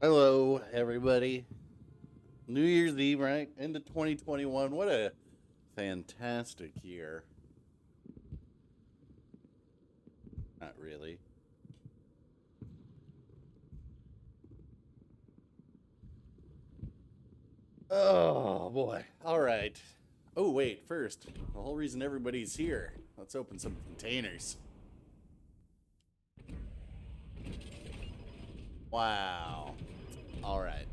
Hello, everybody. New Year's Eve, right? Into 2021. What a fantastic year. Not really. Oh, boy. All right. Oh, wait. First, the whole reason everybody's here. Let's open some containers. Wow. All right.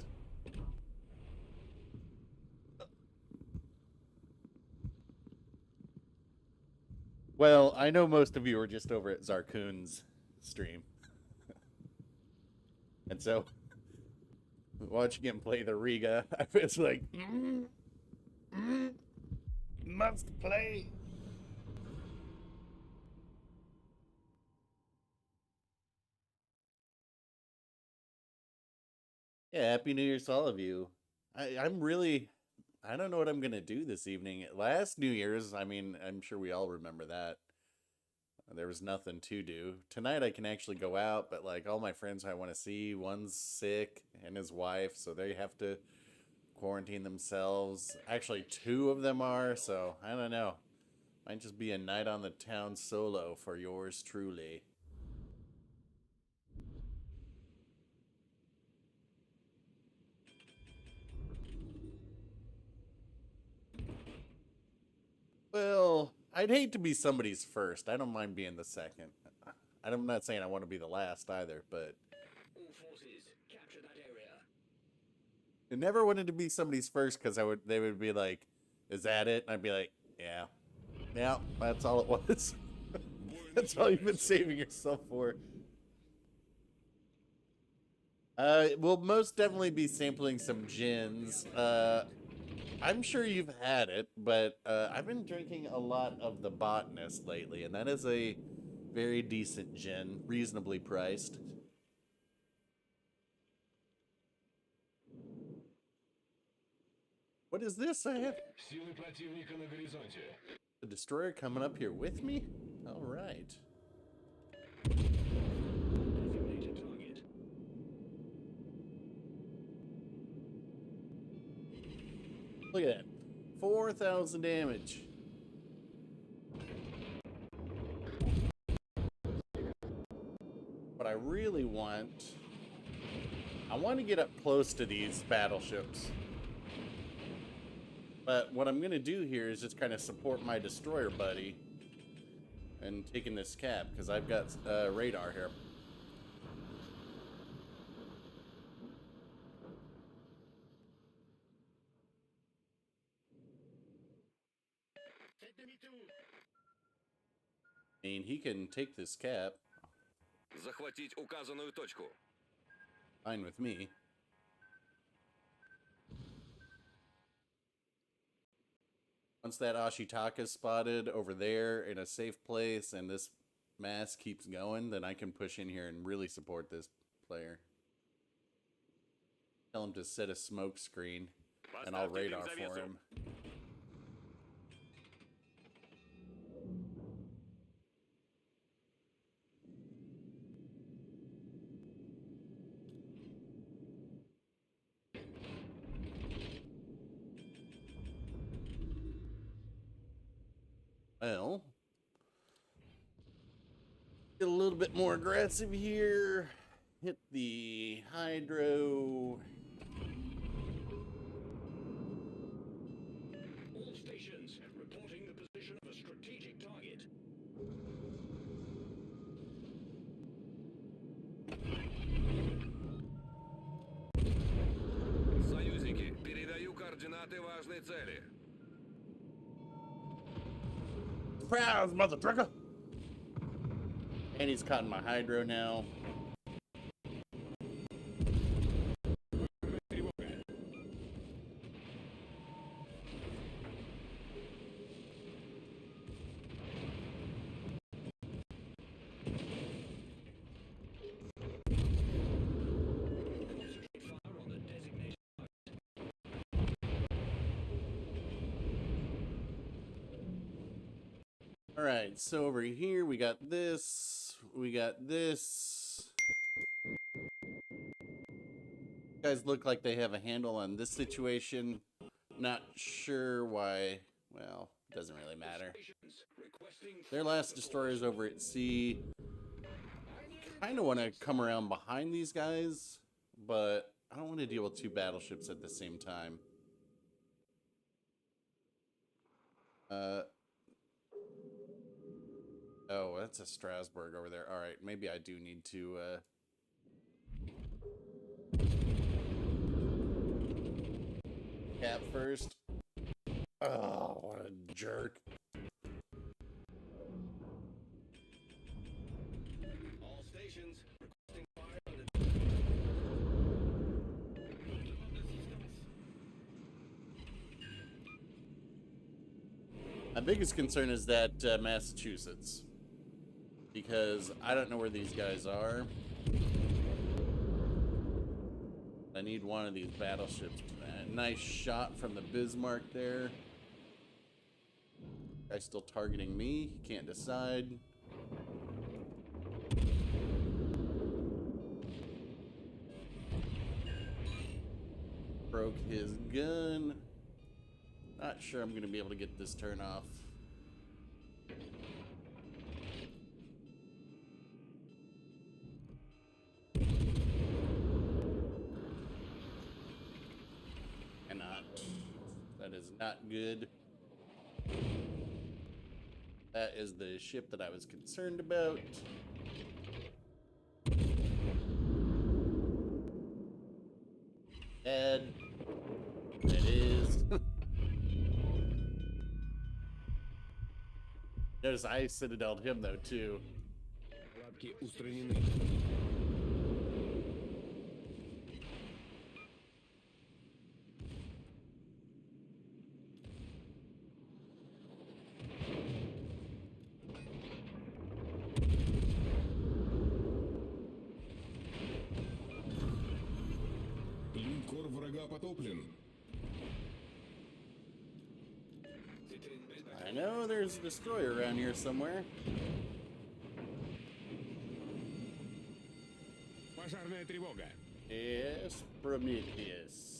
Well, I know most of you are just over at Zarkoon's stream. And so, watching him play the Riga, I was like, must play. Yeah, Happy New Year's to all of you. I'm really, I don't know what I'm gonna do this evening. Last New Year's, I mean, I'm sure we all remember that. There was nothing to do. Tonight I can actually go out, but like all my friends I want to see, one's sick and his wife, so they have to quarantine themselves. Actually, two of them are, so I don't know. Might just be a night on the town solo for yours truly. Well, I'd hate to be somebody's first. I don't mind being the second. I'm not saying I want to be the last either, but All forces, capture that area. I never wanted to be somebody's first because they would be like, "Is that it?" And I'd be like, "Yeah, yeah, that's all it was. That's all you've been saving yourself for." We'll most definitely be sampling some gins. I'm sure you've had it, but I've been drinking a lot of the Botanist lately, and that is a very decent gin, reasonably priced. What is this? I have Силы противника на горизонте. the destroyer coming up here with me? All right. Designated target. Look at that. 4,000 damage. What I really want... I want to get up close to these battleships. But what I'm going to do here is just kind of support my destroyer buddy. And taking this cap, because I've got radar here. I mean, he can take this cap. Захватить указанную точку. Fine with me. Once that Ashitaka is spotted over there in a safe place and this mass keeps going, then I can push in here and really support this player. Tell him to set a smoke screen and I'll radar for him. Well, get a little bit more aggressive here. Hit the hydro. All stations, reporting the position of a strategic target. Союзники, передаю координаты важной цели. Surprise, mother trucker! And he's caught in my hydro now. All right, so over here we got this. We got this. Guys look like they have a handle on this situation. Not sure why. Well, doesn't really matter. Their last destroyer's over at sea. Kind of want to come around behind these guys, but I don't want to deal with two battleships at the same time. Oh, that's a Strasbourg over there. All right, maybe I do need to cap first. Oh, what a jerk. All stations requesting fire on the My biggest concern is that Massachusetts, because I don't know where these guys are. I need one of these battleships. Nice shot from the Bismarck there. Guy's still targeting me. He can't decide. Broke his gun. Not sure I'm going to be able to get this turn off. Cannot. That is not good. That is the ship that I was concerned about. Dead. It is. Notice I citadeled him though too. Наладки устранены. Линкор врага потоплен. I know there's a destroyer around here somewhere. Пожарная тревога. Yes, Prometheus.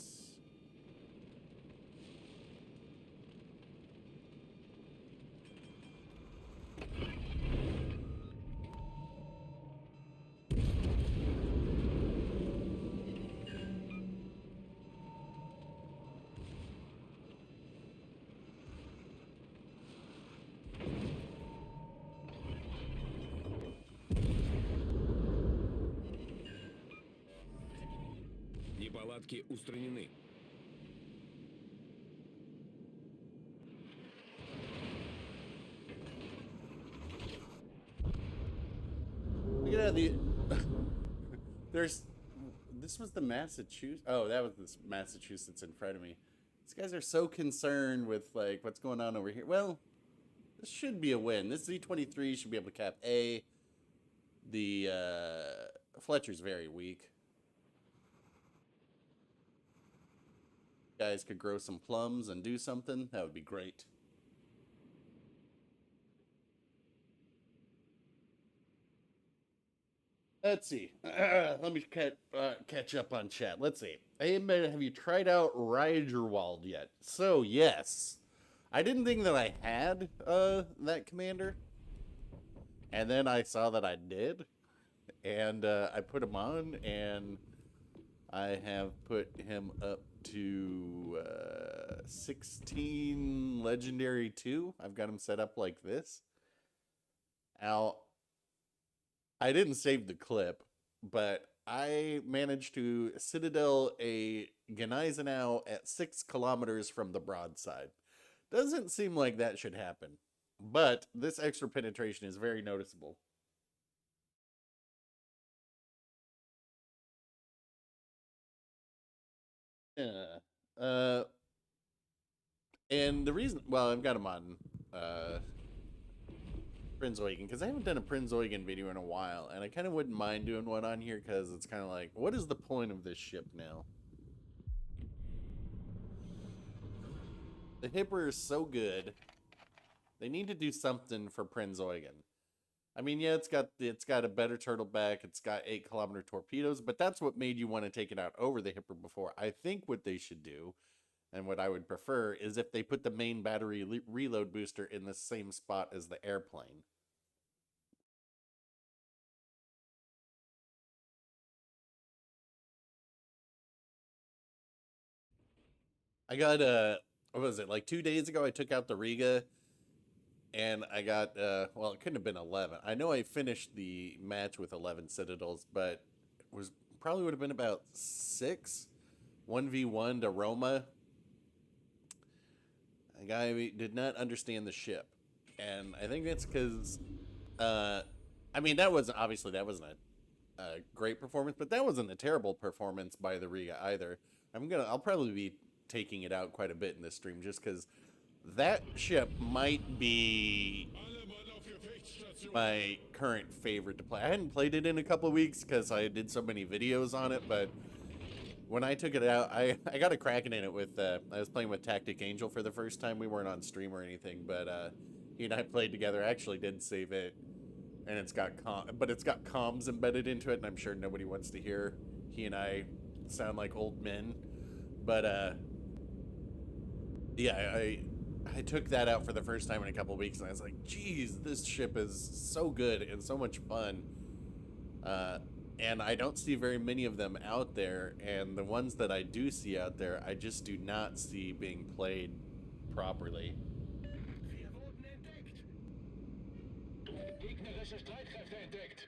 Неполадки устранены. Look at the. There's. This was the Massachusetts. Oh, that was the Massachusetts in front of me. These guys are so concerned with like what's going on over here. Well, this should be a win. This Z-23 should be able to cap A. The Fletcher's very weak. Guys could grow some plums and do something. That would be great. Let's see. Let me catch up on chat. Let's see. Hey, man, have you tried out Rigerwald yet? So, yes. I didn't think that I had that commander. And then I saw that I did. And I put him on, and I have put him up to 16 Legendary 2. I've got him set up like this. Now, I didn't save the clip, but I managed to citadel a Gneisenau at 6 kilometers from the broadside. Doesn't seem like that should happen, but this extra penetration is very noticeable. Yeah. And the reason, well, I've got him on Prinz Eugen, because I haven't done a Prinz Eugen video in a while, and I kind of wouldn't mind doing one on here, because it's kind of like, what is the point of this ship now? The Hipper is so good. They need to do something for Prinz Eugen. I mean, yeah, it's got a better turtleback. It's got 8 kilometer torpedoes, but that's what made you want to take it out over the Hipper before. I think what they should do, and what I would prefer, is if they put the main battery reload booster in the same spot as the airplane. I got what was it, like 2 days ago? I took out the Riga, and I got well, it couldn't have been 11. I know I finished the match with 11 Citadels, but it was probably would have been about 6 1v1 to Roma. A guy did not understand the ship, and I think that's because, uh, I mean, that wasn't a great performance, but that wasn't a terrible performance by the Riga either. I'll probably be taking it out quite a bit in this stream just because that ship might be my current favorite to play. I hadn't played it in a couple of weeks because I did so many videos on it, but when I took it out, I got a cracking in it with, I was playing with Tactic Angel for the first time. We weren't on stream or anything, but he and I played together. I actually did save it, and it's got comms embedded into it, and I'm sure nobody wants to hear he and I sound like old men. But yeah, I took that out for the first time in a couple of weeks, and I was like, geez, this ship is so good and so much fun. And I don't see very many of them out there, and the ones that I do see out there, I just do not see being played properly.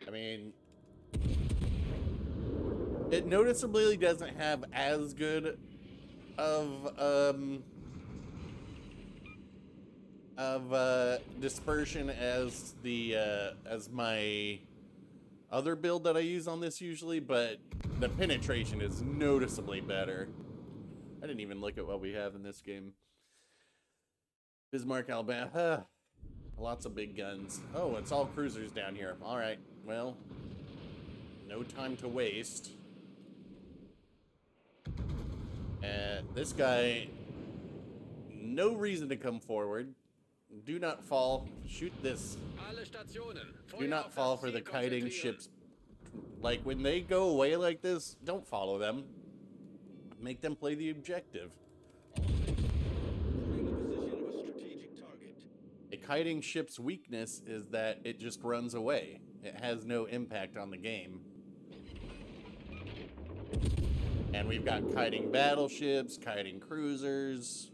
I mean, it noticeably doesn't have as good of dispersion as the as my other build that I use on this usually, but the penetration is noticeably better. I didn't even look at what we have in this game. Bismarck, Alabama. Lots of big guns. Oh, it's all cruisers down here. All right, well, no time to waste. This guy, no reason to come forward. Do not fall. Shoot this. Do not fall for the kiting ships. Like, when they go away like this, don't follow them. Make them play the objective. A kiting ship's weakness is that it just runs away. It has no impact on the game. And we've got kiting battleships, kiting cruisers.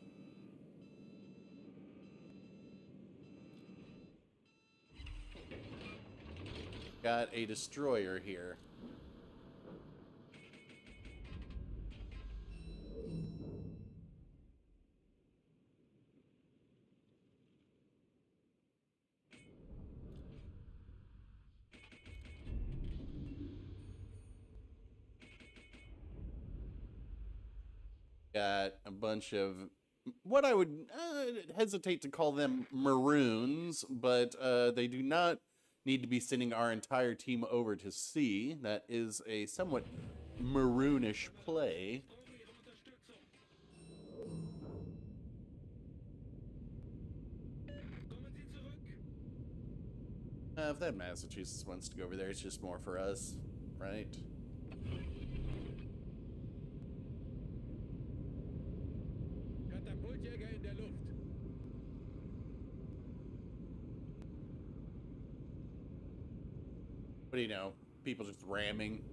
Got a destroyer here. Got a bunch of what I would hesitate to call them maroons, but they do not need to be sending our entire team over to sea. That is a somewhat maroonish play. If that Massachusetts wants to go over there, it's just more for us, right? What do you know? People just ramming.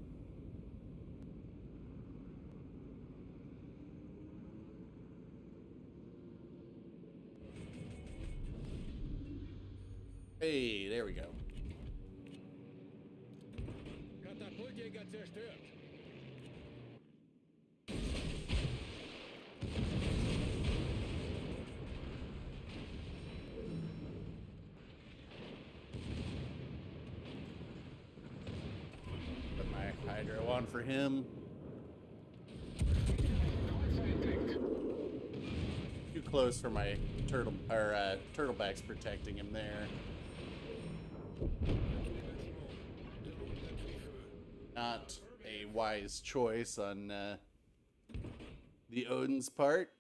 Hey, there we go. Put my hydro on for him. Too close for my turtlebacks protecting him there. Not a wise choice on the Odin's part.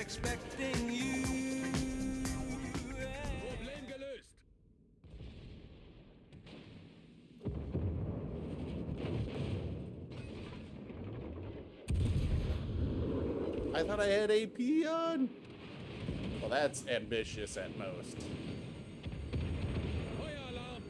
expecting you. Problem gelöst. I thought I had AP on. Well, that's ambitious at most. Feueralarm.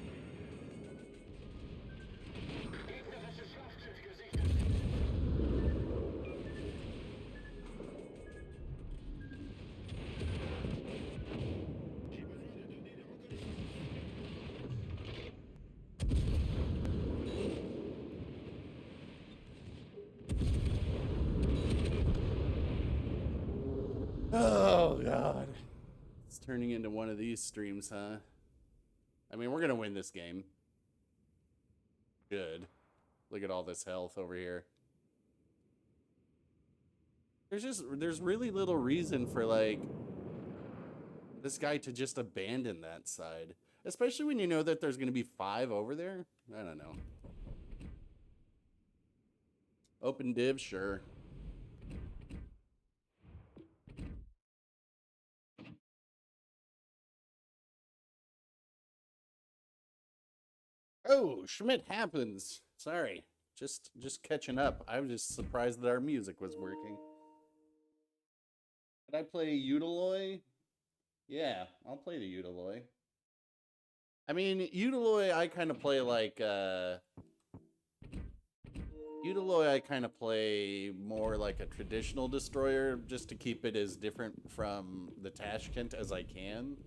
Oh, God. It's turning into one of these streams, huh? I mean, we're going to win this game. Good. Look at all this health over here. There's really little reason for, like, this guy to just abandon that side. Especially when you know that there's going to be 5 over there. I don't know. Open div, sure. Oh, Schmidt happens. Sorry. Just catching up. I was just surprised that our music was working. Did I play Utiloy? Yeah, I'll play the Utiloy. I mean, Utiloy I kind of play like Utiloy I kind of play more like a traditional destroyer just to keep it as different from the Tashkent as I can.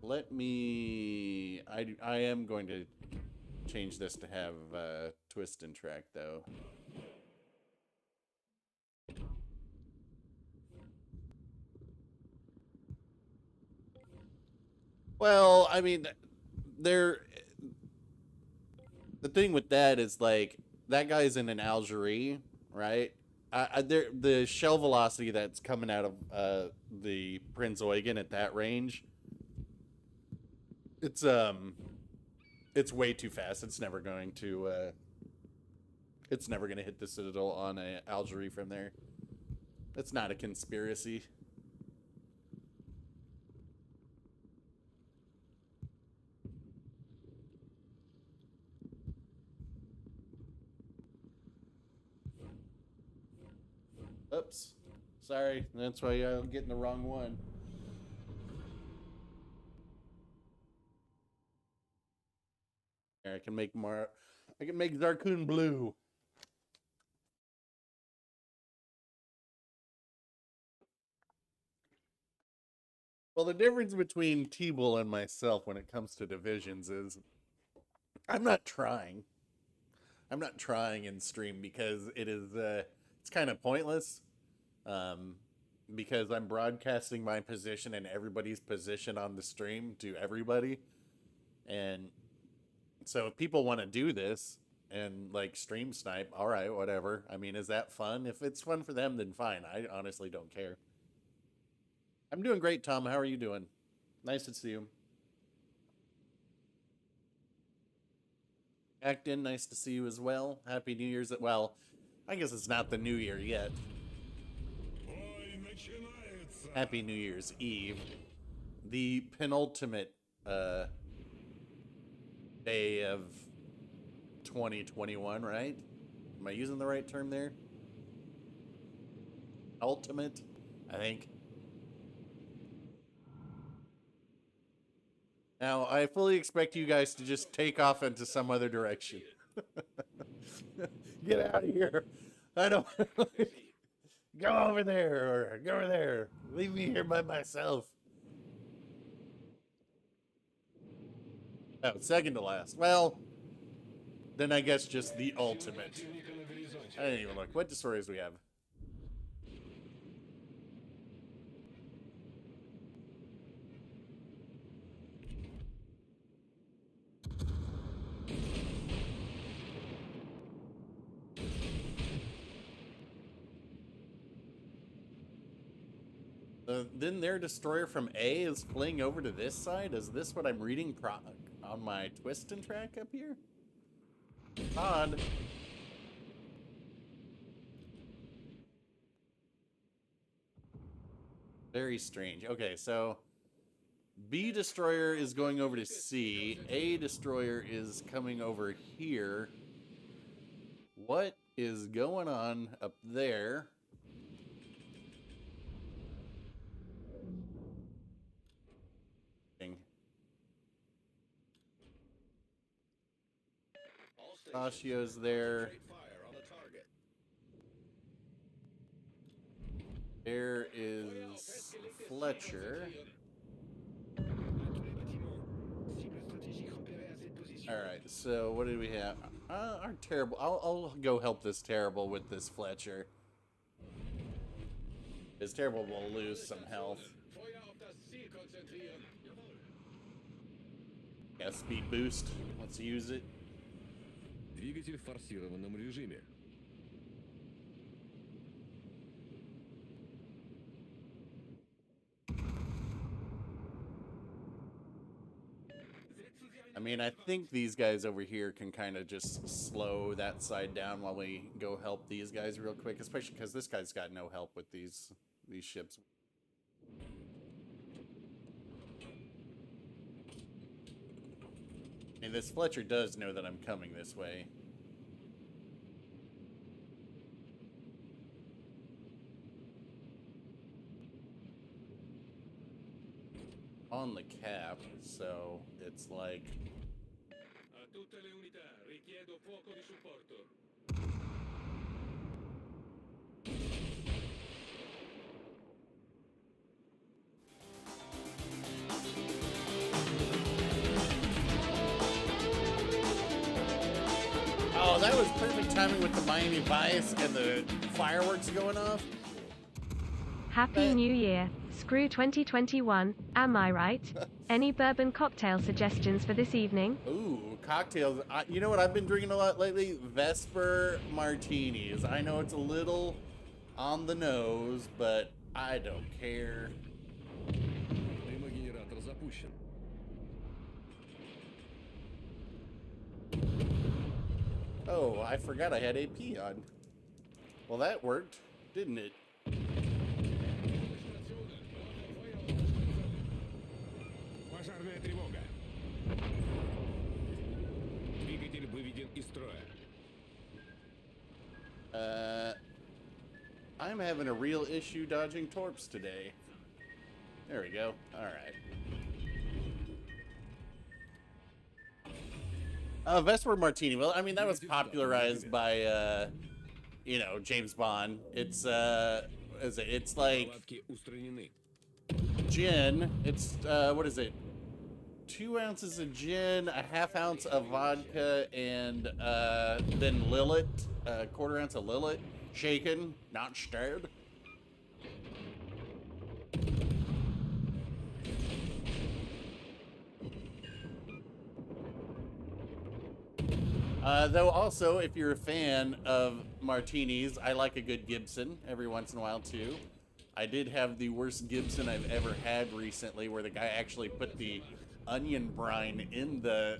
Let me... I am going to change this to have twist and track, though. Well, I mean, the thing with that is, like, that guy's in an Algerie, right? The shell velocity that's coming out of the Prinz Eugen at that range, it's way too fast. It's never going to hit the Citadel on a Algerie from there. That's not a conspiracy. Oops. Sorry. That's why I'm getting the wrong one. Here, I can make Zarkun blue. Well, the difference between T-Bull and myself when it comes to divisions is I'm not trying. I'm not trying in stream because it's kind of pointless. Because I'm broadcasting my position and everybody's position on the stream to everybody. And so if people want to do this and like stream snipe, all right, whatever. I mean, is that fun? If it's fun for them, then fine. I honestly don't care. I'm doing great, Tom. How are you doing? Nice to see you. Acton, nice to see you as well. Happy New Year's. Well, I guess it's not the New Year yet. Happy New Year's Eve. The penultimate day of 2021, right? Am I using the right term there? Ultimate, I think. Now, I fully expect you guys to just take off into some other direction. Get out of here. I don't... Go over there, or go over there. Leave me here by myself. Oh, second to last. Well, then I guess just the ultimate. I didn't even look. What destroyers do we have? Then their destroyer from A is fleeing over to this side? Is this what I'm reading on my twist and track up here? Odd. Very strange. Okay, so B destroyer is going over to C. A destroyer is coming over here. What is going on up there? Sashio's there. There is Fletcher. All right, so what did we have? Our terrible. I'll go help this terrible with this Fletcher. This terrible will lose some health. Yeah, speed boost. Let's use it. Двигатель в форсированном режиме. I mean, I think these guys over here can kind of just slow that side down while we go help these guys real quick, especially because this guy's got no help with these ships. And this Fletcher does know that I'm coming this way. On the cap, so it's like... A tutte le unità, richiedo fuoco di supporto. Oh, that was perfect timing with the Miami Vice and the fireworks going off. Happy New Year. Screw 2021, am I right? Any bourbon cocktail suggestions for this evening? Ooh, cocktails. You know what I've been drinking a lot lately? Vesper martinis. I know it's a little on the nose, but I don't care. Дымогенератор запущен. Oh, I forgot I had AP on. Well, that worked, didn't it? Пожарная тревога. Двигатель выведен из строя. I'm having a real issue dodging torps today. There we go. All right. Vesper Martini. Well, I mean, that was popularized by, you know, James Bond. It's, it's like Палатки устранены. gin. It's, what is it? 2 ounces of gin, a ½ ounce of vodka, and then Lillet, a 1/4 ounce of Lillet, shaken, not stirred. Though also, if you're a fan of martinis, I like a good Gibson every once in a while too. I did have the worst Gibson I've ever had recently, where the guy actually put the onion brine in the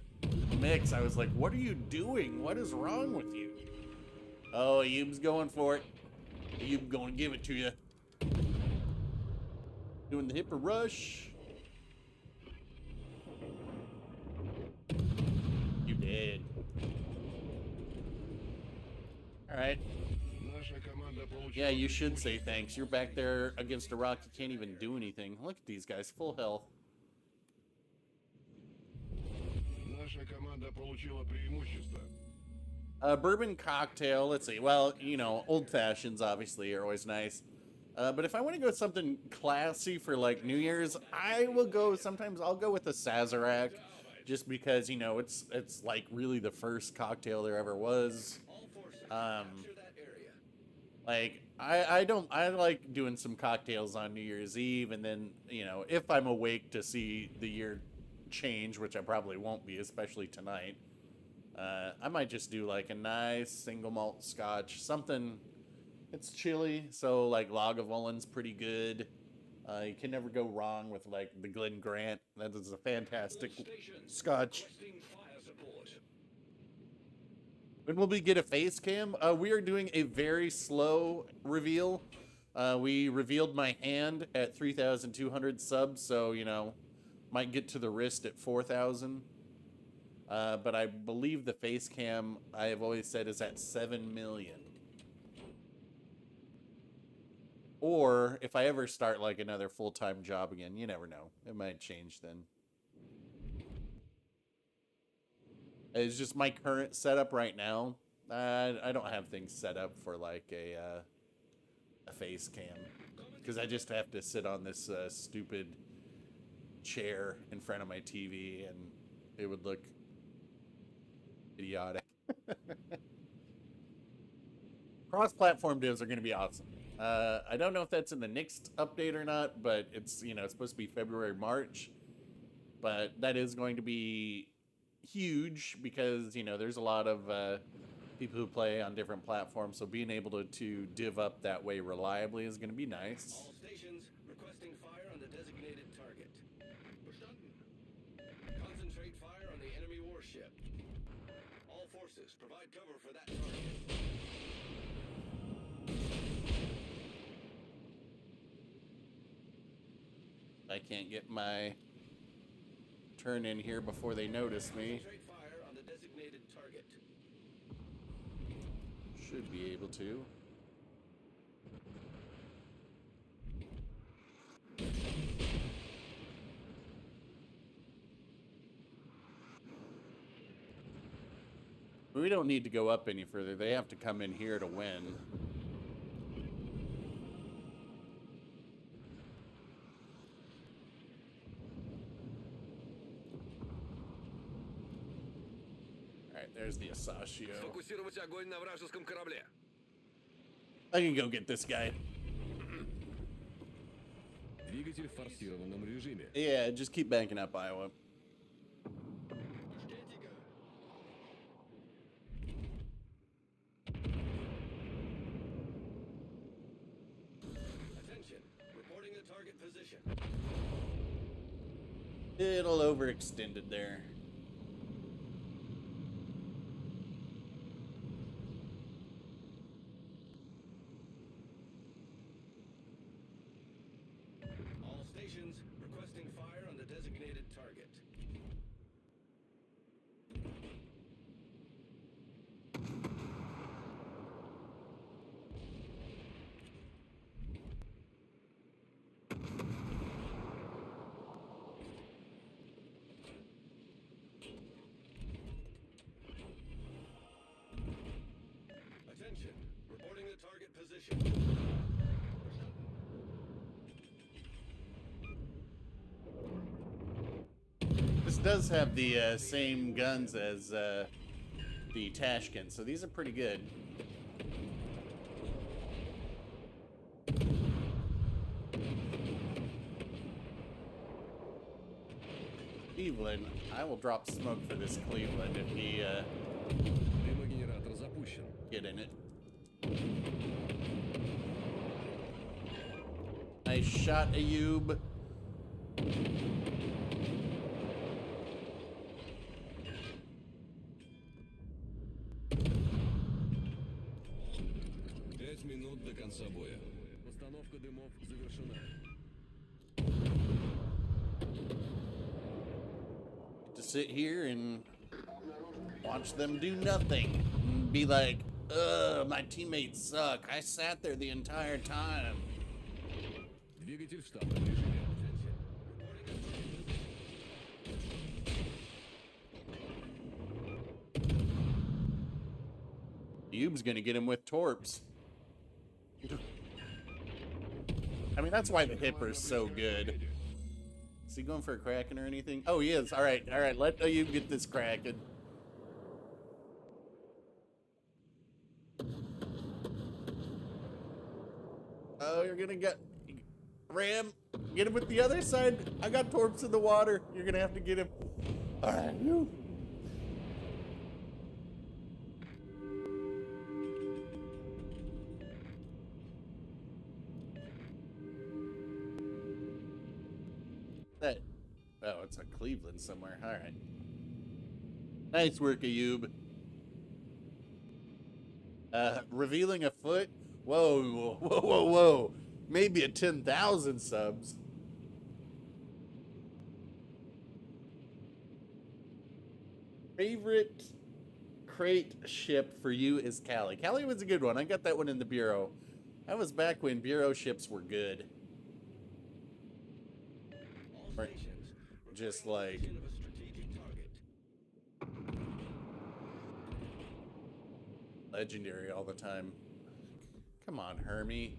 mix. I was like, what are you doing? What is wrong with you? Oh, Ayoub's going for it. Ayoub going to give it to you. Doing the hipper rush. You did. All right. Yeah, you should say thanks. You're back there against a rock. You can't even do anything. Look at these guys, full health. Наша команда получила преимущество. Bourbon cocktail. Let's see. Well, you know, old fashions obviously are always nice. But if I want to go with something classy for like New Year's, I will go. Sometimes I'll go with a Sazerac, just because you know it's like really the first cocktail there ever was. Like I like doing some cocktails on New Year's Eve, and then you know if I'm awake to see the year change, which I probably won't be, especially tonight. I might just do like a nice single malt scotch, something. It's chilly, so like Lagavulin pretty good. You can never go wrong with like the Glen Grant. That is a fantastic scotch. When will we get a face cam? We are doing a very slow reveal. We revealed my hand at 3,200 subs, so, you know, might get to the wrist at 4,000. But I believe the face cam, I have always said, is at 7 million. Or if I ever start like another full-time job again, you never know. It might change then. It's just my current setup right now. I don't have things set up for like a face cam because I just have to sit on this stupid chair in front of my TV and it would look idiotic. Cross-platform divs are going to be awesome. I don't know if that's in the next update or not, but it's, you know, it's supposed to be February, March. But that is going to be huge because, you know, there's a lot of people who play on different platforms. So being able to div up that way reliably is going to be nice. All stations requesting fire on the designated target. Verstanden. Concentrate fire on the enemy warship. All forces provide cover for that target. I can't get my turn in here before they notice me. Concentrate fire on the designated target. Should be able to. We don't need to go up any further. They have to come in here to win. Alright, there's the Asashio. Сфокусировать огонь на вражеском корабле. I can go get this guy. Двигатель в форсированном режиме. Yeah, just keep banking up, Iowa. Bestätige. Attention. Reporting the target position. Little overextended there. All stations requesting fire on the designated target. Attention. Reporting the target position. This does have the same guns as the Tashkent, so these are pretty good. Cleveland, I will drop smoke for this Cleveland if he Дымогенератор запущен. get in it. Nice shot, Ayub. Пять минут до конца боя. Постановка дымов завершена. To sit here and watch them do nothing and be like, ugh, my teammates suck. I sat there the entire time. Двигатель в штатном режиме. Ayub's gonna get him with torps. I mean, that's why the Hipper's so good. Is he going for a Kraken or anything? Oh, he is. All right. Let Ayub get this Kraken. Oh, you're gonna get Ram. Get him with the other side. I got torps in the water. You're gonna have to get him. All right. That. Oh, it's a Cleveland somewhere. All right. Nice work, Ayub. Revealing a foot. Whoa, whoa, whoa, whoa, whoa. maybe at 10,000 subs. Favorite crate ship for you is Cali. Cali was a good one. I got that one in the bureau. That was back when bureau ships were good. All stations, Just reporting like location of a strategic target. legendary all the time. Come on, Hermie.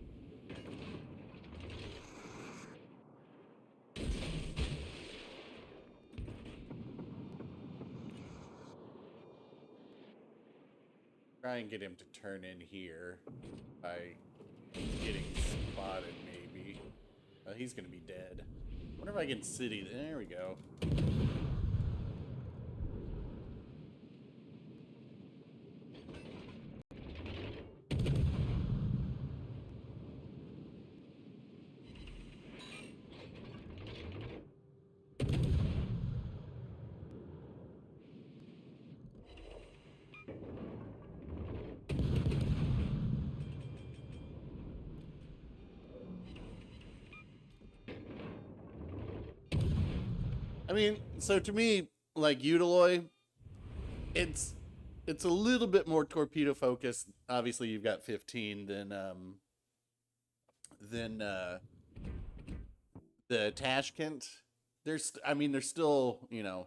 Try and get him to turn in here by getting spotted, maybe. He's gonna be dead. Wonder if I can city. There we go. I mean, so to me, like Utiloy, it's a little bit more torpedo focused. Obviously, you've got 15 than the Tashkent. I mean, they're still, you know,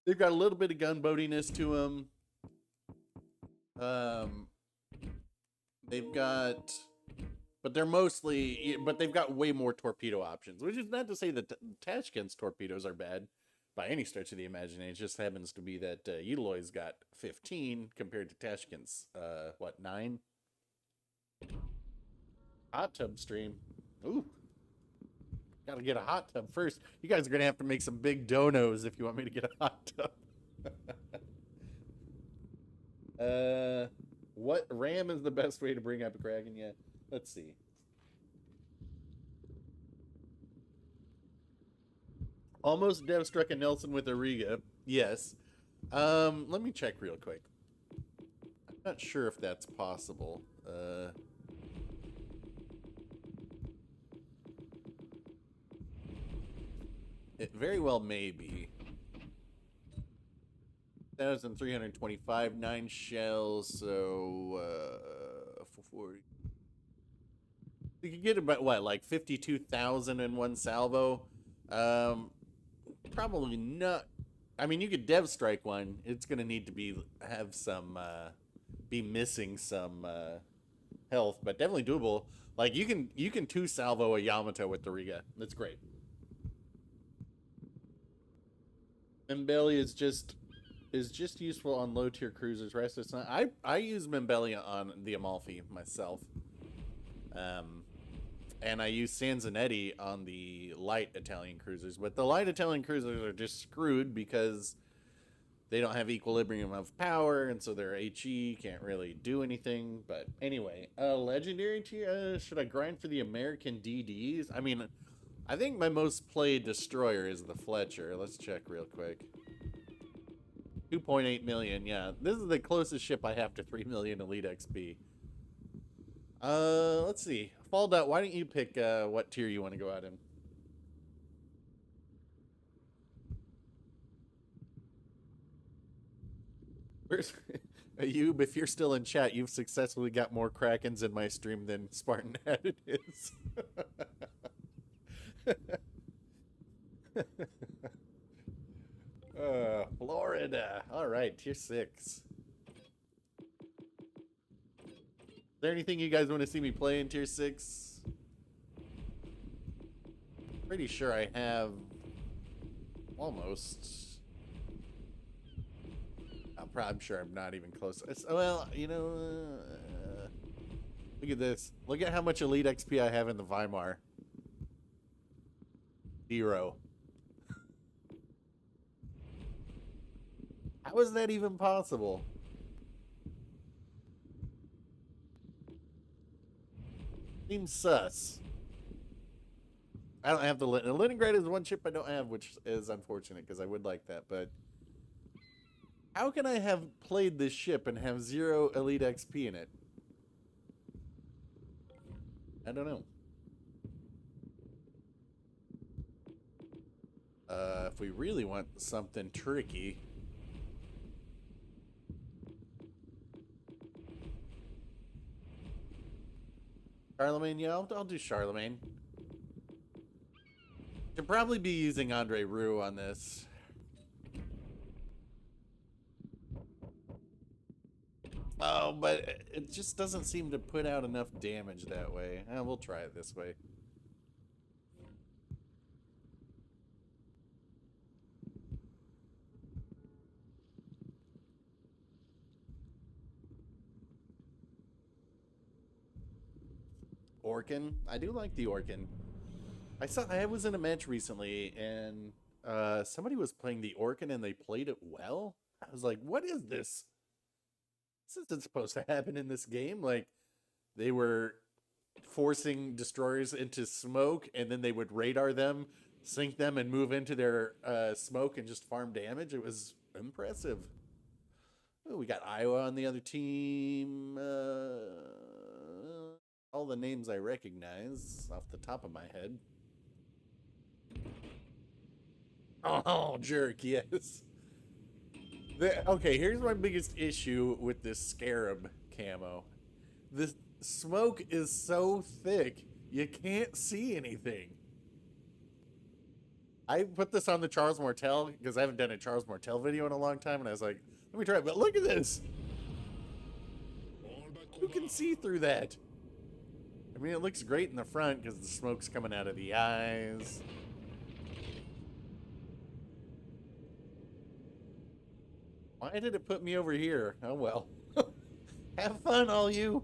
they've got a little bit of gunboatiness to them. They've got, but they've got way more torpedo options, which is not to say that Tashkent's torpedoes are bad by any stretch of the imagination. It just happens to be that Utiloy's got 15 compared to Tashkent's, 9? Hot tub stream. Ooh. Gotta get a hot tub first. You guys are gonna have to make some big donos if you want me to get a hot tub. What RAM is the best way to bring up a Kraken? Yeah, let's see. Almost dev struck a Nelson with a Riga. Yes. Let me check real quick. I'm not sure if that's possible. It very well may be. 1,325, 9 shells, so 440. You could get about what, like 52,000 in one salvo? Probably not. I mean, you could dev strike one. It's gonna need to be missing some health, but definitely doable. Like you can 2 salvo a Yamato with the Riga. That's great. Membeli is just useful on low tier cruisers. Rest it's not. I use Membeli on the Amalfi myself, and I use Sanzanetti on the light Italian cruisers. But the light Italian cruisers are just screwed because they don't have equilibrium of power, and so their HE can't really do anything. But anyway, legendary tier. Should I grind for the American DDs? I mean, I think my most played destroyer is the Fletcher. Let's check real quick. 2.8 million, yeah. This is the closest ship I have to 3 million Elite XP. Let's see. Fall Dot, why don't you pick what tier you want to go out in? Where's Ayub, if you're still in chat, you've successfully got more Krakens in my stream than Spartan added is. Florida. All right, tier 6. Is there anything you guys want to see me play in tier 6? Pretty sure I have almost. I'm sure I'm not even close. Well, you know, look at this. Look at how much Elite XP I have in the Weimar. 0. How is that even possible? Seems sus. I don't have the Leningrad is one chip I don't have, which is unfortunate because I would like that. But how can I have played this ship and have 0 Elite XP in it? I don't know. If we really want something tricky. Charlemagne, yeah, I'll do Charlemagne. Should probably be using Andre Roux on this. Oh, but it just doesn't seem to put out enough damage that way. We'll try it this way. Orkin. I do like the Orkin. I was in a match recently and somebody was playing the Orkin and they played it well. I was like, what is this? This isn't supposed to happen in this game. Like, they were forcing destroyers into smoke and then they would radar them, sink them, and move into their smoke and just farm damage. It was impressive. Oh, we got Iowa on the other team. All the names I recognize off the top of my head. Oh, jerk, yes. Okay, here's my biggest issue with this Scarab camo. The smoke is so thick, you can't see anything. I put this on the Charles Martel because I haven't done a Charles Martel video in a long time, and I was like, let me try it. But look at this. Who can see through that? I mean, it looks great in the front because the smoke's coming out of the eyes. Why did it put me over here? Oh, well. Have fun, all you.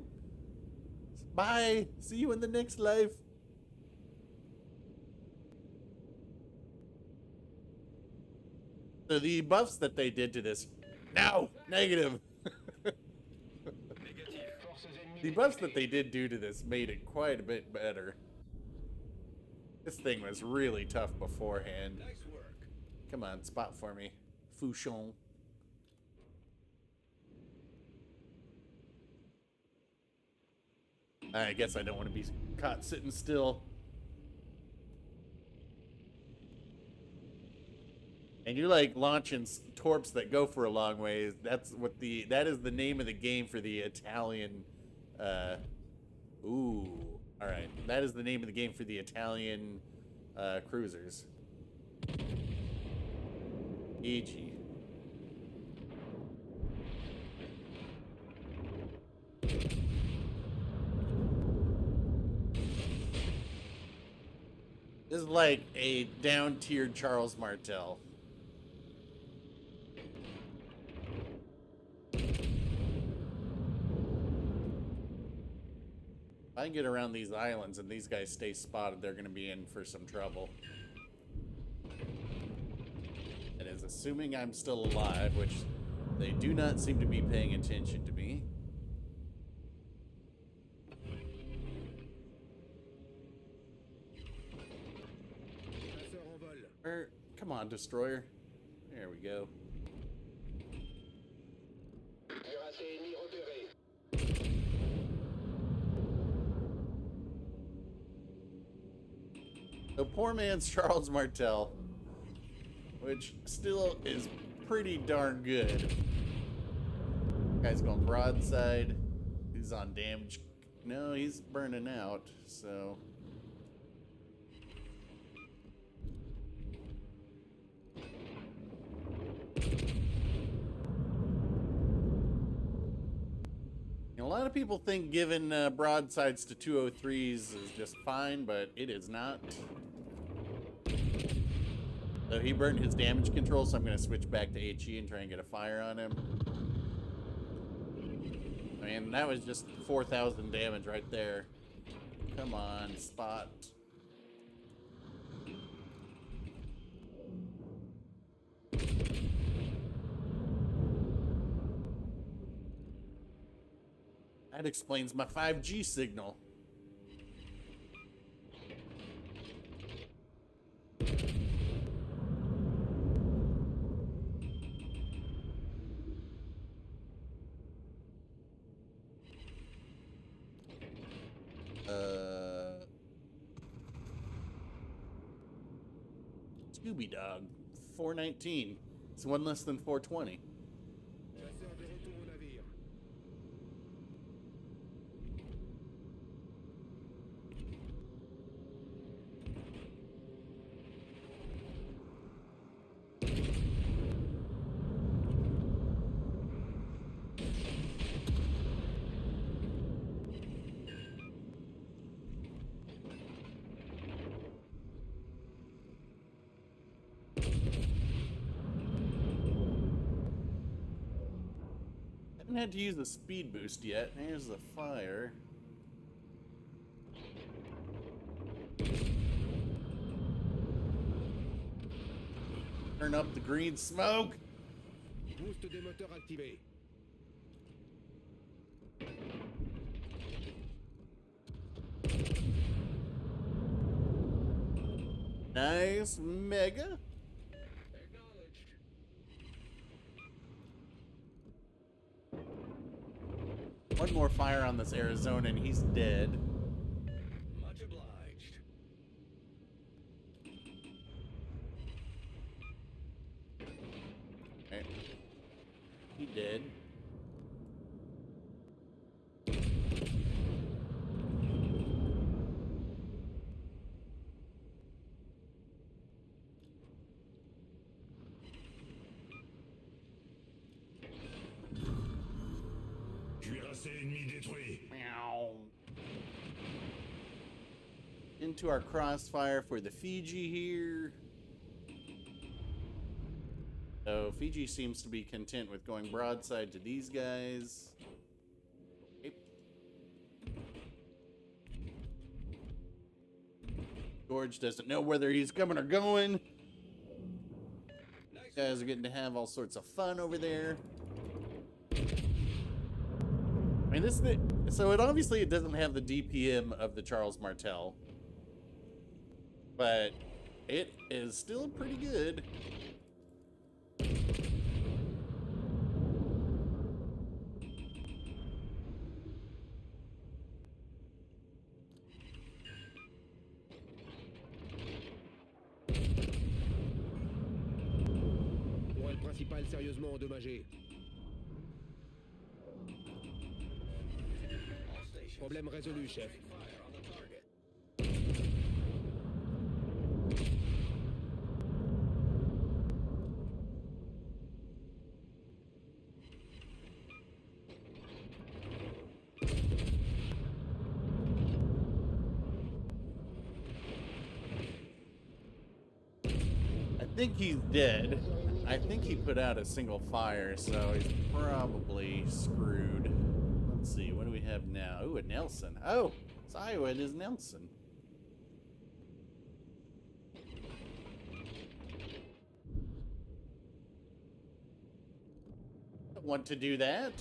Bye. See you in the next life. So the buffs that they did to this... No! Negative! The buffs that they did do to this made it quite a bit better. This thing was really tough beforehand. Nice work. Come on, spot for me. Fouchon. I guess I don't want to be caught sitting still. And you're like launching torps that go for a long ways. That is the name of the game for the Italian. Ooh, all right. That is the name of the game for the Italian cruisers. EG. This is like a down-tiered Charles Martel. If I can get around these islands and these guys stay spotted, they're going to be in for some trouble. That is assuming I'm still alive, which they do not seem to be paying attention to me. Come on, destroyer. There we go. The poor man's Charles Martel, which still is pretty darn good. Guy's going broadside. He's on damage. No, he's burning out, so... A lot of people think giving broadsides to 203s is just fine, but it is not. So he burned his damage control, so I'm going to switch back to HE and try and get a fire on him. I mean, that was just 4,000 damage right there. Come on, spot. That explains my 5G signal. Scooby Dog. 419. It's one less than 420. Chasseur de retour au navire. Haven't had to use the speed boost yet. Here's the fire. Turn up the green smoke. Boost des moteurs activé. Nice mega. Acknowledged. One more fire on this Arizona and he's dead. Much obliged. Okay. He dead. Cuirassé ennemi détruit. Meow. Into our crossfire for the Fiji here. So Fiji seems to be content with going broadside to these guys. Okay. George doesn't know whether he's coming or going. Nice. Guys are getting to have all sorts of fun over there. I mean, this so it obviously it doesn't have the DPM of the Charles Martel, but it is still pretty good. Tourelle principale sérieusement endommagée. All stations. Problème résolu, chef. Concentrate fire on the target. I think he's dead. I think he put out a single fire, so he's probably screwed. Let's see, what do we have now? Ooh, a Nelson. Oh, it's Iowa, it is Nelson. Don't want to do that.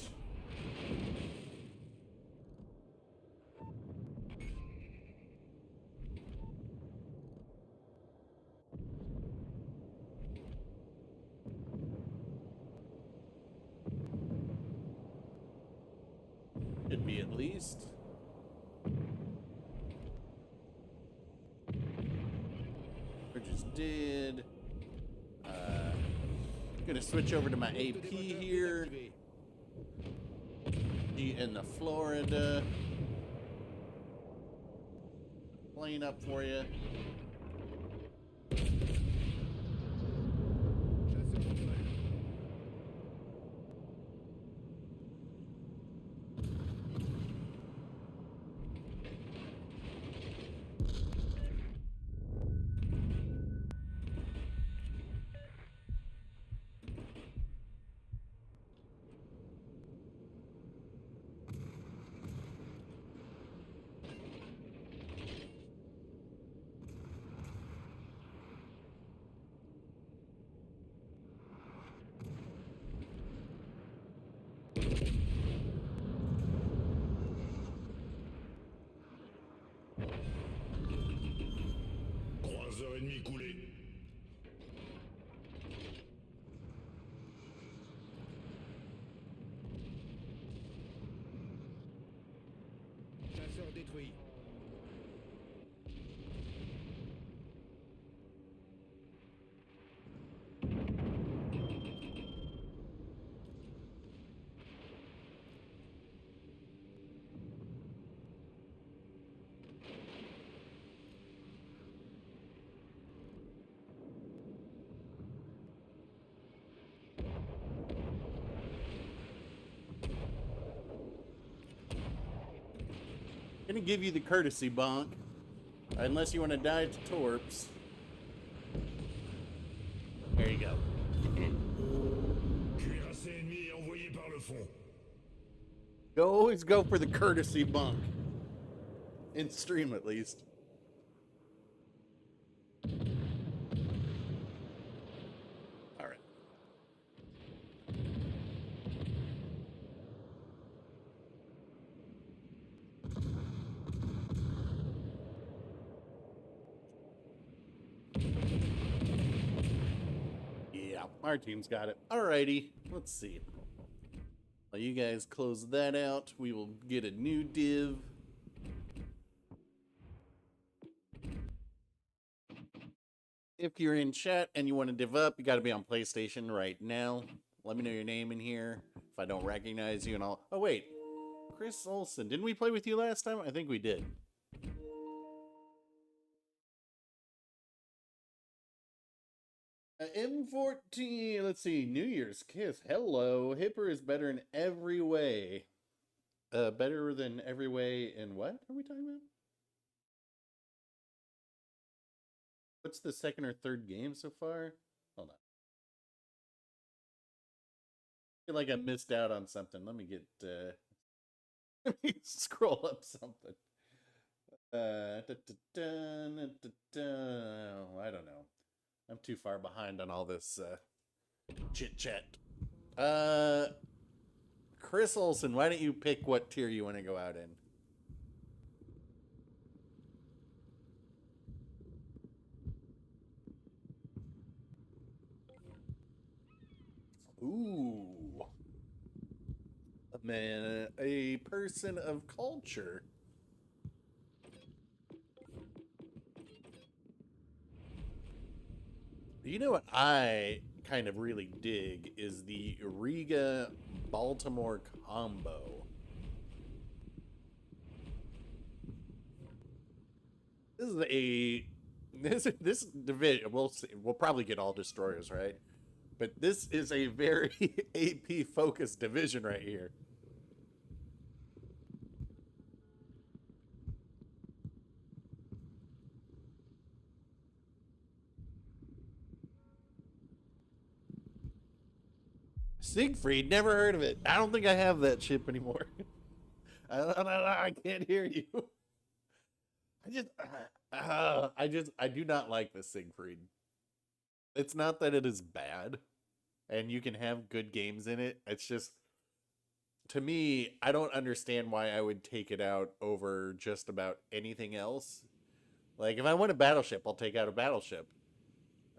Should be at least. We're just dead. Gonna switch over to my AP here. In the Florida. Plane up for you. Chasseur naturel. Croiseur ennemi coulé. Chasseur détruit. Gonna give you the courtesy bonk. Unless you want to die to torps. There you go. Cuirassé ennemi envoyé par le fond. Always go for the courtesy bunk. In stream, at least. Alright. Yeah, our team's got it. Alrighty, let's see. While you guys close that out, we will get a new div. If you're in chat and you want to div up, you got to be on PlayStation right now. Let me know your name in here. If I don't recognize you and I'll... Oh, wait. Chris Olsen. Didn't we play with you last time? I think we did. M14, let's see, New Year's Kiss. Hello. Hipper is better in every way. Better than every way in what are we talking about? What's the second or third game so far? Hold on. I feel like I missed out on something. Let me get, let me scroll up something. I don't know. I'm too far behind on all this chit chat. Chris Olsen, why don't you pick what tier you want to go out in? Ooh. Man, a person of culture. You know what I kind of really dig is the Riga Baltimore combo. This is this division. We'll see, we'll probably get all destroyers, right? But this is a very AP focused division right here. Siegfried, never heard of it. I don't think I have that ship anymore. I can't hear you. I do not like the Siegfried. It's not that it is bad, and you can have good games in it. It's just, to me, I don't understand why I would take it out over just about anything else. Like, if I want a battleship, I'll take out a battleship.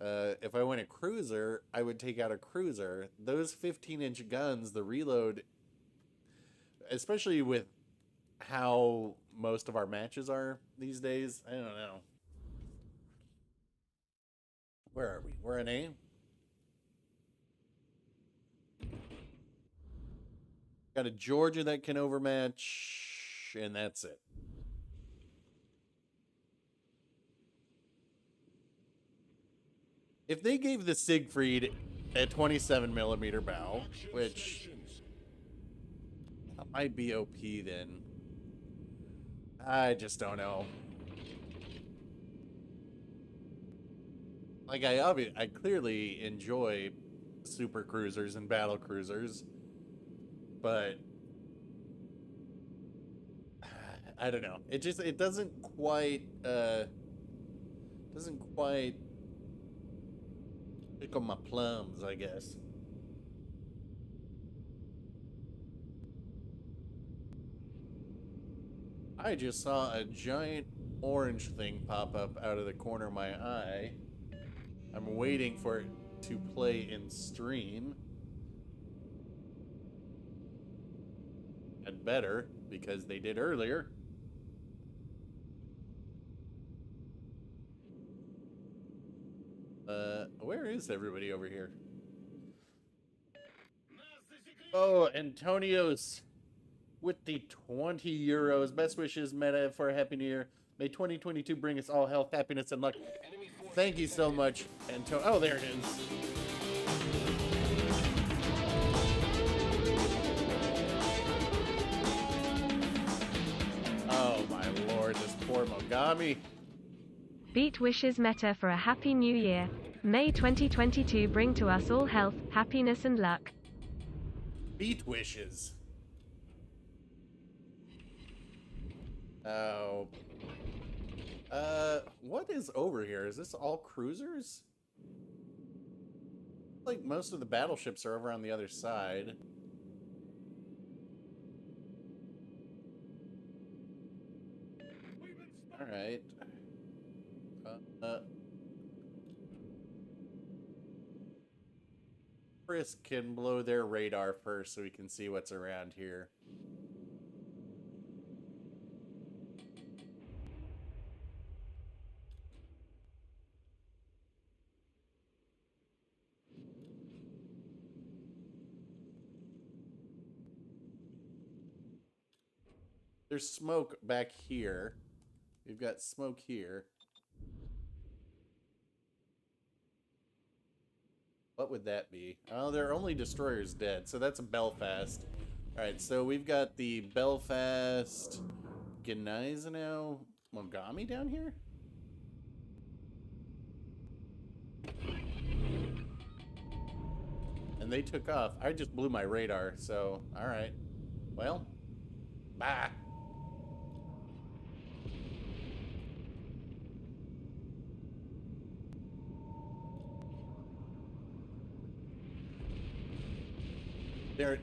If I want a cruiser, I would take out a cruiser. Those 15-inch guns, the reload, especially with how most of our matches are these days, I don't know. Where are we? We're in A? Got a Georgia that can overmatch, and that's it. If they gave the Siegfried a 27mm bow, which might be OP then, I just don't know. Like, I clearly enjoy super cruisers and battle cruisers, but I don't know. It doesn't quite pick on my plums, I guess. I just saw a giant orange thing pop up out of the corner of my eye. I'm waiting for it to play in stream. And better, because they did earlier. Where is everybody over here? Oh, Antonio's with the 20 euros. Best wishes, Meta, for a Happy New Year. May 2022 bring us all health, happiness, and luck. Thank you so much, Antonio. Oh, there it is. Oh, my for Mogami. Beat wishes meta for a happy new year. May 2022 bring to us all health, happiness and luck. Beat wishes. Oh. What is over here? Is this all cruisers? Like most of the battleships are over on the other side. All right. Chris can blow their radar first so we can see what's around here. There's smoke back here. We've got smoke here. What would that be? Oh, there are only destroyers dead, so that's a Belfast. Alright, so we've got the Belfast, Gneisenau, Mogami down here? And they took off. I just blew my radar, so, alright. Well, bye.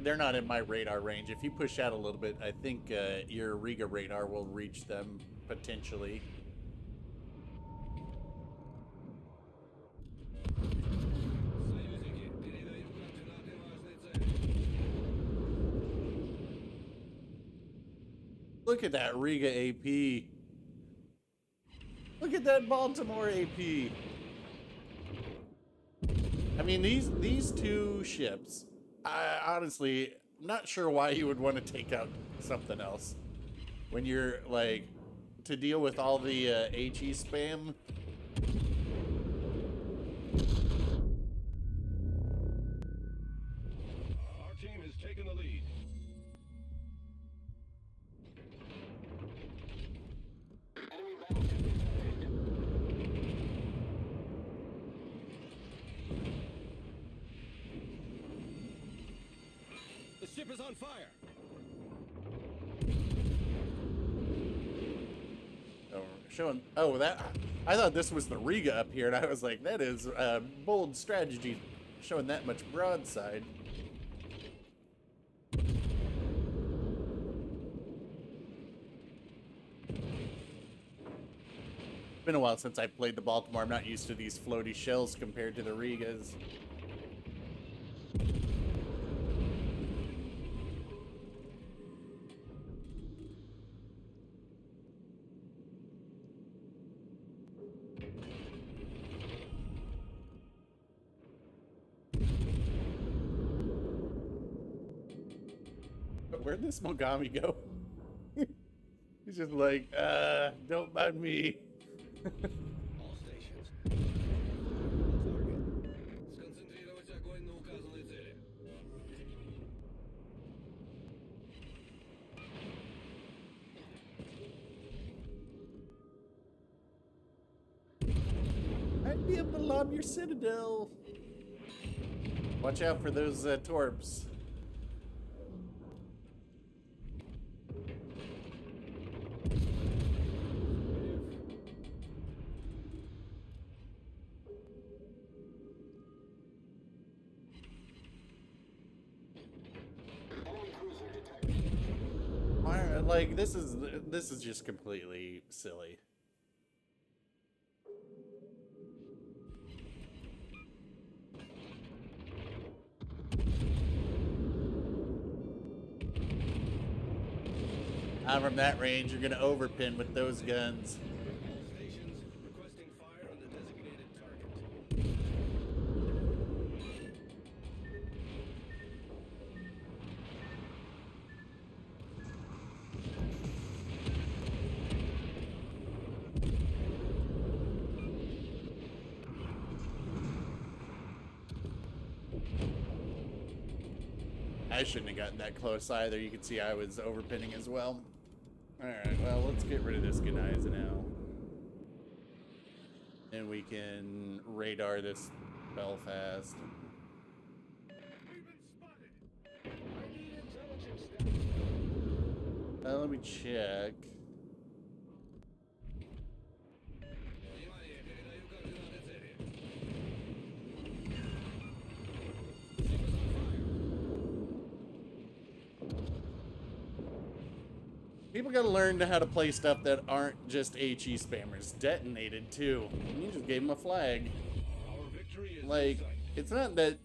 They're not in my radar range. If you push out a little bit, I think your Riga radar will reach them potentially. Look at that Riga AP. Look at that Baltimore AP. I mean, these two ships, I honestly not sure why you would want to take out something else when you're like to deal with all the HE spam. Our team has taken the lead. Enemy battleship detected. The ship is on fire. Oh, showing. Oh, that. I thought this was the Riga up here, and I was like, that is bold strategy, showing that much broadside. Been a while since I played the Baltimore. I'm not used to these floaty shells compared to the Rigas. But where'd this Mogami go? He's just like, don't mind me. All stations. Target. Сконцентрировать огонь на указанной цели. I'd be able to lob your citadel. Watch out for those torps. Enemy cruiser detected. Like this is just completely silly. Out from that range, you're gonna overpin with those guns. All stations requesting fire on the designated target. I shouldn't have gotten that close either. You can see I was overpinning as well. Alright, well, let's get rid of this Geniza now. And we can radar this Belfast. We've been spotted. I need intelligence. Let me check. Внимание, передаю координаты цели. People gotta learn how to play stuff that aren't just HE spammers. Detonated, too. You just gave him a flag. Our victory is Like, it's not that...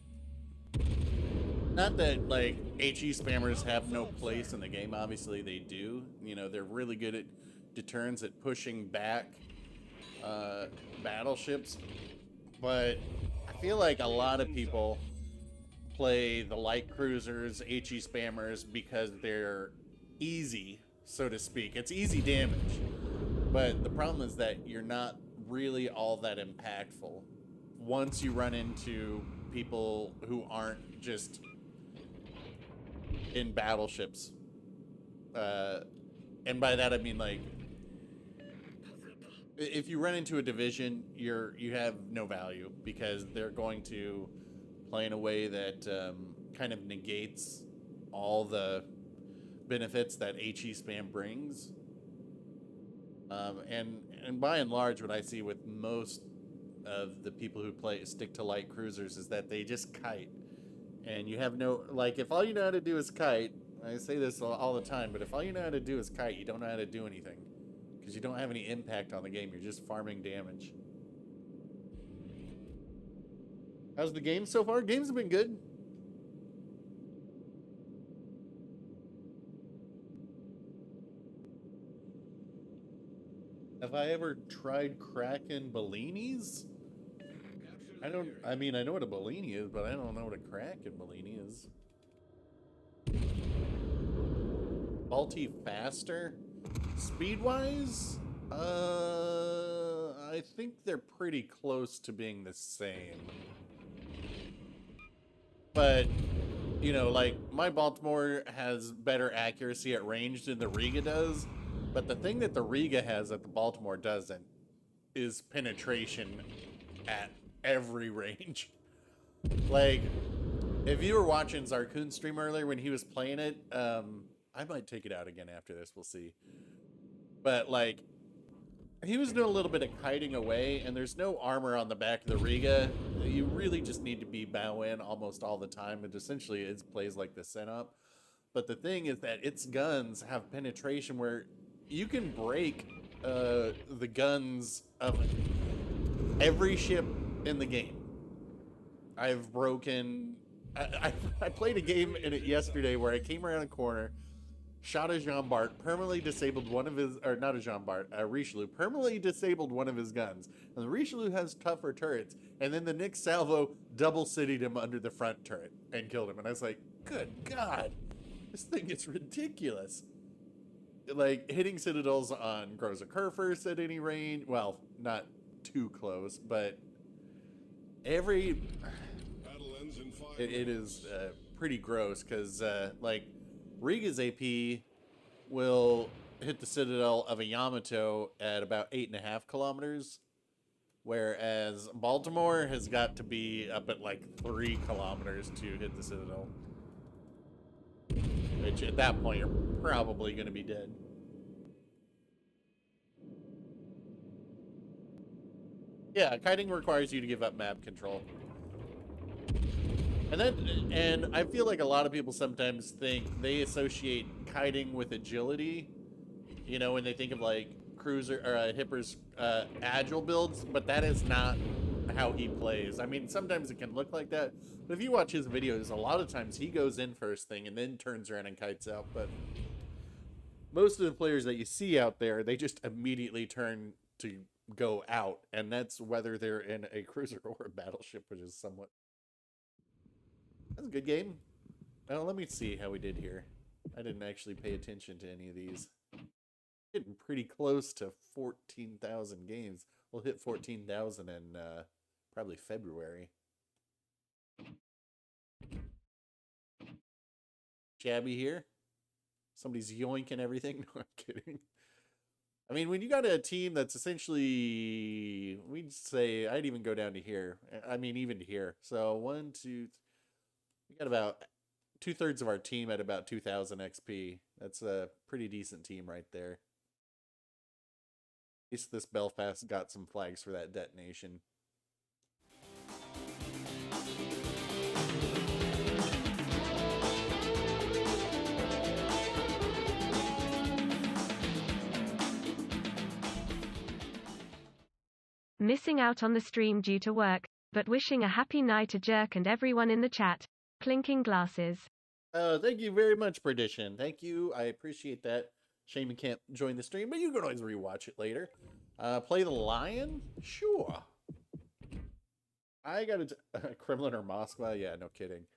Not that, like, HE spammers have no place in the game. Obviously, they do. You know, they're really good at deterrents, at pushing back battleships. But I feel like a lot of people play the light cruisers, HE spammers, because they're easy, so to speak. It's easy damage. But the problem is that you're not really all that impactful once you run into people who aren't just in battleships. And by that I mean, like, if you run into a division, you have no value because they're going to play in a way that kind of negates all the benefits that HE spam brings. And by and large, what I see with most of the people who stick to light cruisers is that they just kite. And you have no, like, if all you know how to do is kite, I say this all the time, but if all you know how to do is kite, you don't know how to do anything. Because you don't have any impact on the game, you're just farming damage. How's the game so far? Games have been good. Have I ever tried cracking Bellinis? I mean, I know what a Bellini is, but I don't know what a Kraken Bellini is. Balti faster? Speed-wise? I think they're pretty close to being the same. But, you know, like, my Baltimore has better accuracy at range than the Riga does. But the thing that the Riga has that the Baltimore doesn't is penetration at every range. Like, if you were watching Zarkoon's stream earlier when he was playing it, I might take it out again after this, we'll see. But, like, he was doing a little bit of kiting away, and there's no armor on the back of the Riga. You really just need to be bow in almost all the time. It essentially it plays like the Setup. But the thing is that its guns have penetration where you can break the guns of every ship in the game. I've broken... I played a game in it yesterday where I came around a corner, shot a Jean Bart, permanently disabled one of his... Or not a Jean Bart, a Richelieu. Permanently disabled one of his guns. And the Richelieu has tougher turrets. And then the next salvo double-citied him under the front turret and killed him. And I was like, good God. This thing is ridiculous. Like, hitting citadels on Groza Kerfers at any range. Well, not too close, but every... Battle ends in 5 it is pretty gross, because, like, Riga's AP will hit the citadel of a Yamato at about 8.5 kilometers, whereas Baltimore has got to be up at, like, 3 kilometers to hit the citadel. Which, at that point, you're probably going to be dead. Yeah, kiting requires you to give up map control. And I feel like a lot of people sometimes think they associate kiting with agility, you know, when they think of, like, Cruiser or Hipper's agile builds, but that is not how he plays. I mean, sometimes it can look like that, but if you watch his videos, a lot of times he goes in first thing and then turns around and kites out. But most of the players that you see out there, they just immediately turn to go out, and that's whether they're in a cruiser or a battleship, which is somewhat... That's a good game. Now, let me see how we did here. I didn't actually pay attention to any of these. Getting pretty close to 14,000 games. We'll hit 14,000 in probably February. Shabby here. Somebody's yoinking everything. No, I'm kidding. I mean, when you got a team that's essentially, we'd say, I'd even go down to here. I mean, even to here. So one, two, we got about 2/3 of our team at about 2,000 XP. That's a pretty decent team right there. At least this Belfast got some flags for that detonation. Missing out on the stream due to work, but wishing a happy night to Jerk and everyone in the chat. Clinking glasses. Thank you very much, Perdition. Thank you. I appreciate that. Shame you can't join the stream, but you can always rewatch it later. Play the Lion? Sure. I got a Kremlin or Moskva? Yeah, no kidding.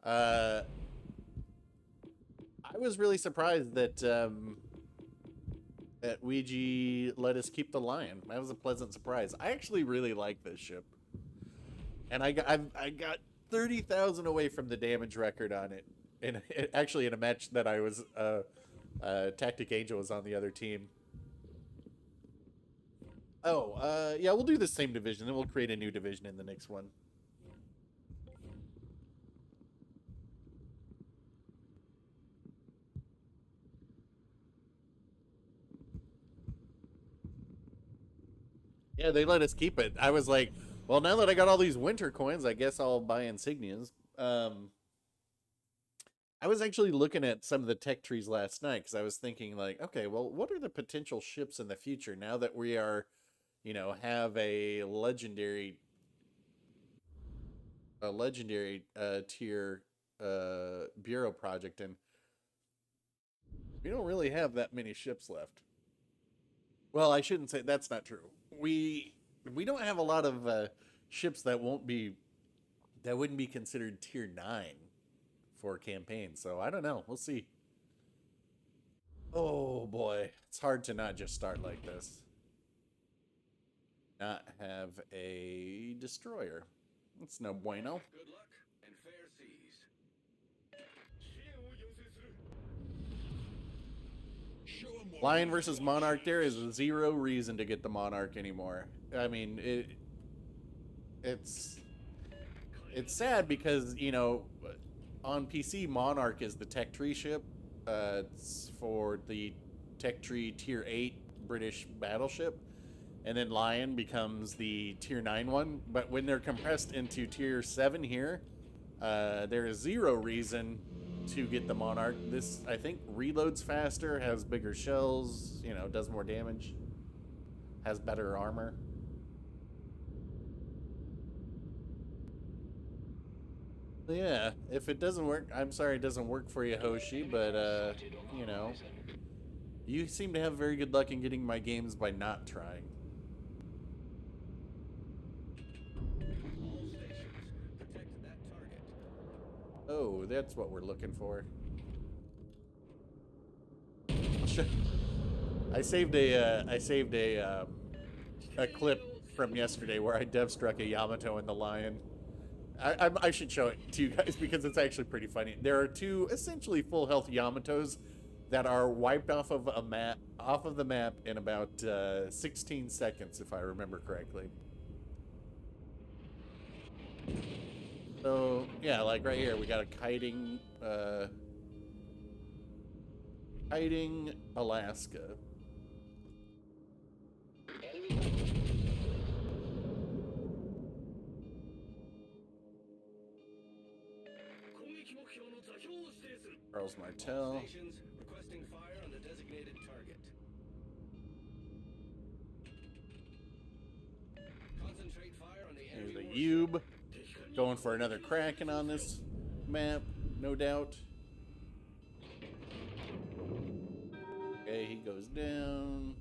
I was really surprised that that Ouija let us keep the Lion. That was a pleasant surprise. I actually really like this ship, and I got 30,000 away from the damage record on it. And actually, in a match that I was, Tactic Angel was on the other team. Oh, yeah, we'll do the same division, then we'll create a new division in the next one. Yeah, they let us keep it. I was like, well, now that I got all these winter coins, I guess I'll buy insignias. I was actually looking at some of the tech trees last night because I was thinking, like, okay, well, what are the potential ships in the future now that we are, you know, have a legendary tier bureau project, and we don't really have that many ships left. Well, I shouldn't say that's not true. We don't have a lot of ships that wouldn't be considered tier 9 for campaign. So I don't know. We'll see. Oh boy, it's hard to not just start like this. Not have a destroyer. That's no bueno. Good luck and fair seas. Lion versus Monarch, there is zero reason to get the Monarch anymore. I mean, it's sad because, you know, on PC, Monarch is the tech tree ship. It's for the tech tree tier 8 British battleship. And then Lion becomes the tier 9 one. But when they're compressed into tier 7 here, there is zero reason to get the Monarch. This, I think, reloads faster, has bigger shells, you know, does more damage, has better armor. Yeah, if it doesn't work, I'm sorry it doesn't work for you, Hoshi, but, you know, you seem to have very good luck in getting my games by not trying. All stations, protect that target. Oh, that's what we're looking for. I saved a clip from yesterday where I dev struck a Yamato in the Lion. I should show it to you guys because it's actually pretty funny. There are two essentially full health Yamatos that are wiped off of the map in about 16 seconds, if I remember correctly. So yeah, like right here, we got a kiting Alaska. Charles Martel. Stations requesting fire on the designated target. Concentrate fire on the There's enemy the warship. Yube. Going for another Kraken on this map, no doubt. Okay, he goes down.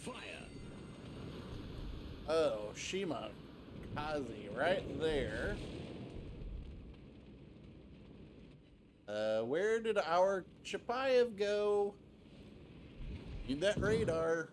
Fire! Oh, Shima Kazi right there. Where did our Chapayev go? Need that radar.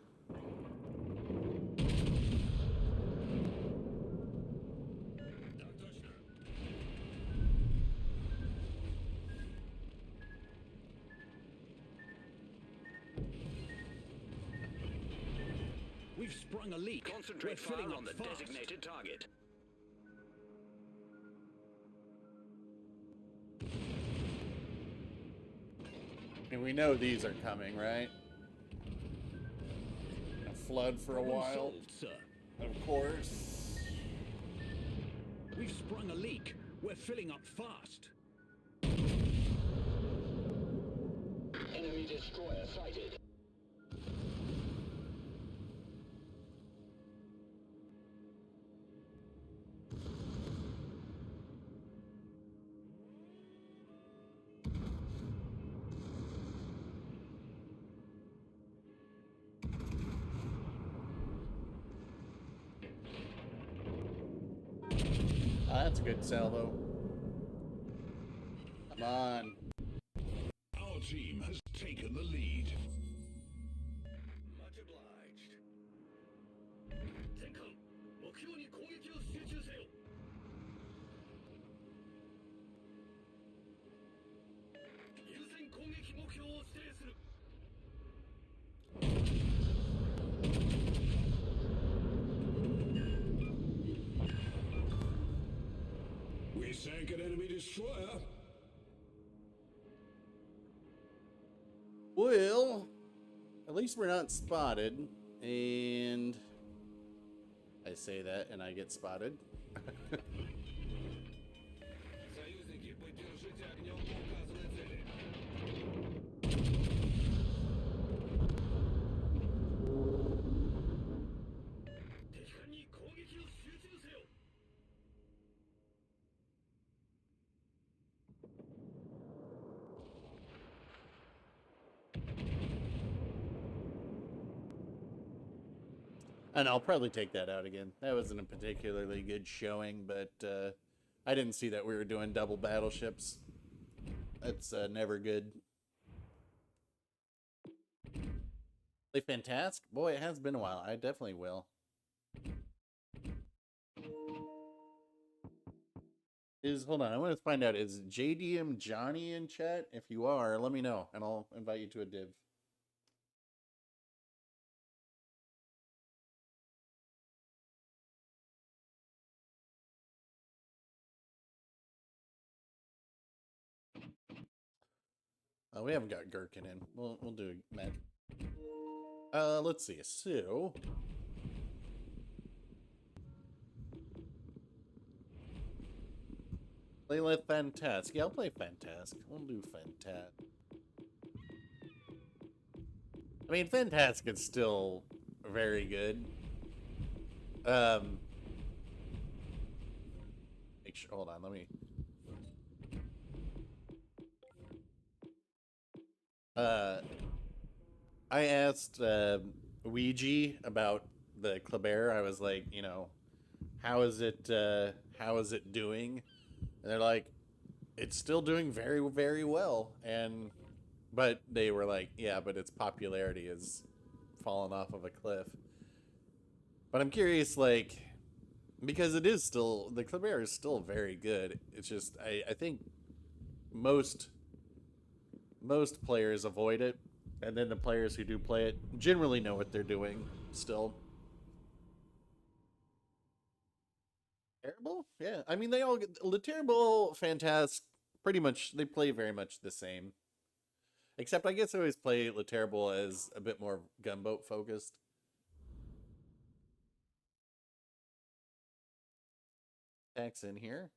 We've sprung a leak. Concentrate We're filling fire up on the fast. designated target. And we know these are coming, right? A flood for a Problem while. solved, sir. Of course. We've sprung a leak. We're filling up fast. Enemy destroyer sighted. Ah, that's a good salvo. Come on. Our team has taken the lead. Much obliged. Tenkan, 目標に攻撃を集中せよ。優先攻撃目標を指定する。We sank an enemy destroyer. Well, at least we're not spotted. And I say that and I get spotted. Союзники, поддержите огнем по указанной цели. And I'll probably take that out again. That wasn't a particularly good showing, but I didn't see that we were doing double battleships. That's never good. Play Fantastic? Boy, it has been a while. I definitely will. Hold on, I want to find out, is JDM Johnny in chat? If you are, let me know, and I'll invite you to a div. We haven't got Gherkin in. We'll do a match. Let's see. So play like Fantastic. Yeah, I'll play Fantastic. We'll do Fantastic. I mean, Fantastic is still very good. Make sure. Hold on. Let me. I asked Ouija about the Kleber. I was like, you know, how is it doing? And they're like, it's still doing very, very well. But they were like, yeah, but its popularity has fallen off of a cliff. But I'm curious, like, because it is still, the Kleber is still very good. It's just, I think most players avoid it, and then the players who do play it generally know what they're doing still. Terrible? Yeah. I mean, they all get Terrible, Fantastic, pretty much, they play very much the same. Except I guess I always play Le Terrible as a bit more gunboat focused. Tax in here.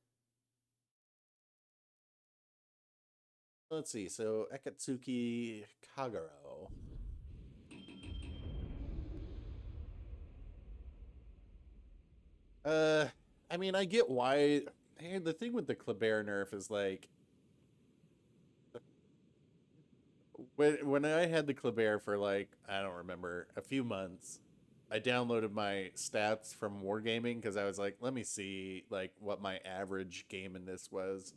Let's see. So Akatsuki Kagero. I mean, I get why. Hey, the thing with the Kleber nerf is like, when I had the Kleber for like, I don't remember, a few months, I downloaded my stats from Wargaming because I was like, let me see like what my average game in this was.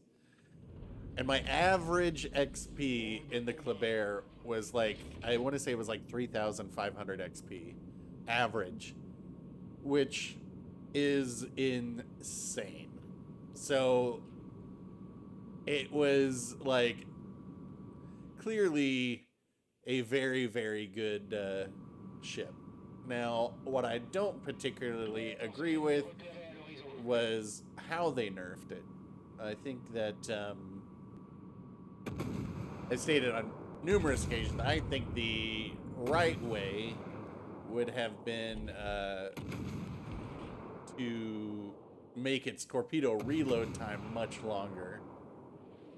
And my average XP in the Kleber was like, I want to say it was like 3,500 XP average, which is insane. So it was like clearly a very, very good ship. Now, what I don't particularly agree with was how they nerfed it. I think that I stated on numerous occasions, I think the right way would have been to make its torpedo reload time much longer.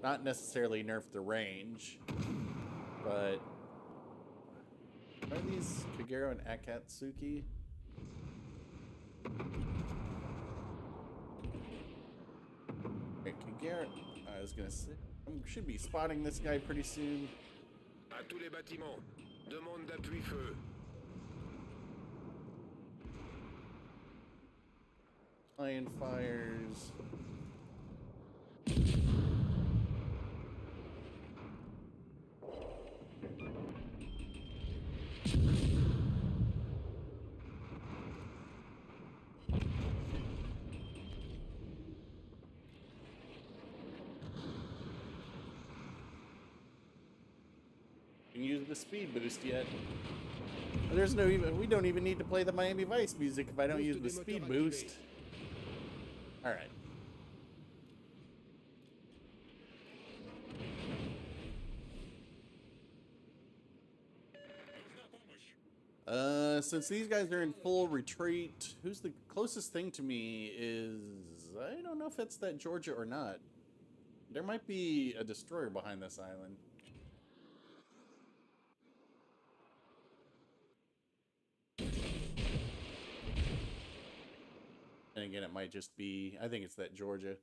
Not necessarily nerf the range, but are these Kagero and Akatsuki? Okay, Kagero, I was gonna say, I should be spotting this guy pretty soon. À tous les bâtiments, demande d'appui-feu. Iron fires. Can use the speed boost yet. There's no even, we don't even need to play the Miami Vice music if I don't use the speed boost. All right. Since these guys are in full retreat, who's the closest thing to me is, I don't know if it's that Georgia or not. There might be a destroyer behind this island. And again, it might just be, I think it's that Georgia.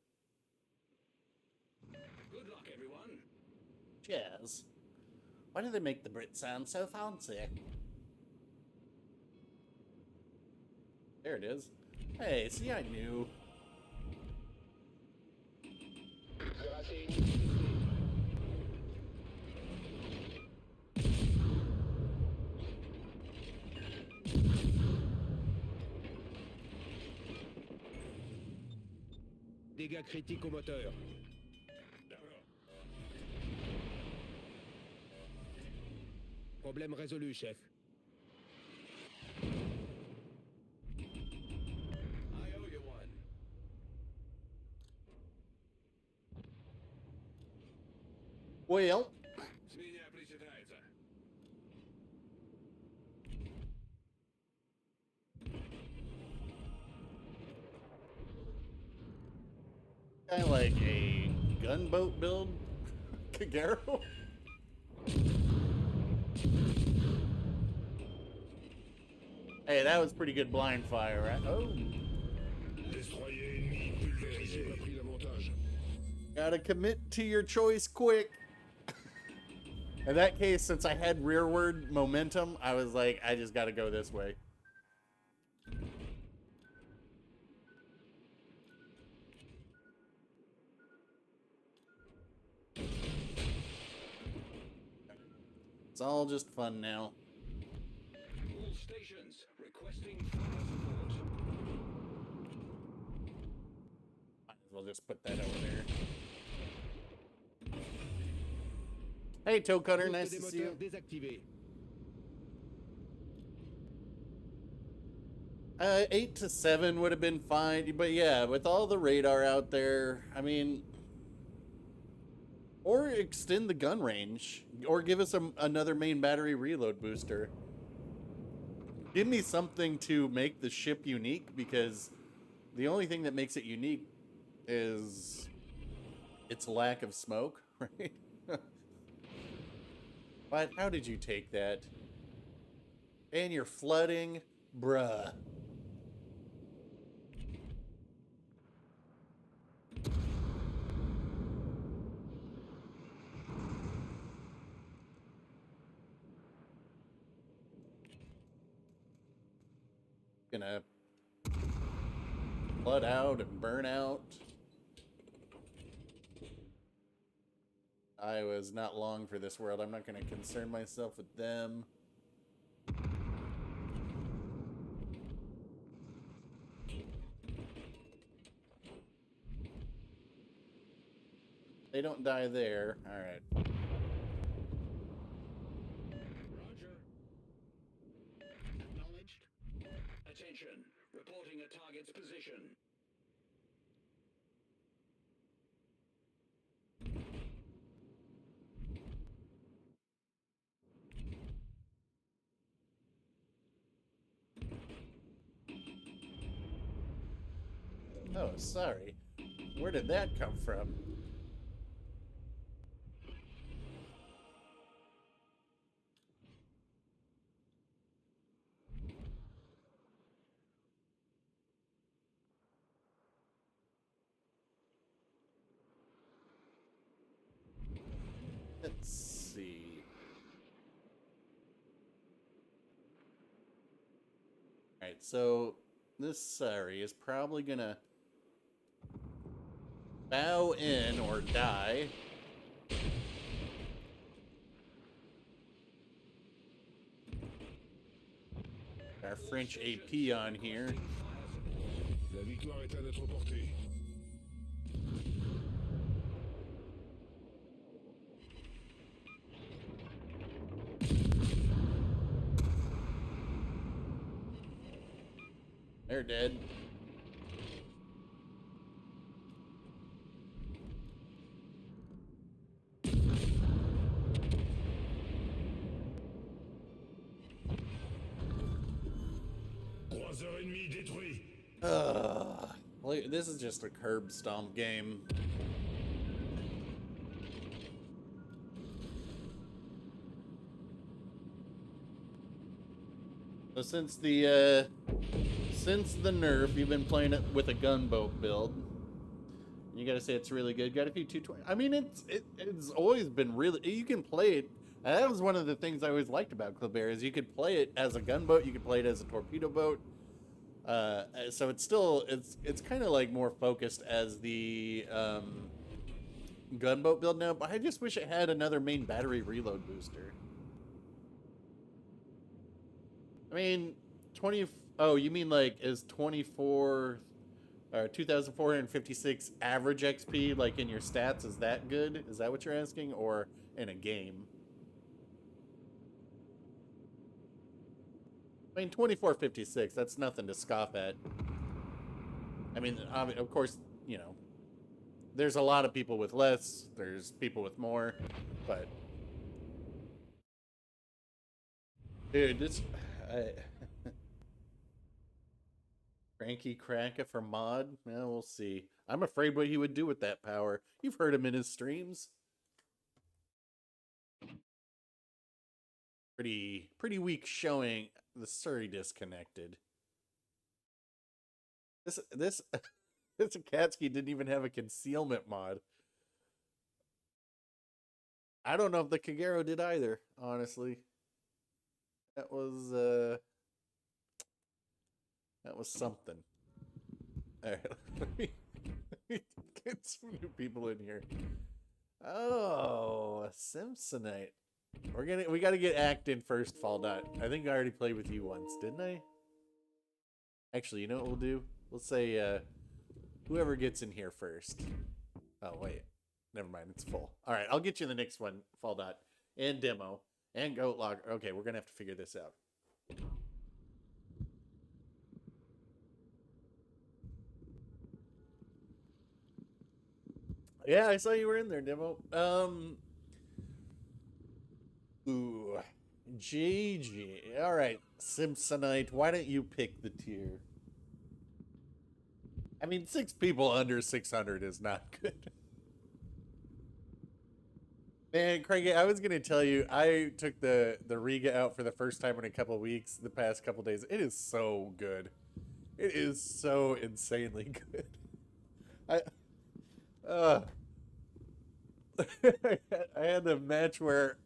Good luck, everyone. Cheers. Why do they make the Brits sound so fancy? There it is. Hey, see, I knew. Dégâts critiques au moteur. Problème résolu, chef. I owe you one. Well, Свинья причитается. kind of like a gunboat build, Kagero. Hey, that was pretty good blind fire, right? Oh, Destroyer ennemi pulvérisé. Pas pris l'avantage. gotta commit to your choice quick. In that case, since I had rearward momentum, I was like, I just gotta go this way. It's all just fun now. All stations requesting fire support. Might as well just put that over there. Hey, Toe Cutter, nice Boost to des see you. moteurs désactivé. 8 to 7 would have been fine, but yeah, with all the radar out there, I mean, or extend the gun range, or give us another main battery reload booster. Give me something to make the ship unique, because the only thing that makes it unique is its lack of smoke, right? But how did you take that? And you're flooding? Bruh. Gonna flood out and burn out. I was not long for this world. I'm not gonna concern myself with them. They don't die there. All right. Roger. Acknowledged. Reporting a target's position. Oh, sorry. Where did that come from? Let's see. Alright, so this Sari is probably gonna bow in or die. Our French AP on here. La victoire est à notre portée. They're dead. Croiseur ennemi détruit. Look, this is just a curb stomp game. So since the nerf, you've been playing it with a gunboat build. You gotta say it's really good. Got a few 220. I mean, it's always been really. You can play it. And that was one of the things I always liked about Kleber is you could play it as a gunboat. You could play it as a torpedo boat. So it's still it's kind of like more focused as the gunboat build now. But I just wish it had another main battery reload booster. I mean, 20. Oh, you mean like is 24 or 2,456 average XP like in your stats? Is that good? Is that what you're asking, or in a game? I mean, 2456. That's nothing to scoff at. I mean, of course, you know, there's a lot of people with less. There's people with more, but dude, this. Cranky Cracker for mod? Well, we'll see. I'm afraid what he would do with that power. You've heard him in his streams. Pretty weak showing. The Surrey disconnected. This this Akatsuki didn't even have a concealment mod. I don't know if the Kagero did either, honestly. That was something. Alright, let me get some new people in here. Oh, a Simpsonite. We gotta get Actin first, Fall Dot. I think I already played with you once, didn't I? Actually, you know what we'll do? We'll say whoever gets in here first. Oh wait. Never mind, it's full. Alright, I'll get you in the next one, Fall Dot. And demo. And Goat Log. Okay, we're gonna have to figure this out. Yeah, I saw you were in there, Demo. Ooh. GG. Alright, Simpsonite, why don't you pick the tier? I mean, 6 people under 600 is not good. Man, Craigie, I was gonna tell you, I took the Riga out for the first time in a couple weeks, the past couple days. It is so good. It is so insanely good. I had a match where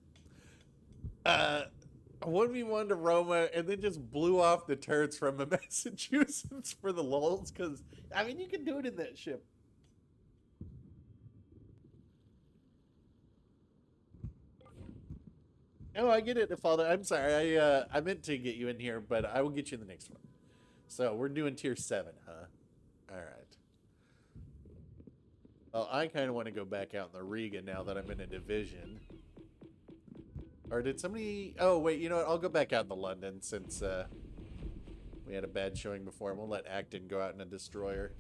1v1 to Roma and then just blew off the turrets from Massachusetts for the lulz, because, I mean, you can do it in that ship. Oh, I get it, Father. I'm sorry. I meant to get you in here, but I will get you in the next one. So we're doing tier 7, huh? All right. Well, I kind of want to go back out in the Riga now that I'm in a division. Or did somebody... Oh, wait, you know what? I'll go back out in the London since We had a bad showing before, and we'll let Acton go out in a destroyer.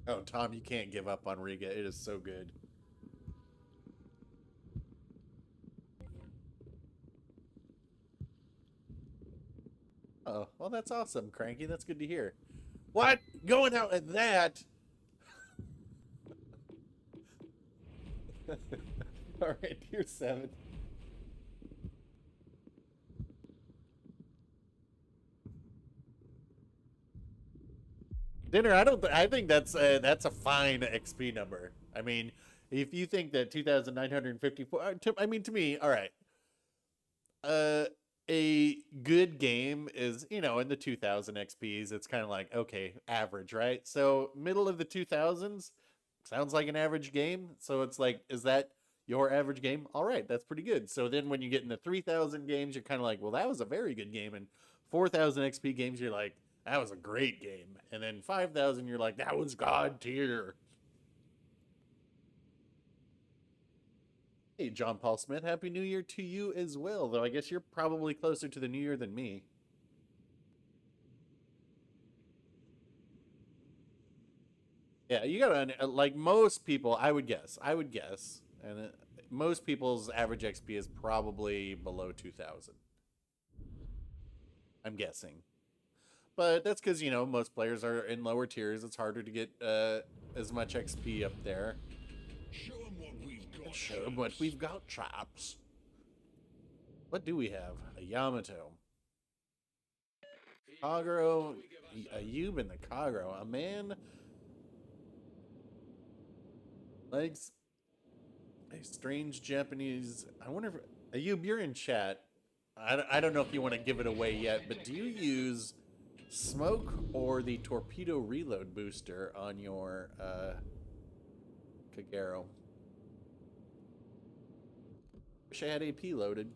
Oh, Tom, you can't give up on Riga. It is so good. Oh, well, that's awesome, Cranky. That's good to hear. What? Going out at that? All right, Tier 7. Dinner, I think that's a fine XP number. I mean, if you think that 2,954, I mean, to me, all right. A good game is, you know, in the 2,000 XPs. It's kind of like, okay, average, right? So middle of the 2,000s sounds like an average game. So it's like, is that your average game? All right, that's pretty good. So then when you get into 3,000 games, you're kind of like, well, that was a very good game. And 4,000 XP games, you're like, that was a great game. And then 5,000, you're like, that was God tier. Hey, John Paul Smith, Happy New Year to you as well, though I guess you're probably closer to the New Year than me. Yeah, you gotta, like most people, I would guess, and most people's average XP is probably below 2,000. I'm guessing. But that's because, you know, most players are in lower tiers. It's harder to get as much XP up there. Show 'em what we've got. Show them what we've got, chaps. What do we have? A Yamato. Kagero. Ayub and the Kagero. A man likes a strange Japanese. I wonder if. Ayub, you're in chat. I don't know if you want to give it away yet, but do you use smoke or the torpedo reload booster on your Kagero? Wish I had AP loaded.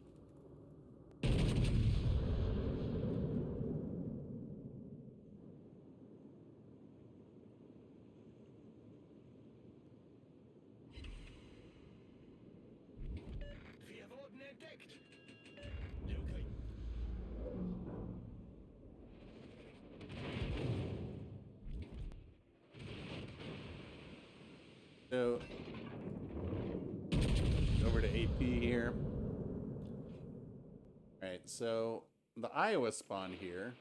Wir wurden entdeckt. Okay. So, over to AP here. Alright, so the Iowa spawn here.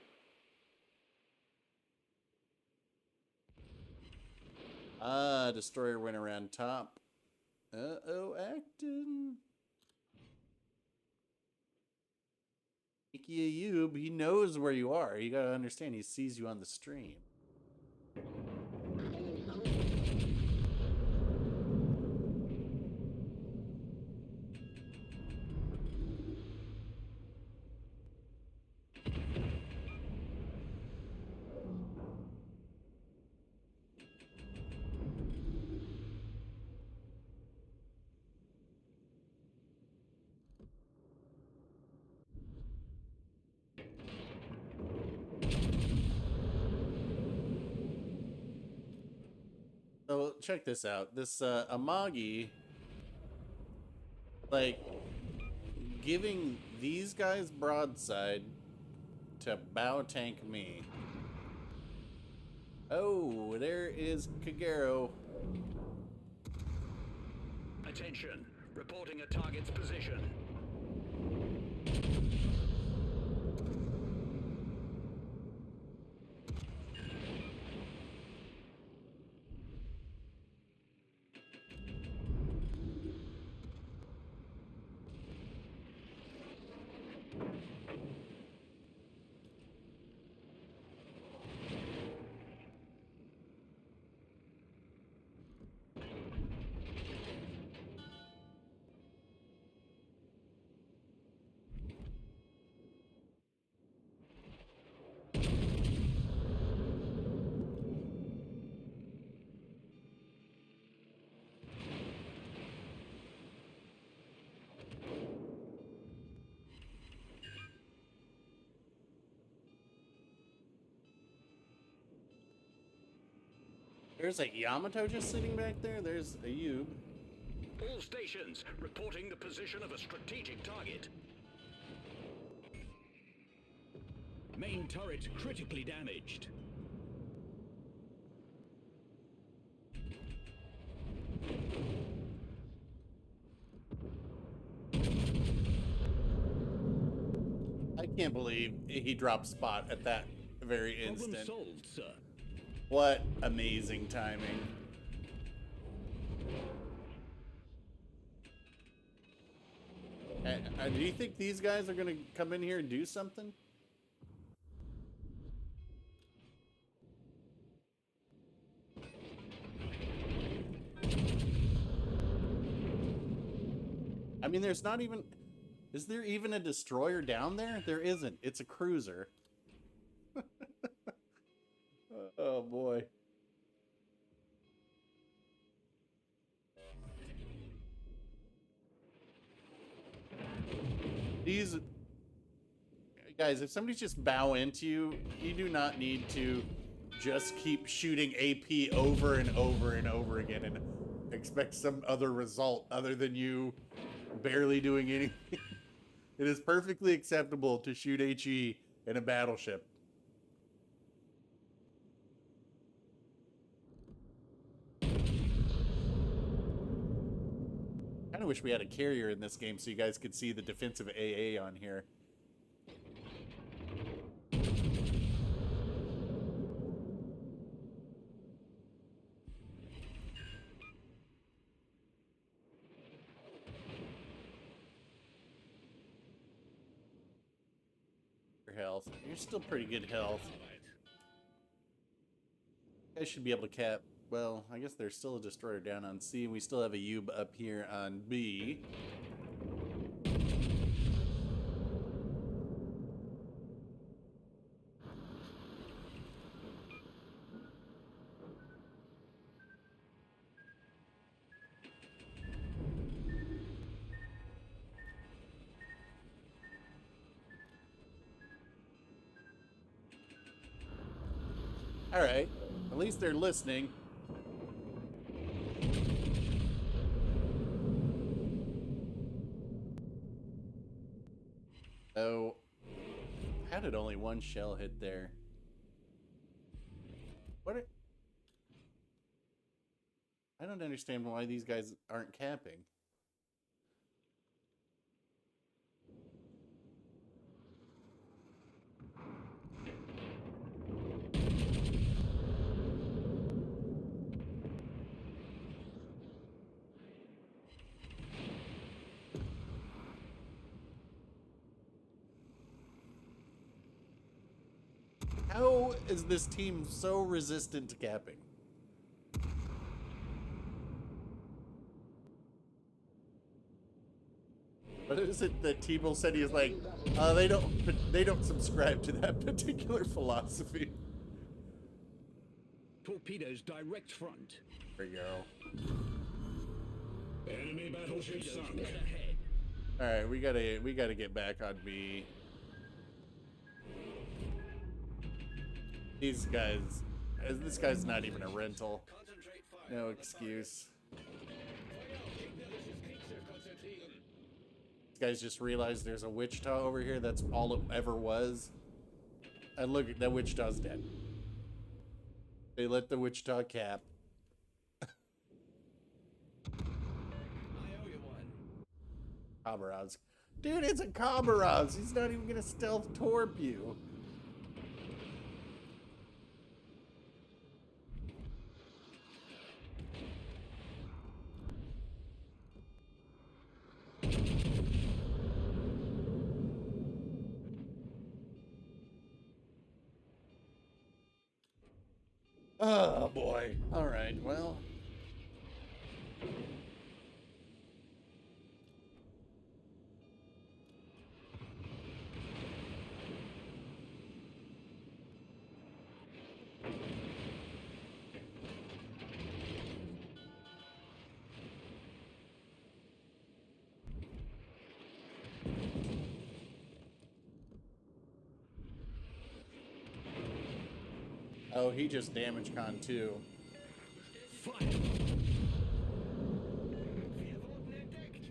Ah, destroyer went around top. Uh-oh, Acton. Icky Ayub, he knows where you are. You gotta understand, he sees you on the stream. So check this out. This Amagi, like, giving these guys broadside to bow tank me. Oh, there is Kagero. Attention, reporting a target's position. There's a Yamato just sitting back there. There's Ayub. All stations reporting the position of a strategic target. Main turret critically damaged. I can't believe he dropped Spot at that very Problem instant. solved, sir. What amazing timing. Do you think these guys are going to come in here and do something? I mean, there's not even... Is there even a destroyer down there? There isn't. It's a cruiser. Oh, boy. These... Guys, if somebody's just bow into you, you do not need to just keep shooting AP over and over and over again and expect some other result other than you barely doing anything. It is perfectly acceptable to shoot HE in a battleship. Kind of wish we had a carrier in this game so you guys could see the defensive AA on here. Health. You're still pretty good health. You guys should be able to cap. Well, I guess there's still a destroyer down on C, and we still have a Ube up here on B. Alright, at least they're listening. Oh, how did only one shell hit there? I don't understand why these guys aren't capping. How is this team so resistant to capping? What is it that T-Bull said? He was like, they don't subscribe to that particular philosophy. Torpedoes direct front. There you go. Enemy battleship sunk. Dead ahead. All right, we gotta get back on B. These guys, this guy's not even a rental. Concentrate fire. No excuse. These guys just realized there's a Wichita over here. That's all it ever was. And look, that Wichita's dead. They let the Wichita cap. I owe you one. Khabarovsk. Dude, it's a Khabarovsk. He's not even gonna stealth torp you. Oh boy. All right. Well. Oh, he just damaged Con too. Fire. Wir wurden entdeckt.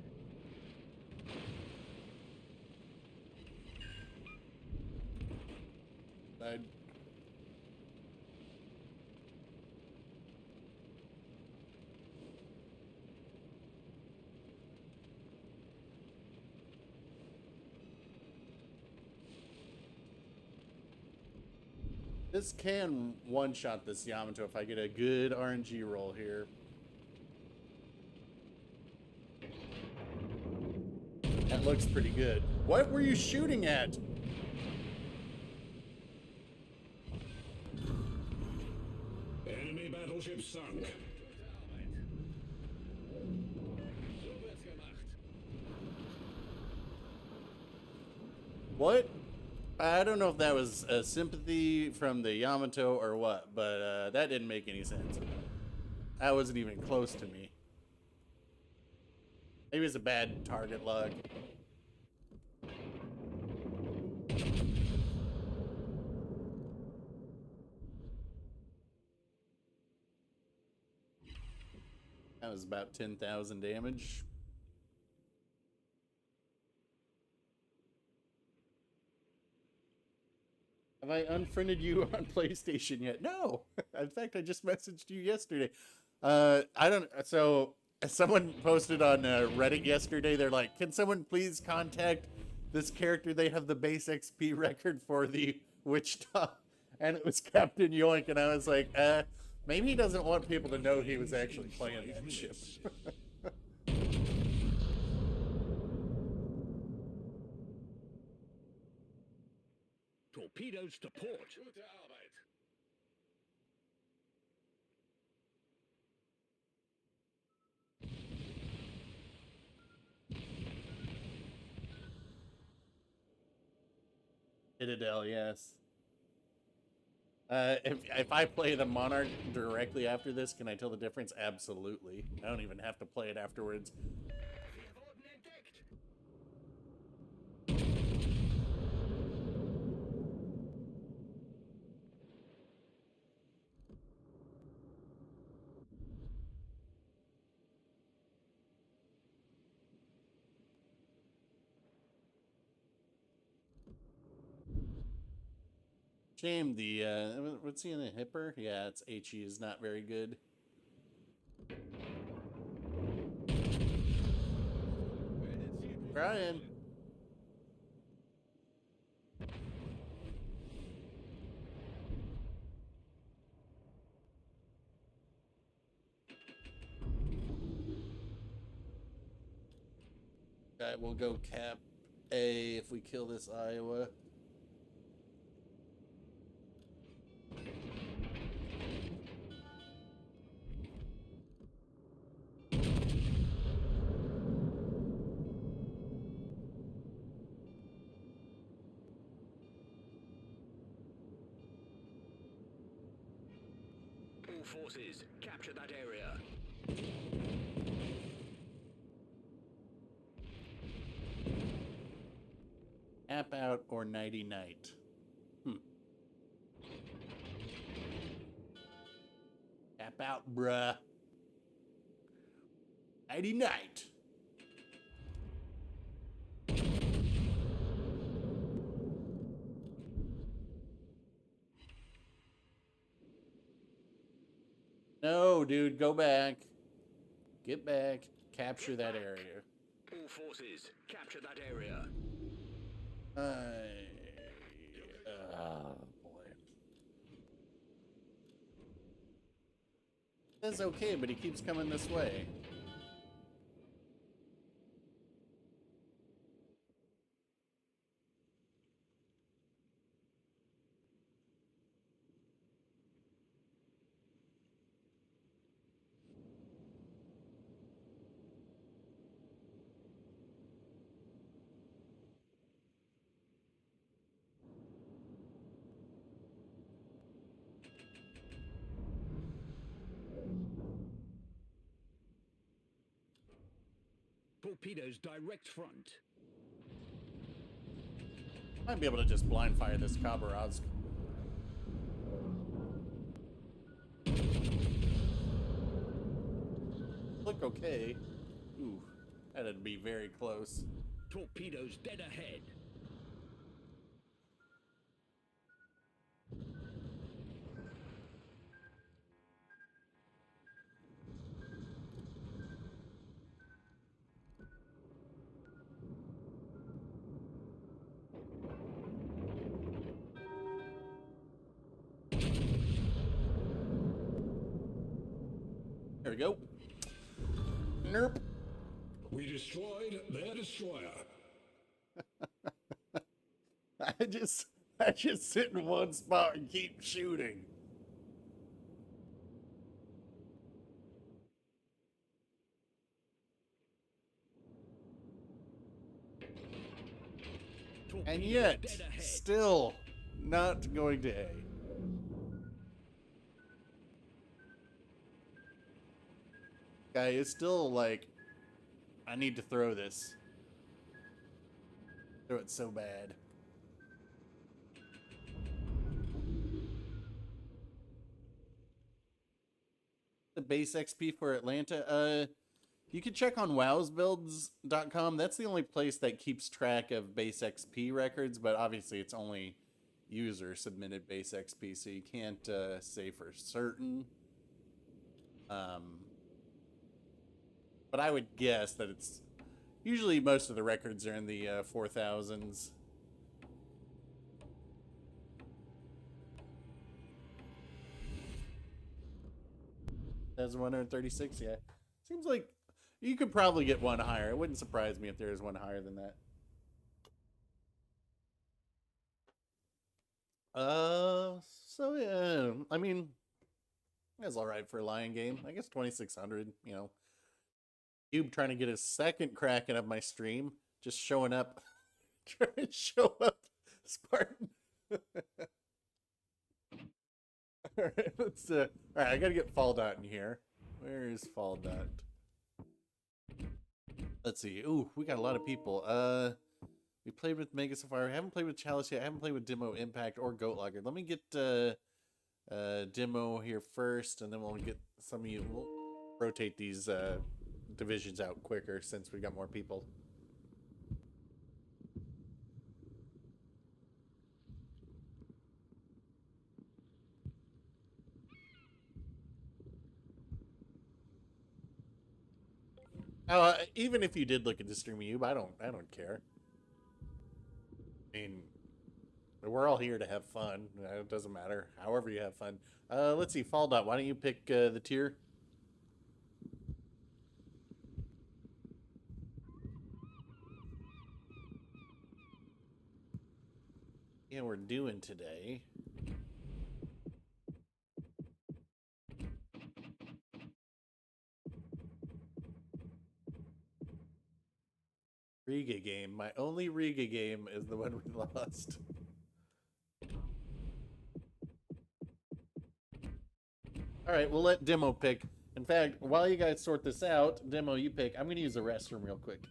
I This can one-shot this Yamato if I get a good RNG roll here. That looks pretty good. What were you shooting at? Enemy battleship sunk. What? I don't know if that was sympathy from the Yamato or what, but that didn't make any sense. That wasn't even close to me. Maybe it's a bad target log. That was about 10,000 damage. Have I unfriended you on PlayStation yet? No. In fact, I just messaged you yesterday. I don't. So someone posted on Reddit yesterday. They're like, "Can someone please contact this character? They have the base XP record for the Wichita," and it was Captain Yoink. And I was like, maybe he doesn't want people to know he was actually playing that ship. Torpedoes to port. Gute Arbeit. Citadel, yes. If I play the Monarch directly after this, can I tell the difference? Absolutely. I don't even have to play it afterwards. Shame the, what's he in a hipper? Yeah, it's HE is not very good. Brian. Alright, we'll go cap A if we kill this Iowa. All forces, capture that area. App out or nighty night. App out, bruh. Nighty night. No, dude, go back. Get back. Capture that area. All forces, capture that area. Oh, boy. That's okay, but he keeps coming this way. Torpedoes direct front. Might be able to just blind fire this Khabarovsk. Look okay. Ooh, that'd be very close. Torpedoes dead ahead. we go. Nerp. We destroyed their destroyer. I just sit in one spot and keep shooting. And yet, still not going to A. Guy is still like, I need to throw this. Throw it so bad. The base XP for Atlanta. You can check on wowsbuilds.com. That's the only place that keeps track of base XP records, but obviously it's only user submitted base XP, so you can't say for certain. But I would guess that it's usually most of the records are in the 4,000s. That's 136, yeah. Seems like you could probably get one higher. It wouldn't surprise me if there is one higher than that. So yeah, I mean, that's all right for a Lion game. I guess 2,600, you know. Cube trying to get a second cracking of my stream, just showing up, trying to show up, Spartan. All right, let's. All right, I gotta get Fall Dot in here. Where is Fall Dot? Let's see. Ooh, we got a lot of people. We played with Mega Sapphire. I haven't played with Chalice yet. I haven't played with Demo Impact or Goat Logger. Let me get Demo here first, and then we'll get some of you. We'll rotate these divisions out quicker since we got more people. Even if you did look at the stream of you, I don't care. I mean, we're all here to have fun. It doesn't matter. However you have fun. Let's see, Fall Dot, why don't you pick the tier? Yeah, we're doing today. Riga game. My only Riga game is the one we lost. All right, we'll let Demo pick. In fact, while you guys sort this out, Demo, you pick. I'm going to use the restroom real quick.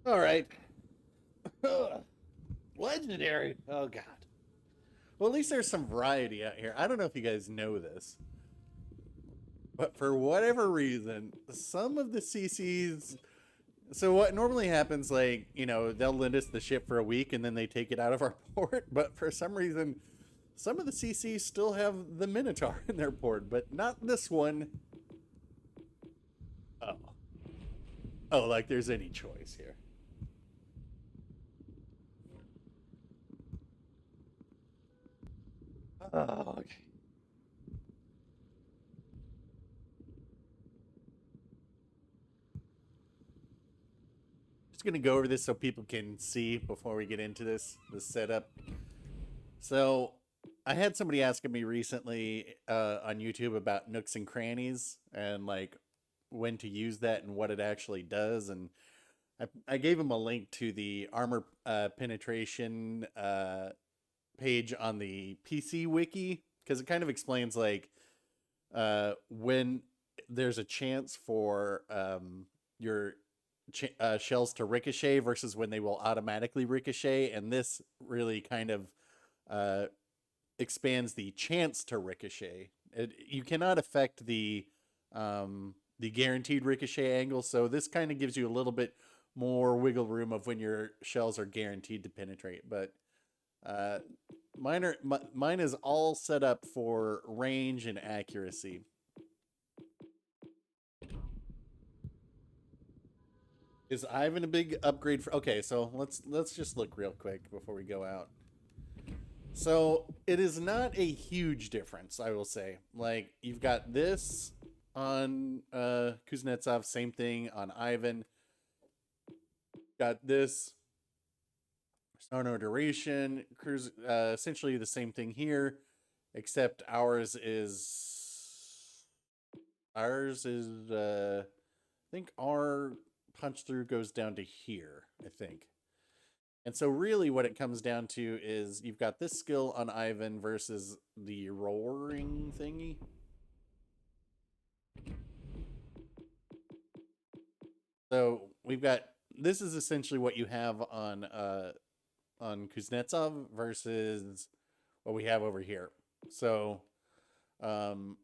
All right. Legendary. Oh, God. Well, at least there's some variety out here. I don't know if you guys know this, but for whatever reason, some of the CCs... So what normally happens, like, you know, they'll lend us the ship for a week and then they take it out of our port. But for some reason, some of the CCs still have the Minotaur in their port, but not this one. Oh. Oh, like there's any choice here. Oh, okay. going to go over this so people can see before we get into this setup. So I had somebody asking me recently on YouTube about nooks and crannies and like when to use that and what it actually does. And I gave him a link to the armor penetration page on the PC wiki, because it kind of explains like when there's a chance for your shells to ricochet versus when they will automatically ricochet, and this really kind of expands the chance to ricochet. You cannot affect the guaranteed ricochet angle, so this kind of gives you a little bit more wiggle room of when your shells are guaranteed to penetrate. But mine is all set up for range and accuracy. Is Ivan a big upgrade for? Okay, so let's just look real quick before we go out. So it is not a huge difference, I will say. Like, you've got this on Kuznetsov, same thing on Ivan. Got this sonar duration, cruise, essentially the same thing here, except ours is I think our punch through goes down to here, I think. And so really what it comes down to is you've got this skill on Ivan versus the roaring thingy. So we've got, this is essentially what you have on Kuznetsov versus what we have over here. So, you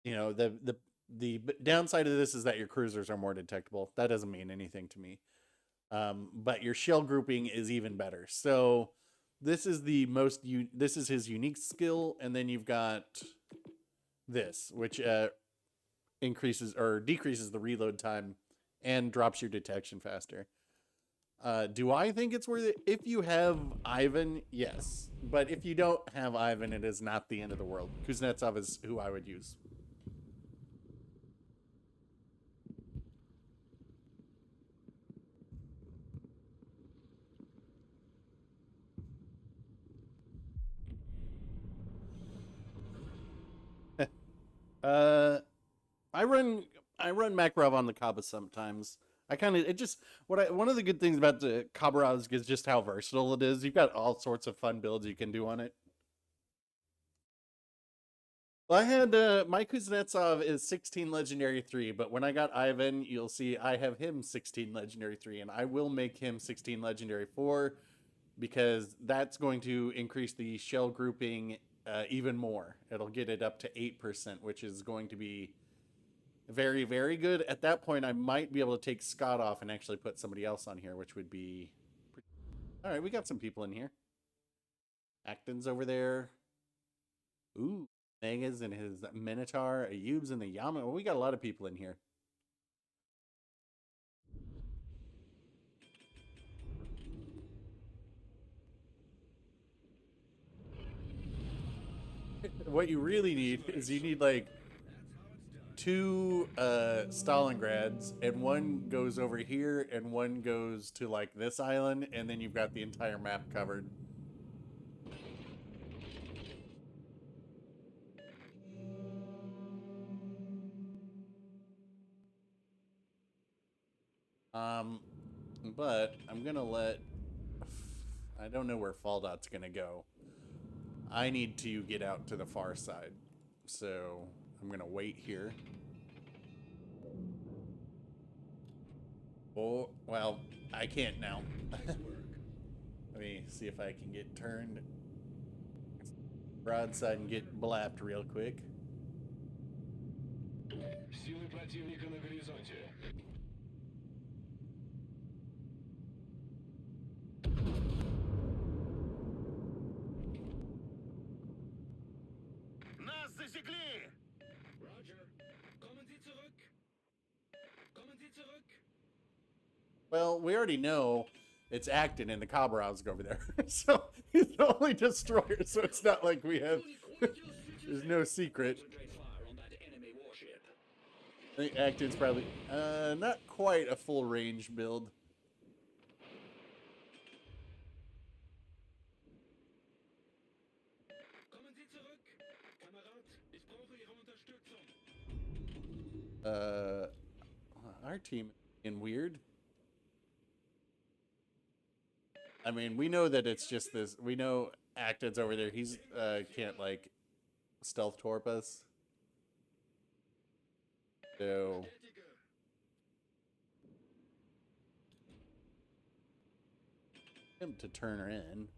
know, the downside of this is that your cruisers are more detectable. That doesn't mean anything to me. But your shell grouping is even better. So this is the most, this is his unique skill. And then you've got this, which increases or decreases the reload time and drops your detection faster. Do I think it's worth it? If you have Ivan, yes. But if you don't have Ivan, it is not the end of the world. Kuznetsov is who I would use. I run Makarov on the Kaba sometimes. One of the good things about the Khabarovsk is just how versatile it is. You've got all sorts of fun builds you can do on it. Well, I had my Kuznetsov is 16 Legendary 3, but when I got Ivan, you'll see I have him 16 Legendary 3, and I will make him 16 Legendary 4 because that's going to increase the shell grouping even more. It'll get it up to 8%, which is going to be very, very good. At that point, I might be able to take Scott off and actually put somebody else on here, which would be pretty... All right, we got some people in here. Acton's over there. Ooh, Megas and his Minotaur. Ayub's in the Yama. Well, we got a lot of people in here. What you really need is you need like 2 Stalingrads, and one goes over here and one goes to like this island, and then you've got the entire map covered. But I'm gonna I don't know where Faldot's gonna go. I need to get out to the far side, so I'm gonna wait here. Oh, well, I can't now. Let me see if I can get turned broadside and get blapped real quick. Силы противника на горизонте. Нас засекли! Roger. Kommen Sie zurück. Kommen Sie zurück. Well, we already know it's Acton and the Khabarovsk over there. So he's the only destroyer, so it's not like we have... There's no secret. Concentrate fire on that enemy warship. I think Acton's probably not quite a full range build. Kommen Sie zurück. Kamerad, ich brauche Ihre Unterstützung. Our team in weird. I mean, we know that it's just this. We know Acton's over there. He's can't like stealth torp us. So Bestätige. him to turn her in.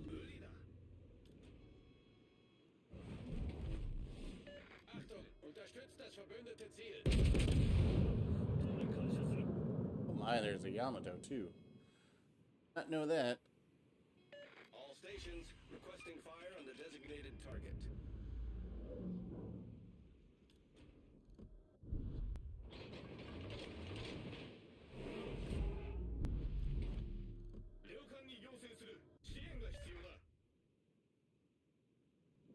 Berliner. Achtung, unterstützt das verbündete Ziel. Oh my, there's a Yamato too. Not know that. All stations requesting fire on the designated target.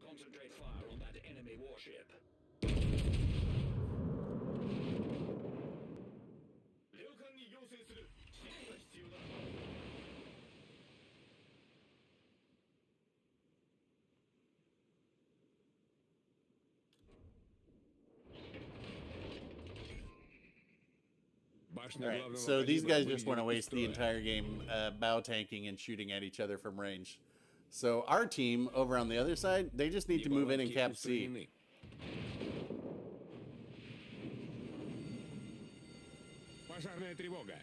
Concentrate fire on that enemy warship. Башня Alright, главного so these калибра guys just want to выведена из waste the строя. entire game bow tanking and shooting at each other from range. So our team over on the other side, they just need to move in and Неполадки cap C. устранены. Пожарная тревога.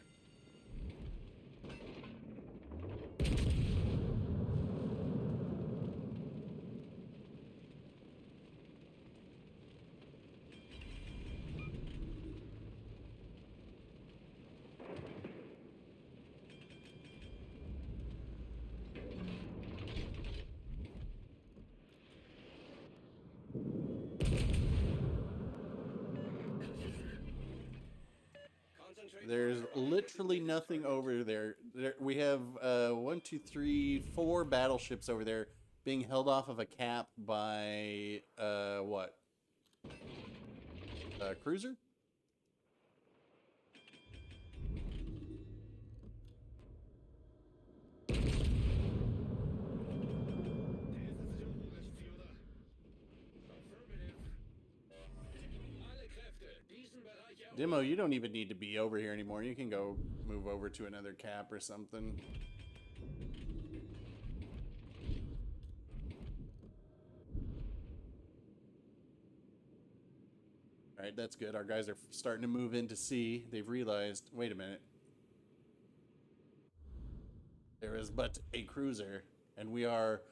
Concentrate There's fire on the literally designated nothing target. over there. We have 1, 2, 3, 4 battleships over there being held off of a cap by what? A cruiser? Alle Kräfte, diesen Bereich erobern. Demo, you don't even need to be over here anymore. You can go move over to another cap or something. All right, that's good. Our guys are starting to move into C. They've realized, wait a minute. There is but a cruiser, and we are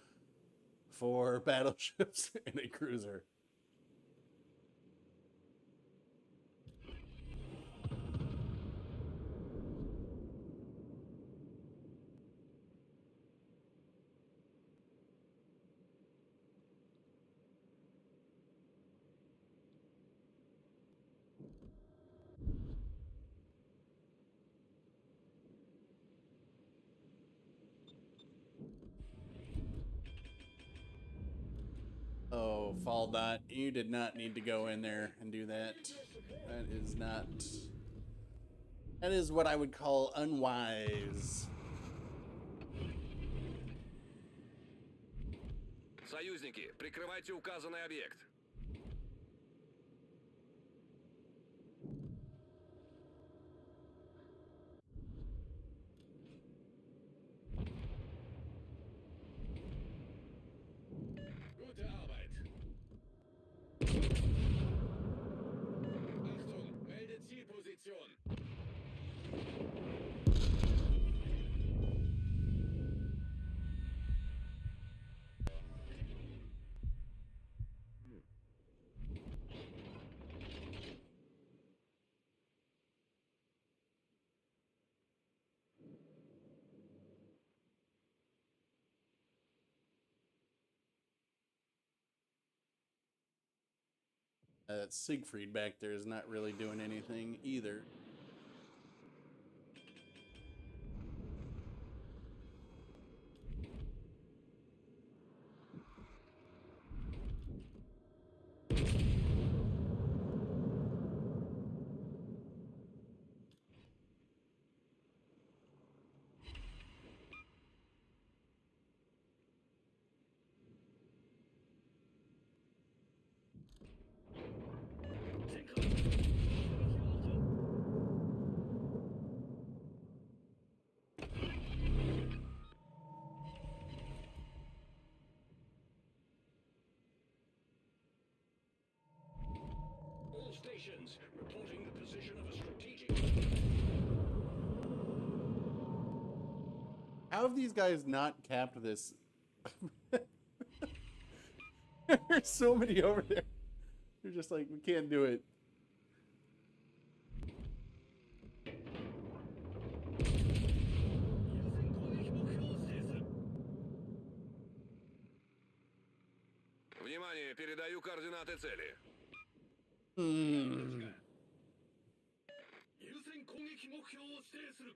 4 battleships and a cruiser. Oh, Fall Dot, you did not need to go in there and do that. That is not... That is what I would call unwise. Союзники, прикрывайте указанный объект. Gute Arbeit. Achtung, melde Zielposition. Siegfried back there is not really doing anything either. stations, reporting the position of a strategic. How have these guys not capped this? There's so many over there. They're just like, we can't do it. Внимание, передаю координаты цели. 優先攻撃目標を指定する。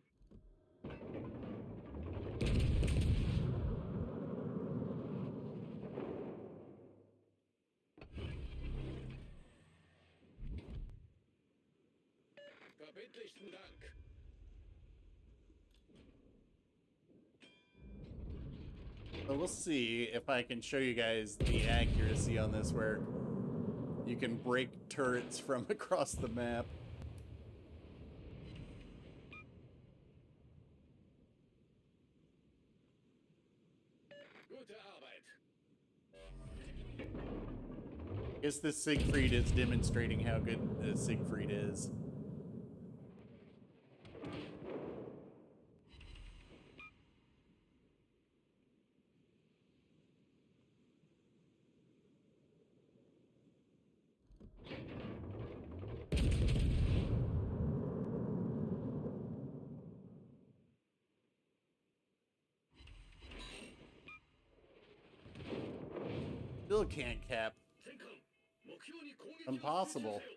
Verbindlichen Dank. So we'll see if I can show you guys the accuracy on this, where you can break turrets from across the map. Gute Arbeit. I guess this Siegfried is demonstrating how good Siegfried is. Still can't cap. 戦艦、目標に攻撃を集中 Impossible. せよ。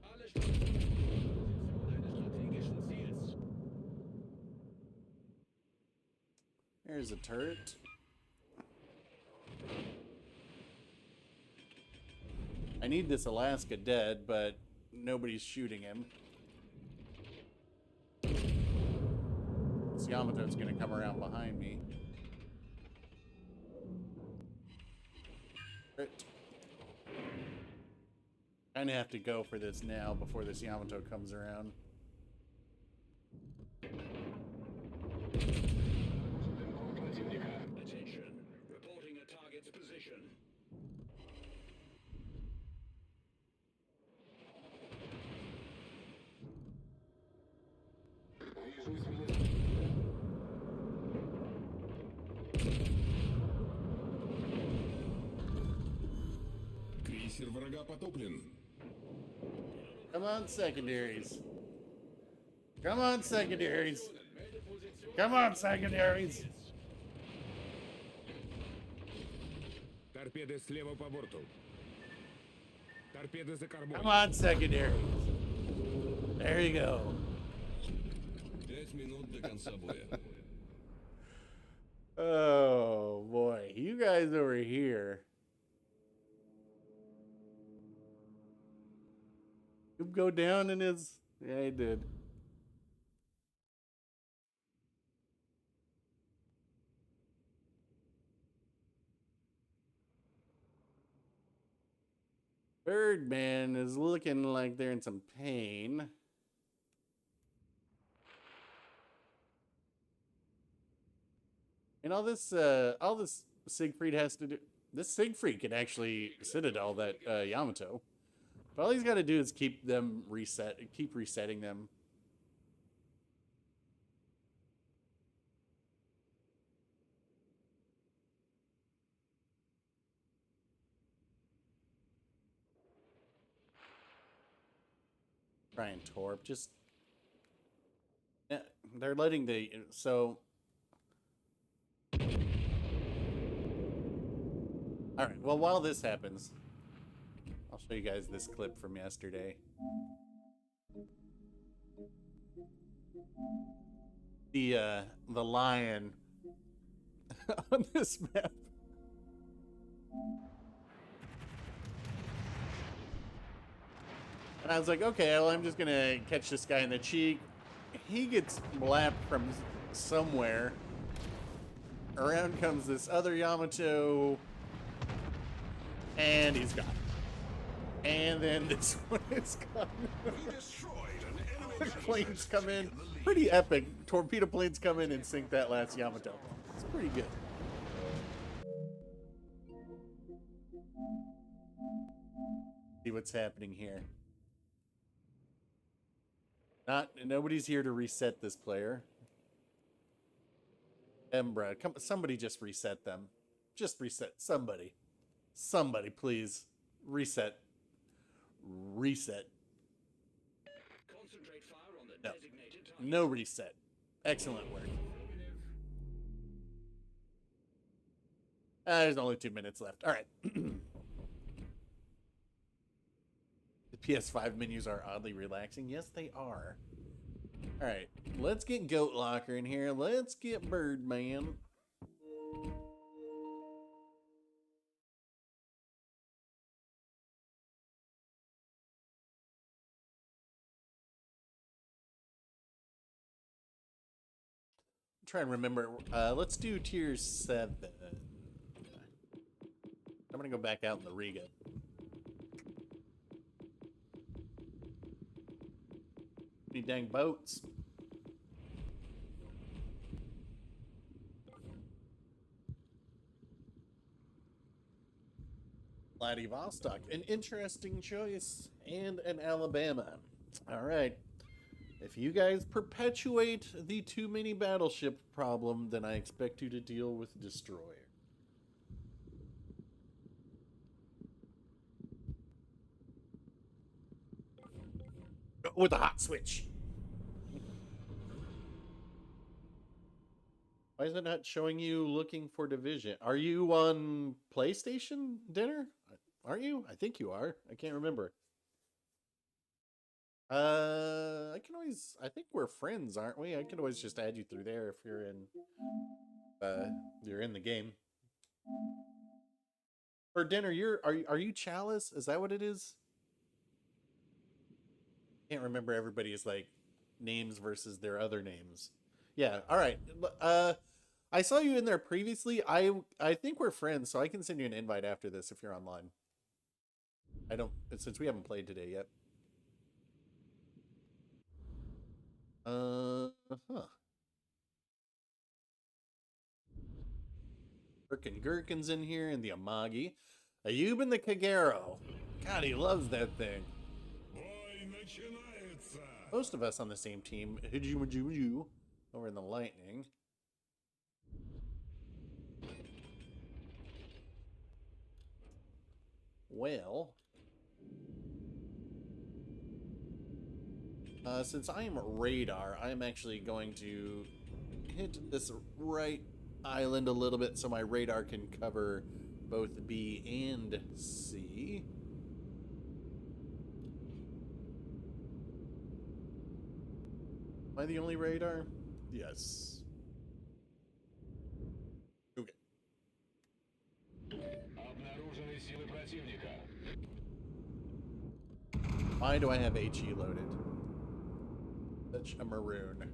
Alle Starten. Position eines strategischen Ziels. There's a turret. I need this Alaska dead, but nobody's shooting him. This Yamato's gonna come around behind me. Kinda have to go for this now before this Yamato comes around. Attention. Reporting a target's position. Крейсер врага потоплен. Come on, secondaries. Come on, secondaries. Come on, secondaries. Торпеды слева по борту. Торпеды за кормой. Come on, secondaries. There you go. 5 минут до конца боя. Oh boy, you guys over here. You go down in his. Yeah, he did. Birdman is looking like they're in some pain. And all this Siegfried has to do. This Siegfried can actually citadel that Yamato. But all he's got to do is keep them keep resetting them. Try and torp. Just. Yeah, they're letting the. So. Alright, well, while this happens, I'll show you guys this clip from yesterday. The lion on this map. And I was like, okay, well, I'm just gonna catch this guy in the cheek. He gets lapped from somewhere. Around comes this other Yamato. And he's gone. And then this one is gone. Planes come in. Pretty epic. Torpedo planes come in and sink that last Yamato. It's pretty good. See what's happening here. Nobody's here to reset this player. Embra, come, somebody just reset them. Just reset. Somebody. Somebody, please. Reset. Reset. Concentrate fire on the No. designated target. No reset. Excellent work. There's only 2 minutes left. All right. The PS5 menus are oddly relaxing. Yes, they are. All right. Let's get Goat Locker in here. Let's get Birdman. Try and remember. Let's do tier 7. I'm gonna go back out in the Riga. Any dang boats. Vladivostok, an interesting choice, and an Alabama. All right. If you guys perpetuate the too many battleship problem, then I expect you to deal with Destroyer. With a hot switch. Why is it not showing you looking for division? Are you on PlayStation dinner? Aren't you? I think you are. I can't remember. I can always. I think we're friends, aren't we? I can always just add you through there if you're in. You're in the game. For dinner, are you Chalice? Is that what it is? Can't remember everybody's like names versus their other names. Yeah. All right. I saw you in there previously. I think we're friends, so I can send you an invite after this if you're online. I don't, since we haven't played today yet. Huh. Frickin' Gherkin's in here, and the Amagi. Ayub and the Kagero. God, he loves that thing. Бой начинается! Most of us on the same team. Over in the Lightning. Well, since I am radar, I'm actually going to hit this right island a little bit so my radar can cover both B and C. Am I the only radar? Yes. Okay. Обнаружены силы противника. Why do I have HE loaded? Such a maroon.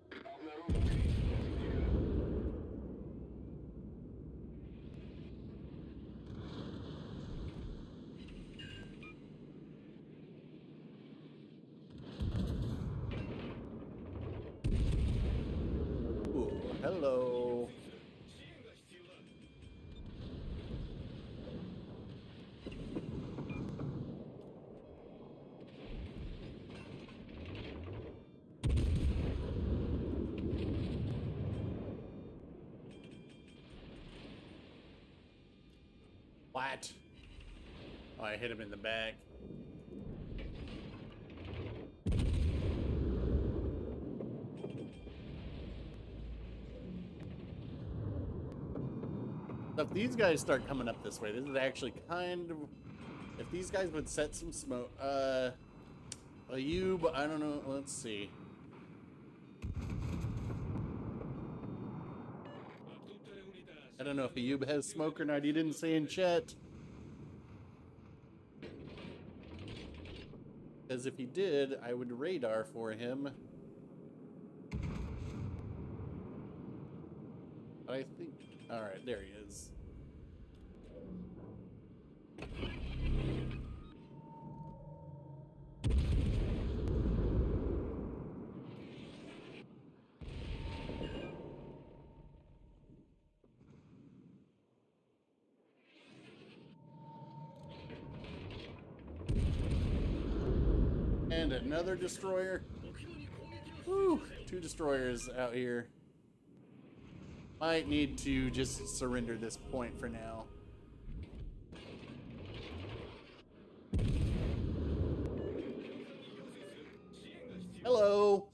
Обнаружен крейсер противника. Ooh, hello. What? Oh, I hit him in the back. So if these guys start coming up this way, this is actually kind of... If these guys would set some smoke... Ayub, I don't know, let's see. I don't know if Ayub has smoke or not, he didn't say in chat. Because if he did, I would radar for him. I think... Alright, there he is. And another destroyer. Woo! 2 destroyers out here. Might need to just surrender this point for now. Hello.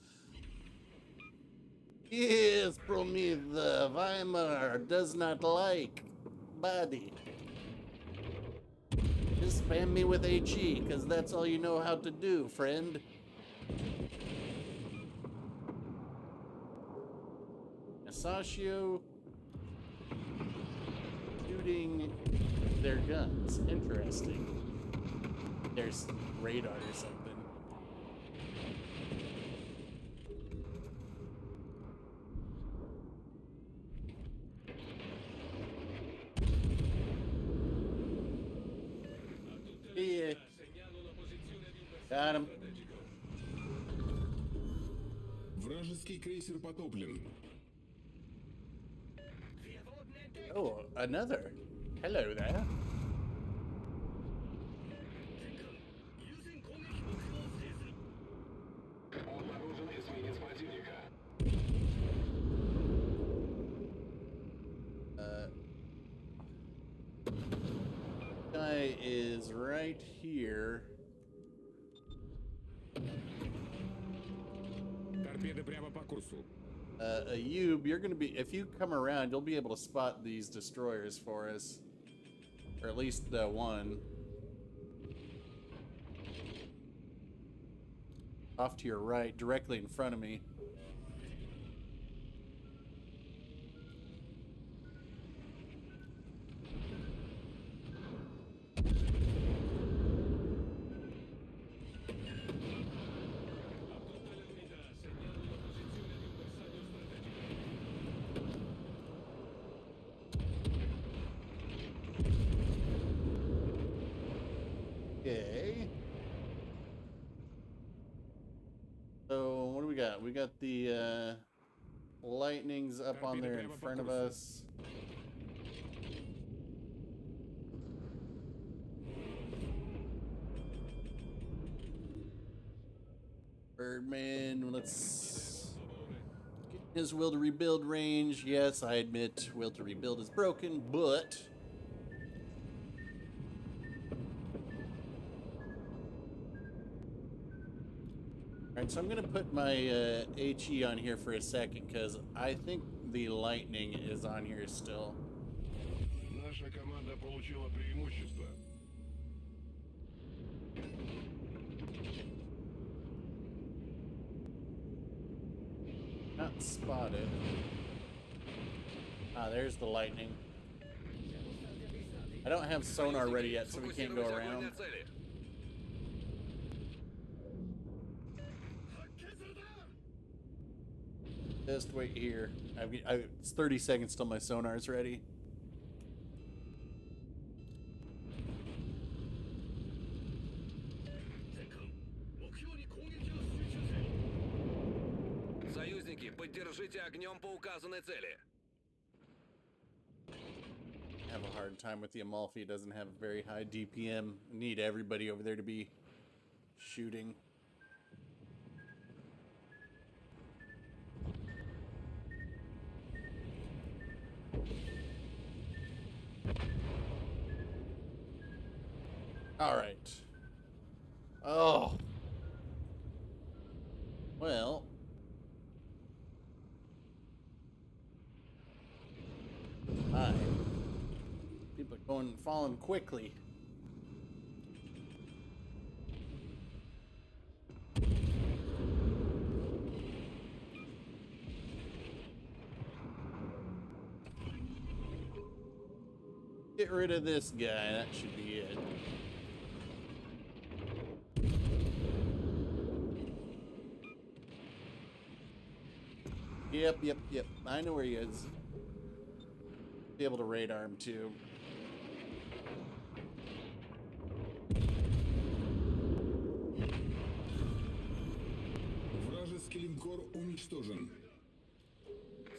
Yes, Promith, Weimar does not like body. Just spam me with HE, because that's all you know how to do, friend. Asashio shooting their guns. Interesting. There's radar or something. Yeah. Got him. Вражеский крейсер потоплен. Oh, another. Hello there. Guy is right here. Торпеды прямо по курсу. Ayub, you're gonna be, if you come around, you'll be able to spot these destroyers for us. Or at least one. Off to your right, directly in front of me. Okay. So what do we got? We got the lightnings up on there in front of us. Birdman, let's get his will to rebuild range. Yes, I admit will to rebuild is broken, but alright, so I'm gonna put my HE on here for a second because I think the lightning is on here still. Наша команда получила преимущество. Not spotted. Ah, there's the lightning. I don't have sonar ready yet, so we can't go around. Just wait here. It's 30 seconds till my sonar's ready. Союзники, поддержите огнем по указанной цели. I have a hard time with the Amalfi. It doesn't have very high DPM. Need everybody over there to be shooting. All right. Oh. Well. Hi. People are falling quickly. Get rid of this guy. That should be it. Yep. I know where he is. Be able to radar him too. Вражеский линкор уничтожен.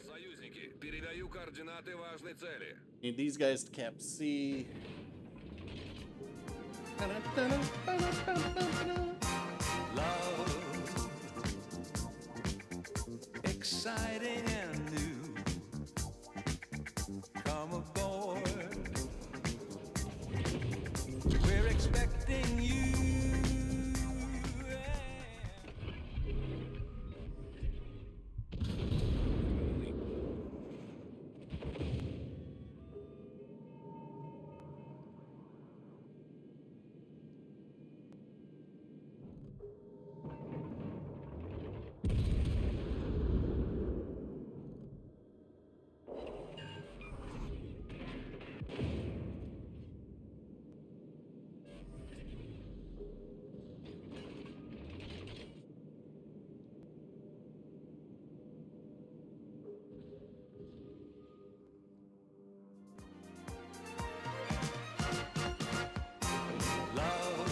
Союзники, передаю координаты важной цели. Need these guys to cap C. Love, exciting and new. Come aboard. We're expecting you. Love,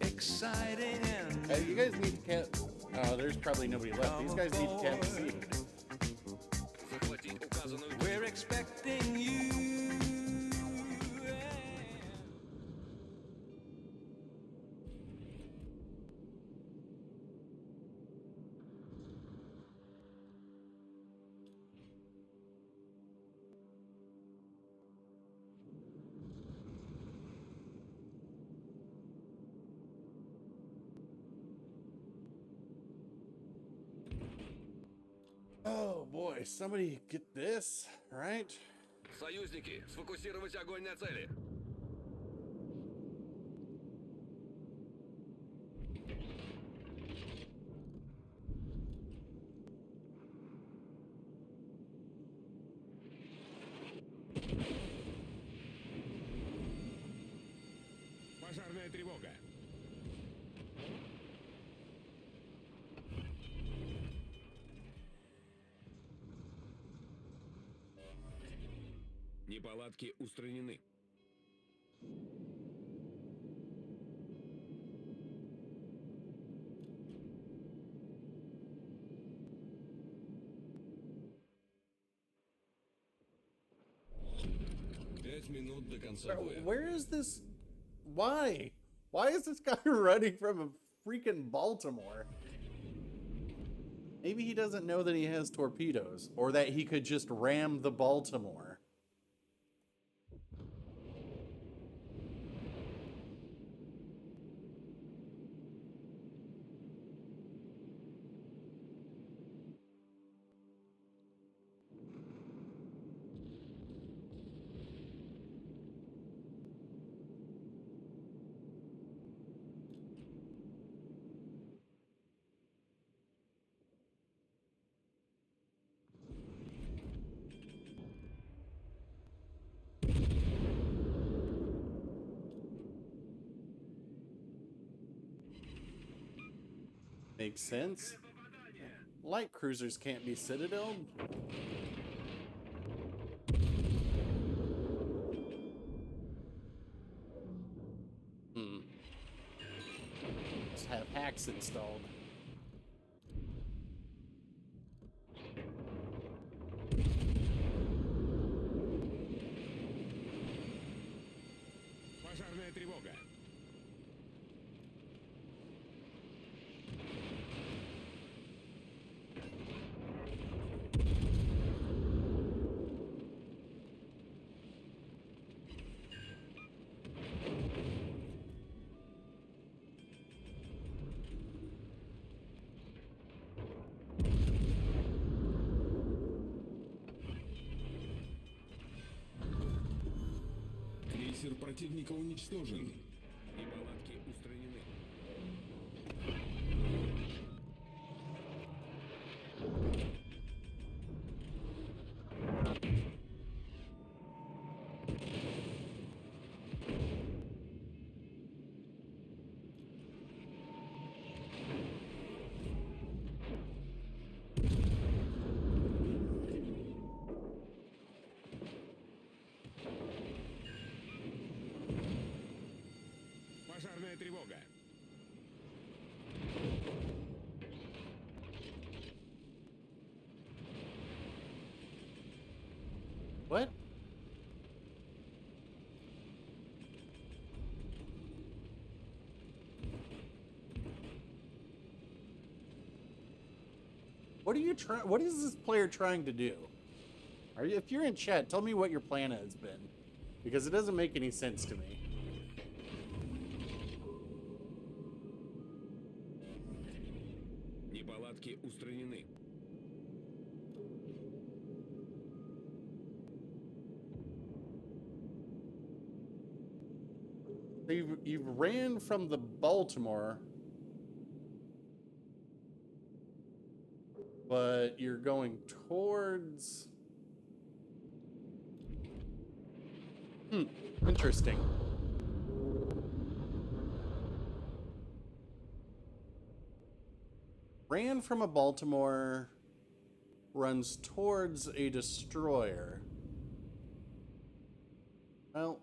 exciting and new. Hey, you guys need to camp. Oh, there's probably nobody left. These guys need to camp C. Захватить указанную We're expecting you. Oh boy, somebody get this, right? Союзники, сфокусировать огонь на цели. Пожарная тревога. Неполадки устранены. Пять минут до конца боя. Where is this? Why? Why is this guy running from a freaking Baltimore? Maybe he doesn't know that he has torpedoes, or that he could just ram the Baltimore. Makes sense. Light cruisers can't be citadeled. Just have hacks installed. Пожарная тревога. Крейсер противника уничтожен. Неполадки устранены. Пожарная тревога. What? What are you trying? What is this player trying to do? Are you? If you're in chat, tell me what your plan has been, because it doesn't make any sense to me. Неполадки устранены. So you've ran from the Baltimore, but you're going towards. Interesting. Ran from a Baltimore, runs towards a destroyer. Well,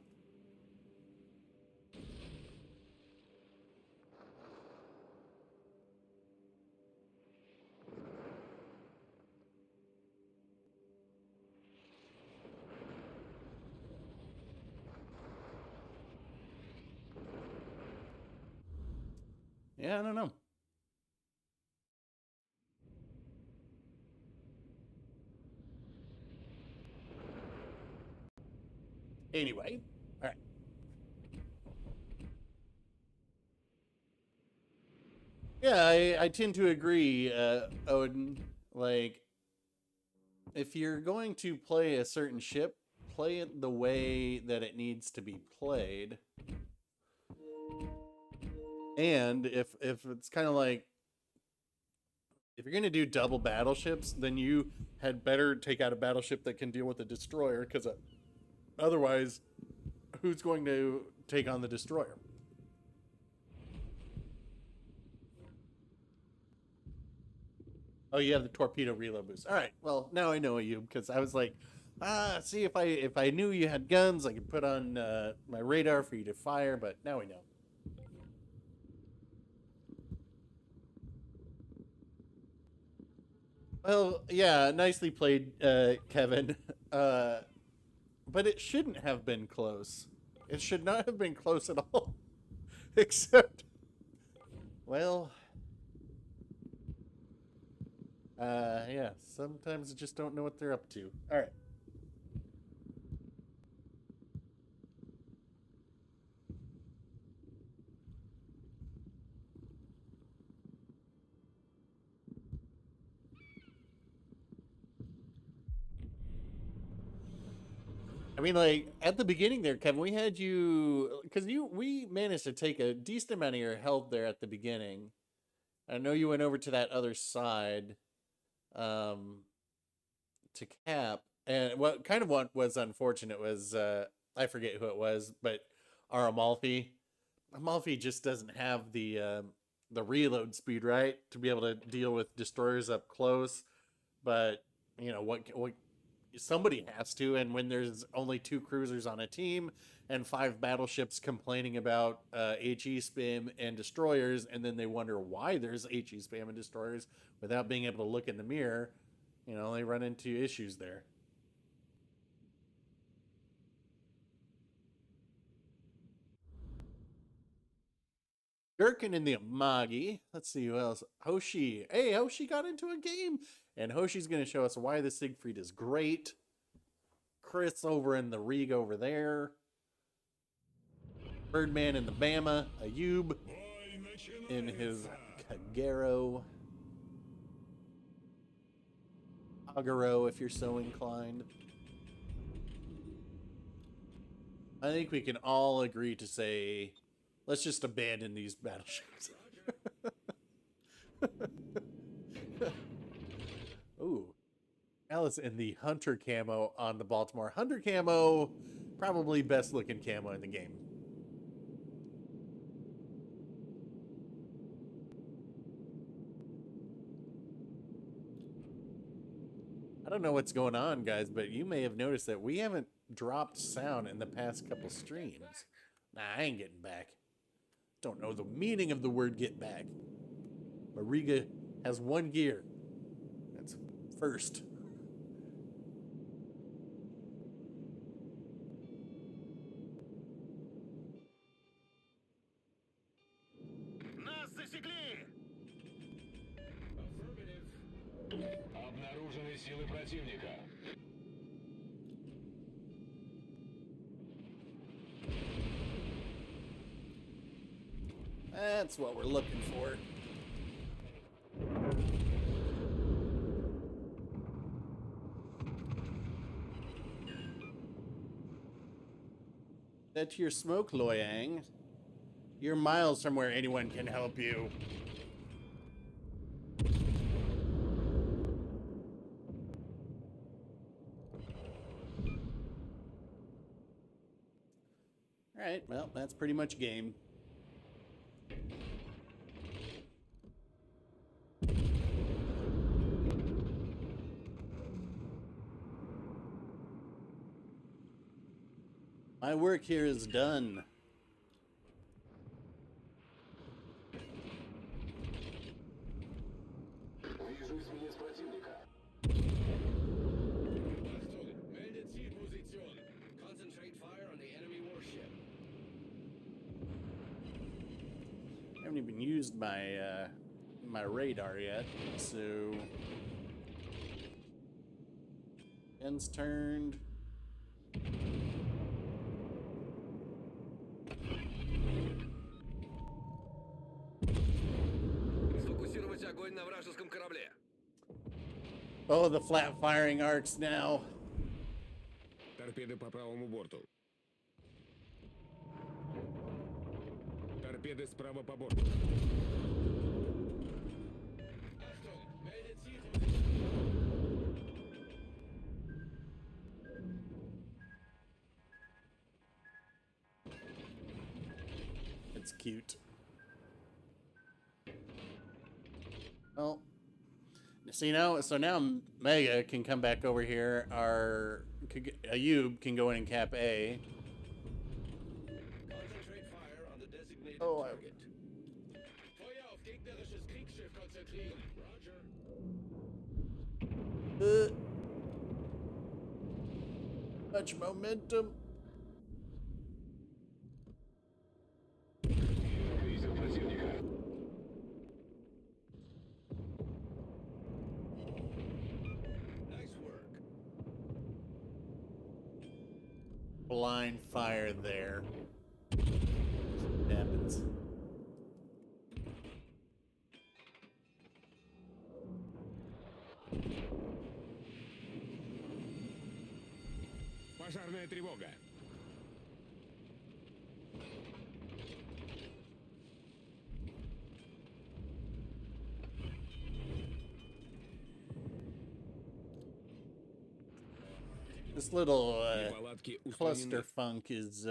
yeah, I don't know. Anyway, all right. Yeah, I tend to agree, Odin. Like, if you're going to play a certain ship, play it the way that it needs to be played. And if it's kind of like, if you're going to do double battleships, then you had better take out a battleship that can deal with a destroyer, because otherwise, who's going to take on the destroyer? Oh, you have the torpedo reload boost. All right. Well, now I know you, because I was like, see, if I knew you had guns, I could put on my radar for you to fire. But now we know. Well, yeah, nicely played, Kevin. But it shouldn't have been close. It should not have been close at all. Except, well, yeah, sometimes I just don't know what they're up to. All right. I mean, like, at the beginning there, Kevin, we had you, because we managed to take a decent amount of your health there at the beginning. I know you went over to that other side, um, to cap, and what was unfortunate was, I forget who it was, but our Amalfi just doesn't have the reload speed, right, to be able to deal with destroyers up close. But you know what somebody has to, and when there's only 2 cruisers on a team and 5 battleships complaining about HE spam and destroyers, and then they wonder why there's HE spam and destroyers without being able to look in the mirror, you know, they run into issues there. Gherkin in the Amagi. Let's see who else. Hoshi. Hey, Hoshi got into a game. And Hoshi's going to show us why the Siegfried is great. Chris over in the Riga over there. Birdman in the Bama. Ayub in his Kagero. Agaro, if you're so inclined. I think we can all agree to say, let's just abandon these battleships. Ooh. Alice in the Hunter camo on the Baltimore. Hunter camo, probably best looking camo in the game. I don't know what's going on, guys, but you may have noticed that we haven't dropped sound in the past couple streams. Nah, I ain't getting back. Don't know the meaning of the word get back. But Riga has 1 gear. That's first. Affirmative. Обнаружены силы противника. That's what we're looking for. That's your smoke, Loyang. You're miles from where anyone can help you. Alright, well, that's pretty much game. My work here is done. Вижу эсминец противника. Achtung, meldet Zielposition. Concentrate fire on the enemy warship. I haven't even used my my radar yet, so guns turned. Сфокусировать огонь на вражеском корабле. Oh, the flat firing arcs now. Торпеды по правому борту. Торпеды справа по борту. Achtung, meldet Zielposition. It's cute. Well, so now Mega can come back over here. Ayub can go in and cap A. Concentrate fire on the designated Oh, target. Feuer auf gegnerisches Kriegsschiff konzentrieren. Roger. Much momentum. Видел противника. Nice work. Blind fire there. Happens. Пожарная тревога. This little Неполадки cluster устранены. funk is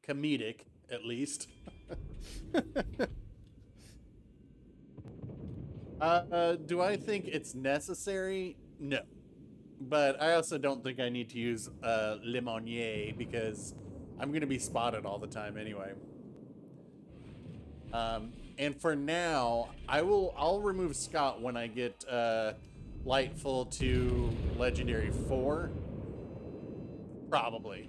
comedic, at least. Do I think it's necessary? No. But I also don't think I need to use Le Monnier because I'm going to be spotted all the time anyway. And for now, I'll remove Scott when I get Lightful to Legendary 4. Probably.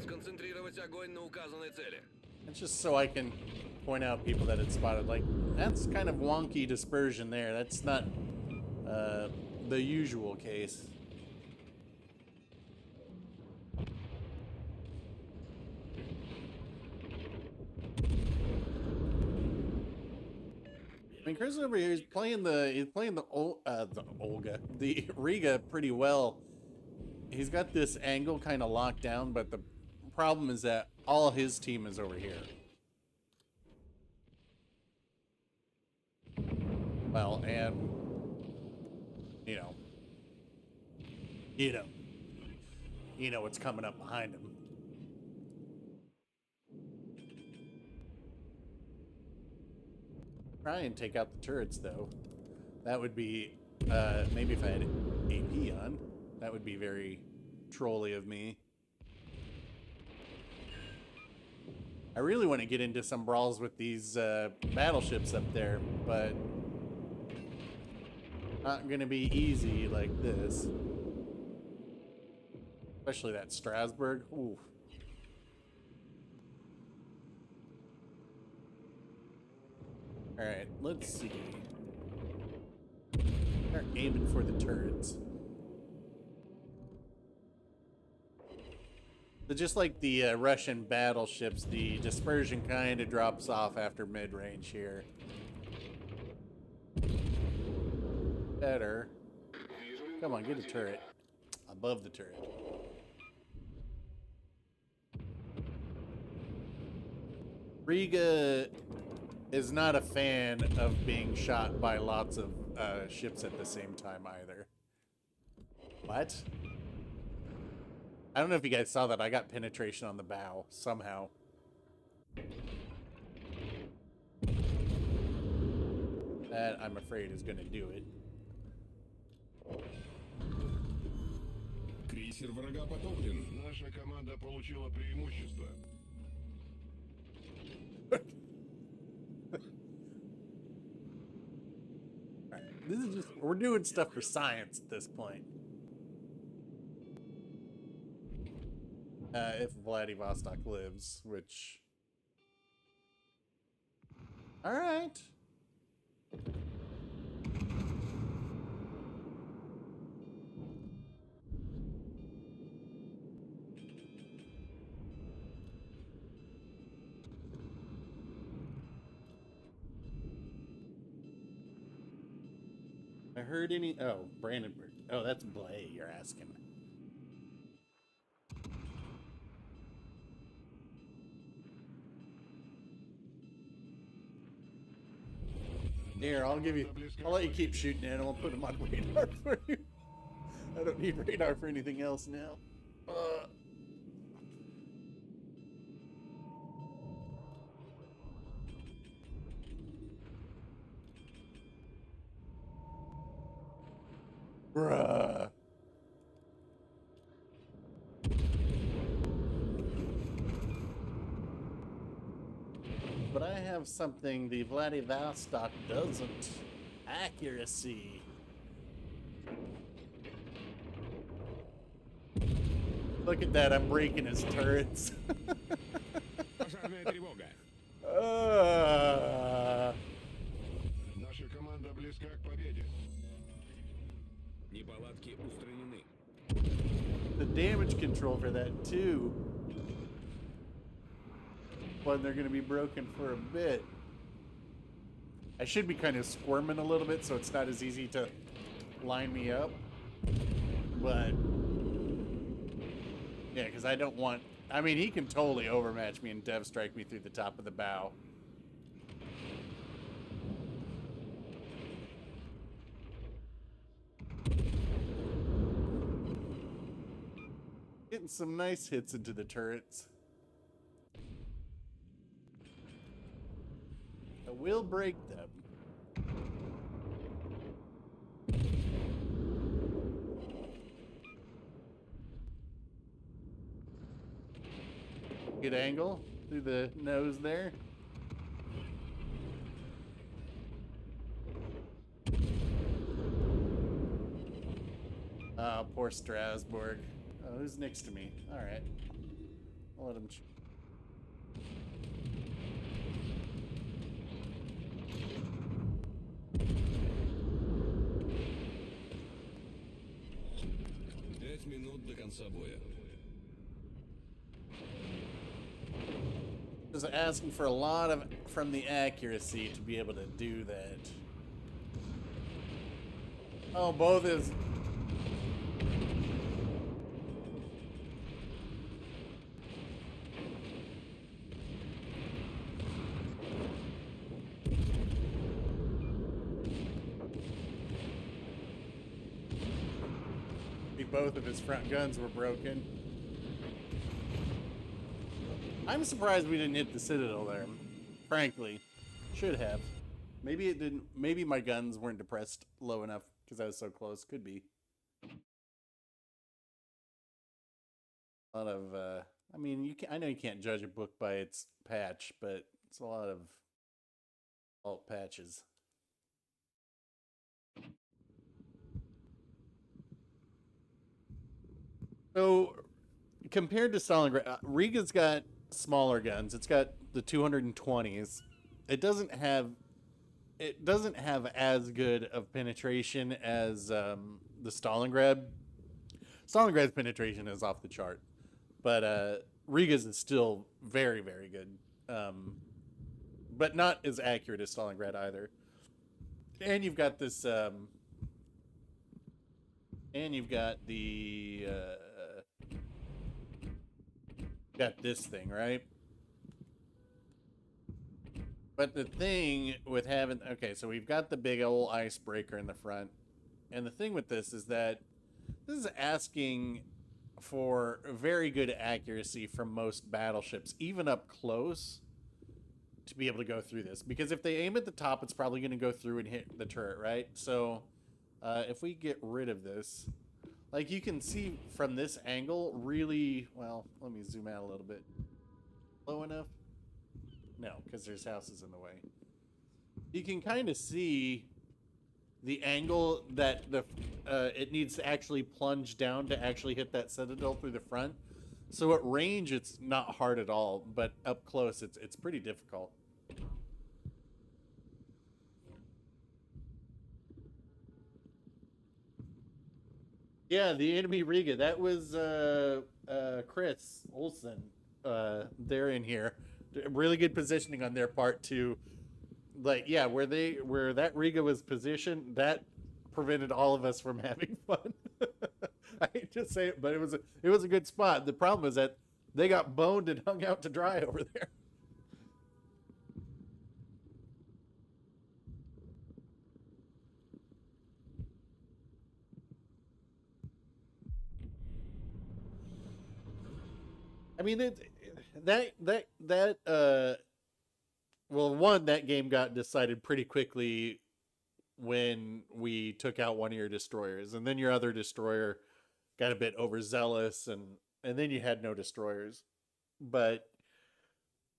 Сконцентрировать огонь на указанной цели. It's just so I can point out people that it's spotted. Like, that's kind of wonky dispersion there. That's not the usual case. I mean, Chris over here is playing the Riga pretty well. He's got this angle kind of locked down, but the problem is that all his team is over here. Well, and you know what's coming up behind him. Try and take out the turrets, though. That would be, maybe if I had AP on, that would be very trolly of me. I really want to get into some brawls with these battleships up there, but not gonna be easy like this. Especially that Strasbourg. Ooh. Alright, let's see. Start aiming for the turrets. So just like the Russian battleships, the dispersion kind of drops off after mid-range here. Better. Come on, get a turret. Above the turret. Riga is not a fan of being shot by lots of ships at the same time either. What? I don't know if you guys saw that. I got penetration on the bow somehow. That, I'm afraid, is going to do it. Крейсер врага потоплен. Наша команда получила преимущество. Alright, this is just, we're doing stuff for science at this point. If Vladivostok lives, which... Alright. I heard any... Oh, Brandenburg. Oh, that's Blay you're asking. Here, I'll give you... I'll let you keep shooting it, and I'll put them on radar for you. I don't need radar for anything else now. Bruh. But I have something the Vladivostok doesn't. Accuracy. Look at that, I'm breaking his turrets. Пожарная тревога. Наша команда близка к победе. Неполадки устранены. The damage control for that too. When they're going to be broken for a bit. I should be kind of squirming a little bit so it's not as easy to line me up. But yeah, because I don't want... I mean, he can totally overmatch me and dev strike me through the top of the bow. Getting some nice hits into the turrets. I will break them. Good angle through the nose there. Oh, poor Strasbourg. Oh, who's next to me? Alright. I'll let him... Пять минут до конца боя. Just asking for a lot of from the accuracy to be able to do that. Oh, both is... Both of his front guns were broken. I'm surprised we didn't hit the Citadel there. Frankly, should have. Maybe it didn't. Maybe my guns weren't depressed low enough because I was so close. Could be. A lot of. I mean, you can. I know you can't judge a book by its patch, but it's a lot of alt patches. So, compared to Stalingrad, Riga's got smaller guns. It's got the 220s. It doesn't have it doesn't have as good of penetration as the Stalingrad. Stalingrad's penetration is off the chart, but Riga's is still very, very good, but not as accurate as Stalingrad either. And you've got this, and you've got the, got this thing, right? But the thing with having, okay, so we've got the big old icebreaker in the front. And the thing with this is that this is asking for very good accuracy from most battleships, even up close, to be able to go through this. Because if they aim at the top, it's probably going to go through and hit the turret, right? So if we get rid of this, like you can see from this angle, really, well, let me zoom out a little bit. Low enough? No, because there's houses in the way. You can kind of see the angle that the it needs to actually plunge down to actually hit that citadel through the front. So at range, it's not hard at all, but up close, it's pretty difficult. Yeah, the enemy Riga. That was Chris Olsen. They're in here. Really good positioning on their part to, like, yeah, where that Riga was positioned, that prevented all of us from having fun. I hate to say it, but it was a good spot. The problem is that they got boned and hung out to dry over there. I mean, well, one, that game got decided pretty quickly when we took out one of your destroyers, and then your other destroyer got a bit overzealous, and then you had no destroyers. But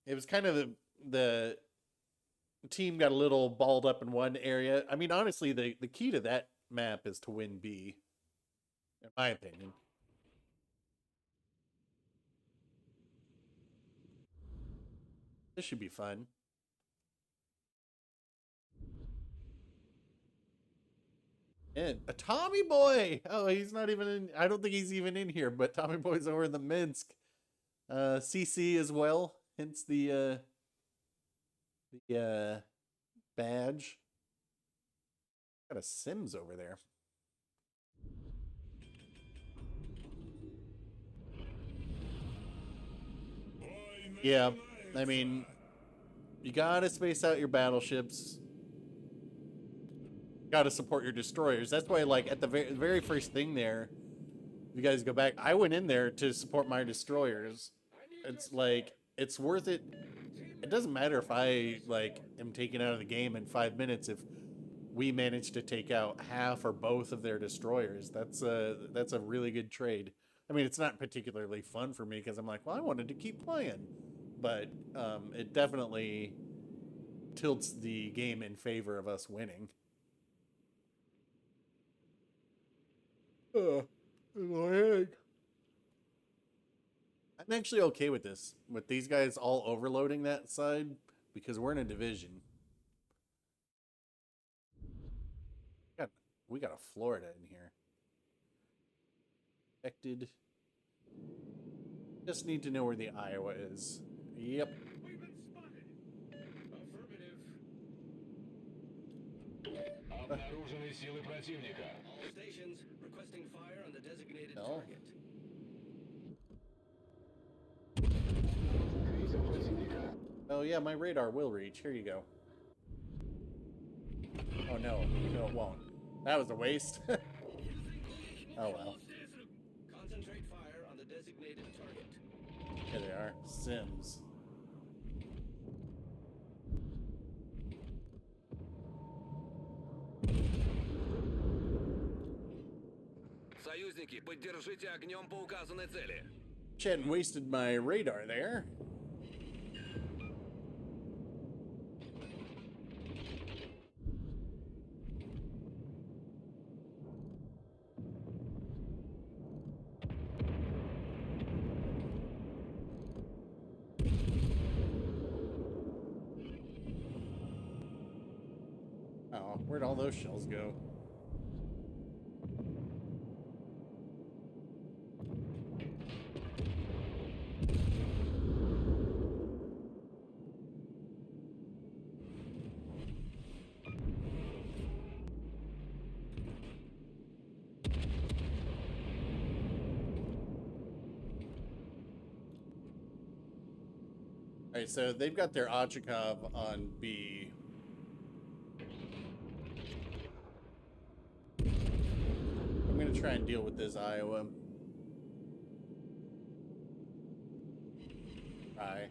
it was kind of the team got a little balled up in one area. I mean, honestly, the key to that map is to win B, in my opinion. This should be fun. And a Tommy Boy. Oh, he's not even in. I don't think he's even in here. But Tommy Boy's over in the Minsk. CC as well. Hence the badge. Got a Sims over there. Yeah, I mean, you gotta space out your battleships. Gotta support your destroyers. That's why, like, at the very first thing there, if you guys go back, I went in there to support my destroyers. It's like, it's worth it. It doesn't matter if I, like, am taken out of the game in 5 minutes if we manage to take out half or both of their destroyers. That's a really good trade. I mean, it's not particularly fun for me because I'm like, well, I wanted to keep playing. But it definitely tilts the game in favor of us winning. I'm actually okay with this. With these guys all overloading that side, because we're in a division. We got a Florida in here. Affected. Just need to know where the Iowa is. Yep. We've been spotted. Affirmative. Обнаружены силы противника. All stations requesting fire on the designated No. target. Oh yeah, my radar will reach. Here you go. Oh no, it won't. That was a waste. Oh well. Concentrate fire on the designated target. Here they are. Sims. Союзники, поддержите огнем по указанной цели. Hadn't wasted my radar there. Where'd all those shells go? Alright, so they've got their Ochakov on B. I'm gonna try and deal with this Iowa. Try.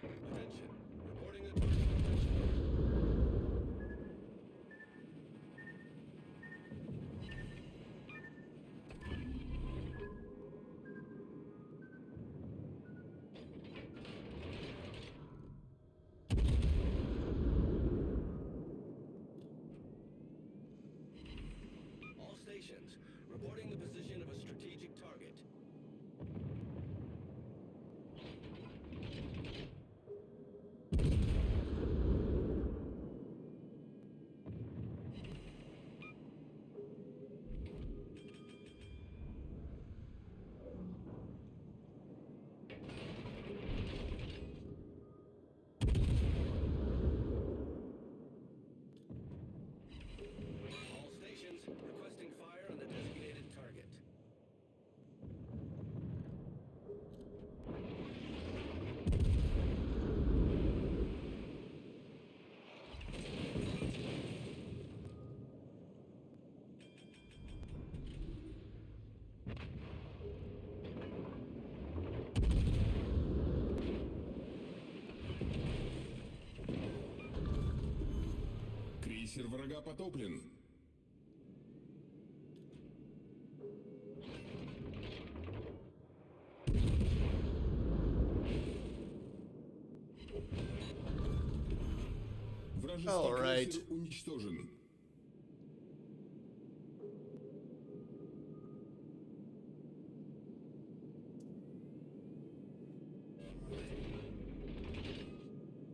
Attention. Reporting a target location. All stations, reporting the position of a strategic target. All stations, requesting fire on the designated target. Крейсер врага потоплен. Вражеский All right. крейсер уничтожен.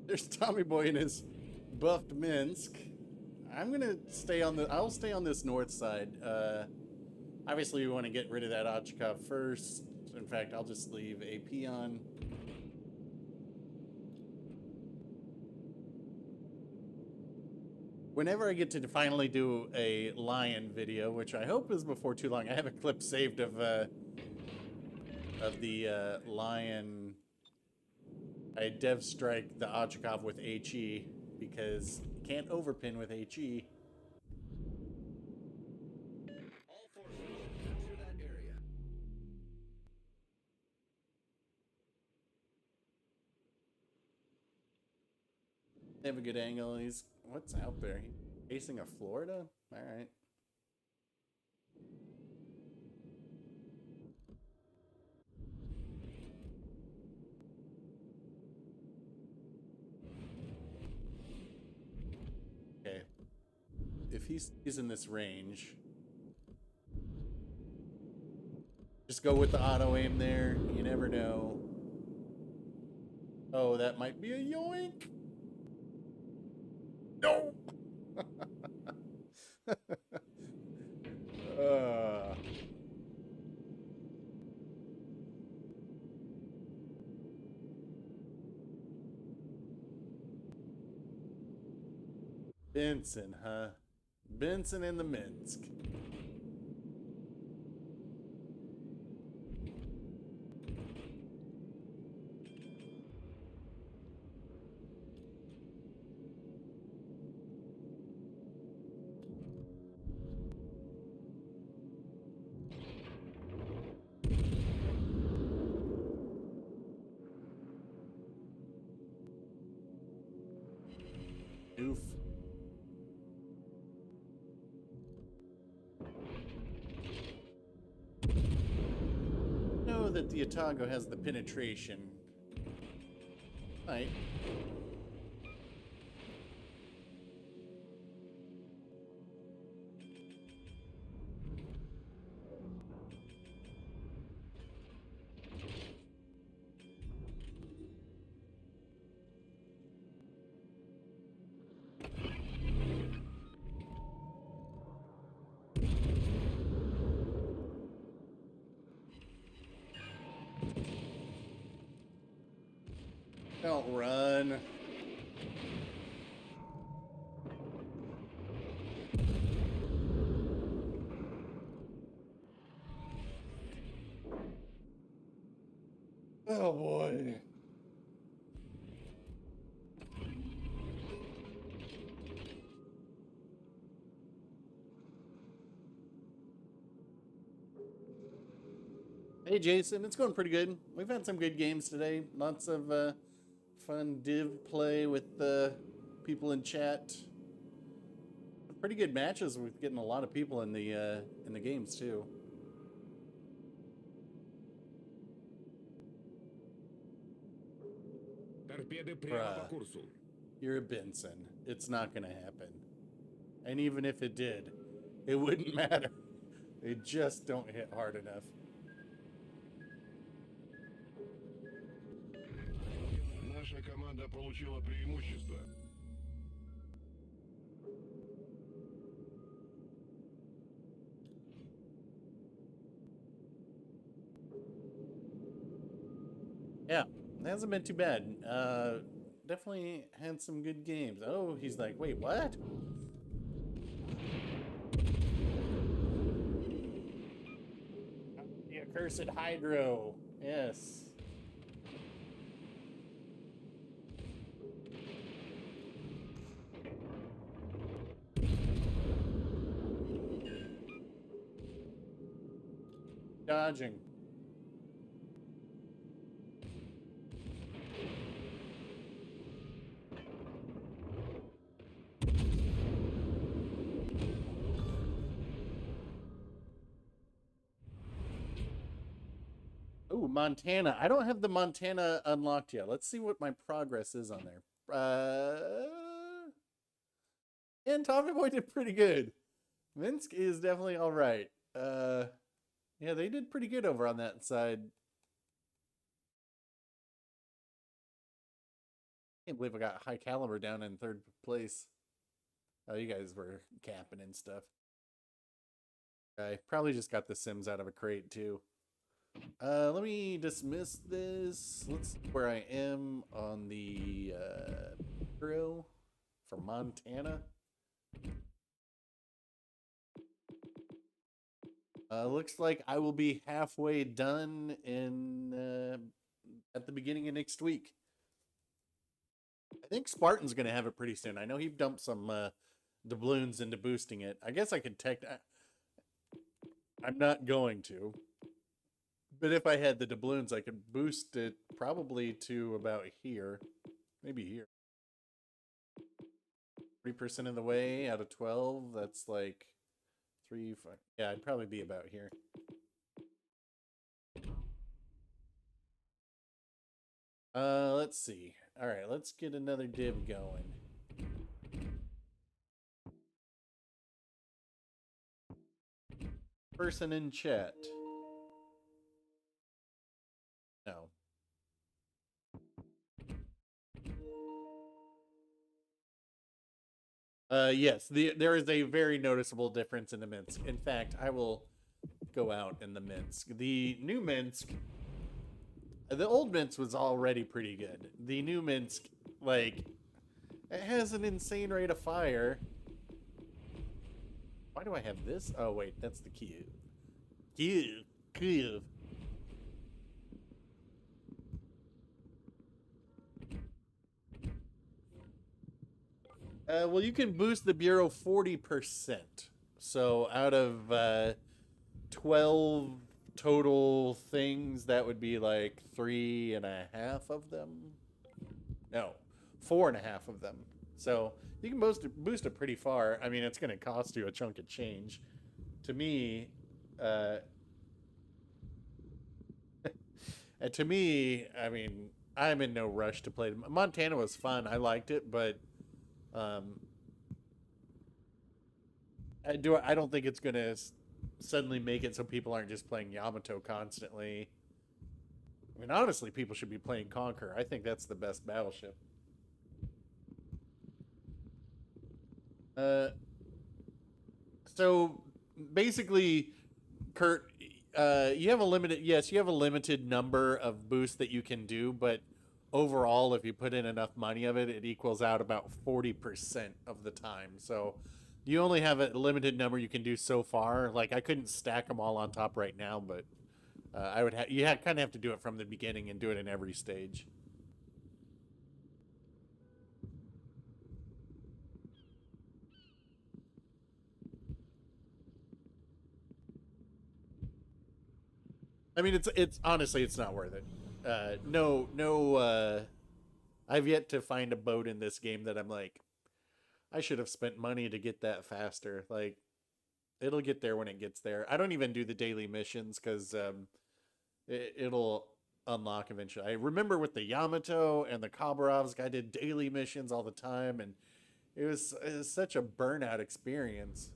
There's Tommy Boy and his buffed Minsk. I'm gonna stay on the. I'll stay on this north side. Obviously, we want to get rid of that Ochakov first. In fact, I'll just leave AP on. Whenever I get to finally do a lion video, which I hope is before too long, I have a clip saved of the lion. I dev strike the Ochakov with HE because you can't overpin with HE. All forces, capture that area. They have a good angle. He's what's out there? Facing a Florida? All right. Okay. If he's in this range, just go with the auto aim there. You never know. Oh, that might be a yoink. No. Benson, huh? Benson in the Minsk. Oof. Know that the Otago has the penetration. Right. Don't run. Oh boy. Hey Jason, it's going pretty good. We've had some good games today. Lots of fun div play with the people in chat. Pretty good matches with getting a lot of people in the games too. Торпеды прямо по курсу. You're a Benson. It's not gonna happen. And even if it did, it wouldn't matter. They just don't hit hard enough. Наша команда получила преимущество. Yeah, it hasn't been too bad. Definitely had some good games. Oh, he's like, wait, what? The accursed Hydro. Yes. Dodging. Ooh, Montana. I don't have the Montana unlocked yet. Let's see what my progress is on there. And Tommy Boy did pretty good. Minsk is definitely all right. Yeah, they did pretty good over on that side. Can't believe I got High Caliber down in third place. Oh, you guys were camping and stuff. I probably just got the Sims out of a crate too. Let me dismiss this. Let's see where I am on the bureau for Montana. Looks like I will be halfway done in at the beginning of next week. I think Spartan's going to have it pretty soon. I know he dumped some doubloons into boosting it. I guess I could I'm not going to. But if I had the doubloons, I could boost it probably to about here. Maybe here. 3% of the way out of 12. That's like 3, 5. Yeah, I'd probably be about here. Let's see. All right, let's get another div going. Person in chat. No. Yes, there is a very noticeable difference in the Minsk. In fact, I will go out in the Minsk. The new Minsk, the old Minsk was already pretty good. The new Minsk, like, it has an insane rate of fire. Why do I have this? Oh, wait, that's the Kyiv. Kyiv. Well, you can boost the Bureau 40%. So out of 12 total things, that would be like 3.5 of them. No, 4.5 of them. So you can boost it pretty far. I mean, it's going to cost you a chunk of change. To me, I mean, I'm in no rush to play. Montana was fun. I liked it, but I don't think it's gonna suddenly make it so people aren't just playing Yamato constantly. I mean, honestly, people should be playing Conquer. I think that's the best battleship. So basically, Kurt, you have a limited number of boosts that you can do, but overall, if you put in enough money of it, it equals out about 40% of the time. So you only have a limited number you can do so far. Like, I couldn't stack them all on top right now, but I would have, kind of have to do it from the beginning and do it in every stage. I mean, it's honestly, it's not worth it. I've yet to find a boat in this game that I'm like, I should have spent money to get that faster. Like, it'll get there when it gets there. I don't even do the daily missions because it'll unlock eventually. I remember with the Yamato and the Khabarovsk, I did daily missions all the time, and it was such a burnout experience.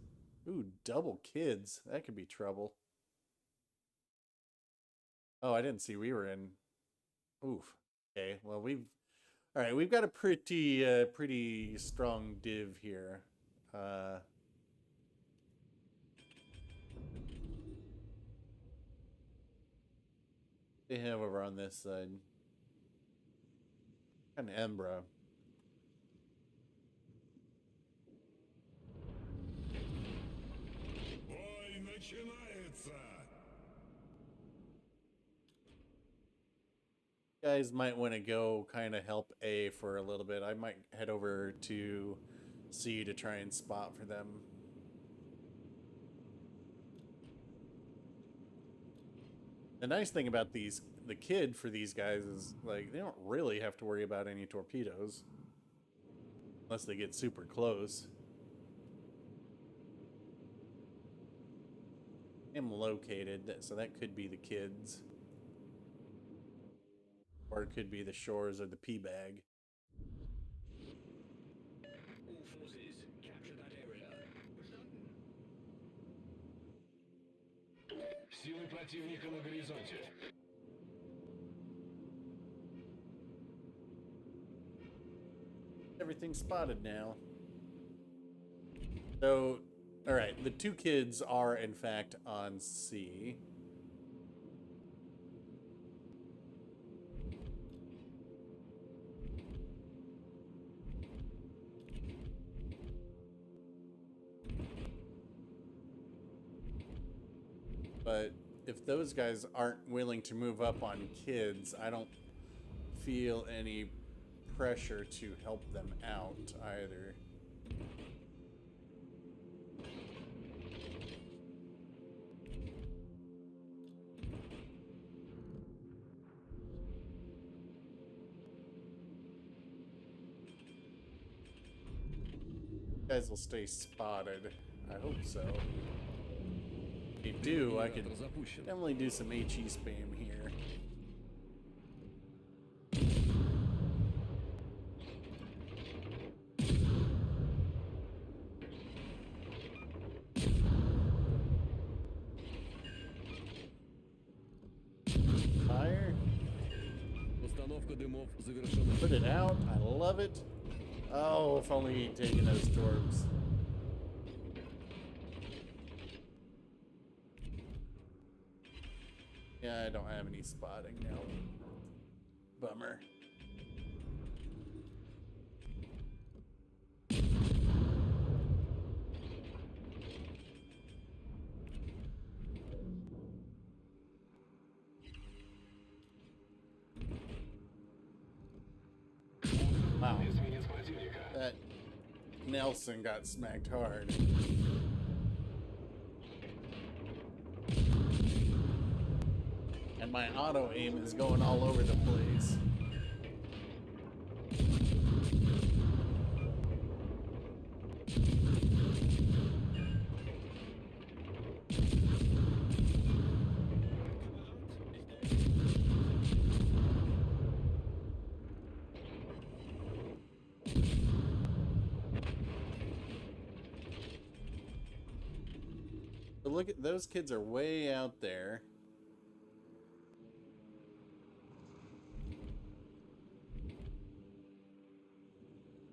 Ooh, double kids. That could be trouble. Oh, I didn't see we were in. Oof. Okay. Well, all right. We've got a pretty strong div here. They have over on this side. Kind of Embra. Бой начинается! You guys might want to go kind of help A for a little bit. I might head over to C to try and spot for them. The nice thing about the kid for these guys is, like, they don't really have to worry about any torpedoes. Unless they get super close. I'm located, so that could be the kids. Or it could be the shores or the P bag. All forces, capture that area. Verstanden. Силы противника на горизонте. Everything's spotted now. So, alright, the two kids are in fact on C. But if those guys aren't willing to move up on kids, I don't feel any pressure to help them out either. Guys will stay spotted. I hope so. If they do, I could definitely do some HE spam here. Fire. Установка дымов завершена. Put it out. I love it. Oh, if only he'd taken those torps. Yeah, I don't have any spotting now. Bummer. Wow. That Nelson got smacked hard. And my auto aim is going all over the place. But look at those kids are way out there.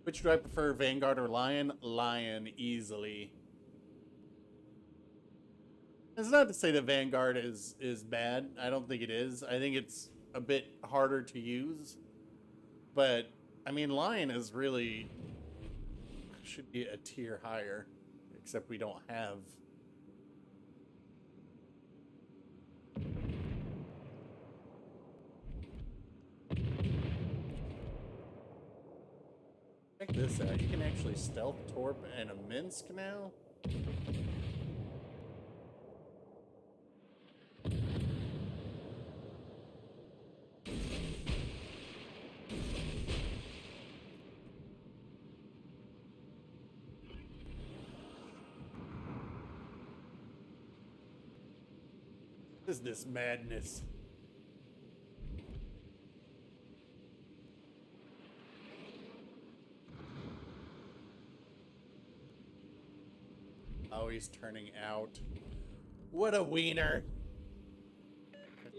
Which do I prefer, Vanguard or Lion? Lion, easily. It's not to say that Vanguard is bad. I don't think it is. I think it's a bit harder to use. But I mean, Lion is really should be a tier higher, except we don't have. Check this out. You can actually stealth torp and a Minsk now. What is this madness? Oh, he's turning out. What a wiener.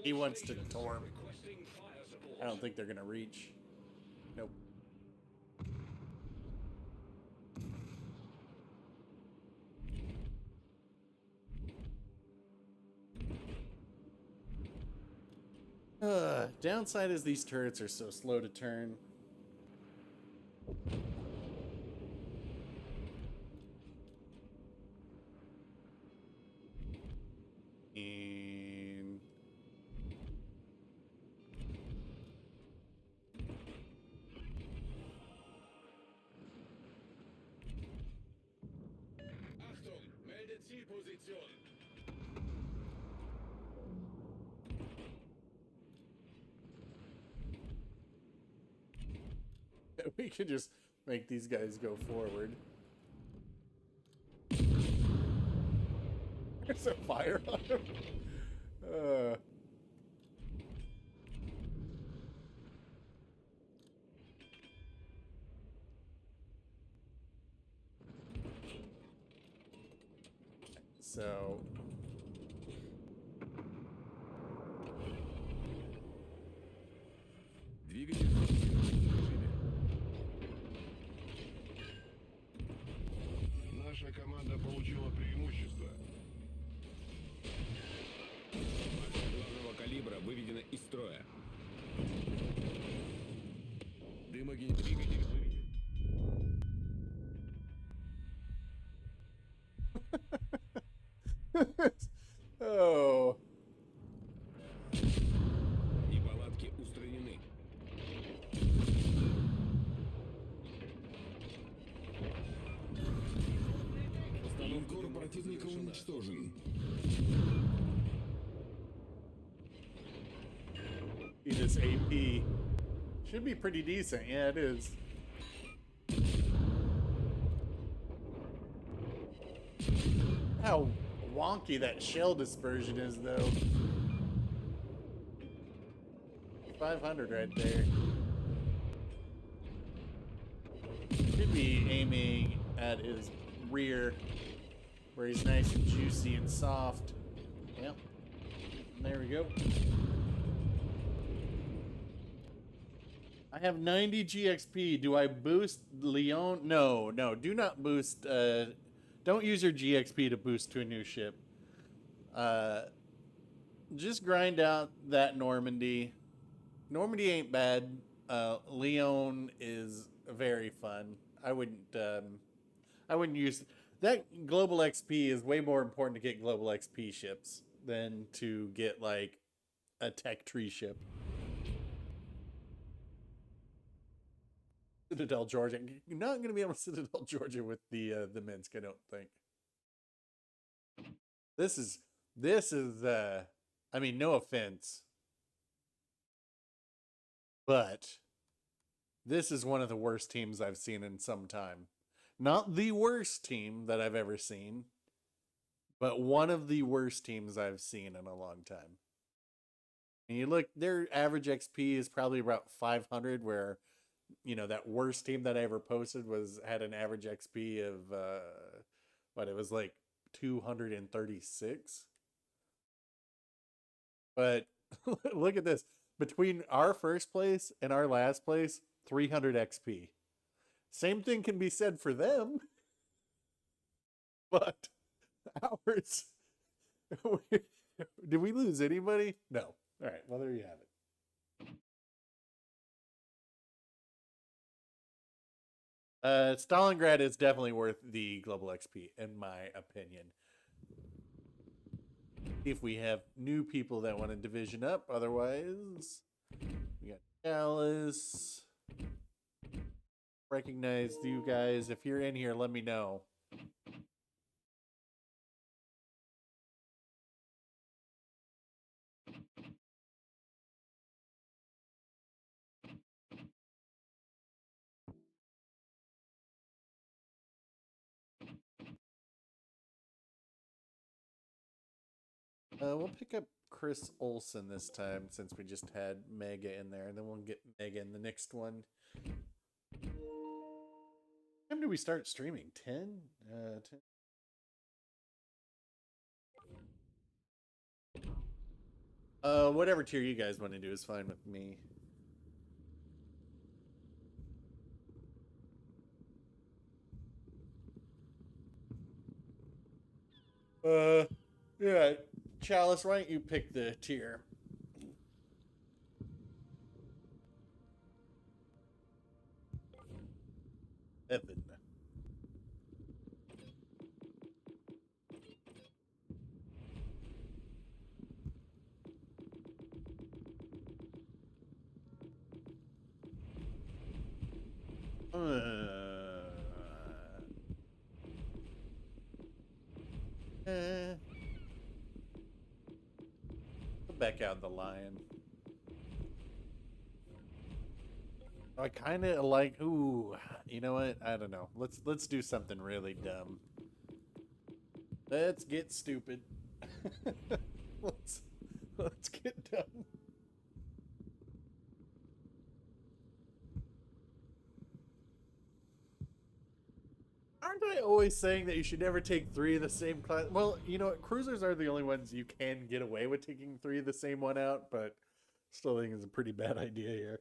He wants to torp. Requesting fire support. I don't think they're gonna reach. Nope. Downside is these turrets are so slow to turn. And Achtung, melde Zielposition. we could just make these guys go forward. There's a fire on him. So Двигатель в режиме. Наша команда получила преимущество. Башня главного калибра выведена из строя. Дымоген двигатель выведен. oh. Неполадки устранены. Линкор противника уничтожен. See this AP. Should be pretty decent. Yeah, it is. How wonky that shell dispersion is, though. 500 right there. Should be aiming at his rear, where he's nice and juicy and soft. Yep. There we go. I have 90 GXP. Do I boost Leon? No, no. Do not boost. Don't use your GXP to boost to a new ship. Just grind out that Normandy. Normandy ain't bad. Leon is very fun. I wouldn't use that. Global XP is way more important to get global XP ships than to get like a tech tree ship. Citadel Georgia. You're not going to be able to Citadel Georgia with the Minsk, I don't think. This is I mean, no offense, but this is one of the worst teams I've seen in some time. Not the worst team that I've ever seen, but one of the worst teams I've seen in a long time. And you look, their average XP is probably about 500, where, you know, that worst team that I ever posted had an average XP of it was like 236. But look at this. Between our first place and our last place, 300 XP. Same thing can be said for them. But ours, did we lose anybody? No. All right, well, there you have it. Stalingrad is definitely worth the global XP, in my opinion. If we have new people that want to division up, otherwise, we got Dallas. Recognize you guys. If you're in here, let me know. We'll pick up Chris Olsen this time since we just had Mega in there, and then we'll get Mega in the next one. When time do we start streaming? 10? 10? Whatever tier you guys want to do is fine with me. Yeah, Chalice, why don't you pick the tier? Evan. Back out the lion. I kind of like. Ooh, you know what? I don't know. Let's do something really dumb. Let's get stupid. let's get dumb. Aren't I always saying that you should never take 3 of the same class? Well, you know what? Cruisers are the only ones you can get away with taking 3 of the same one out, but still think it's a pretty bad idea here.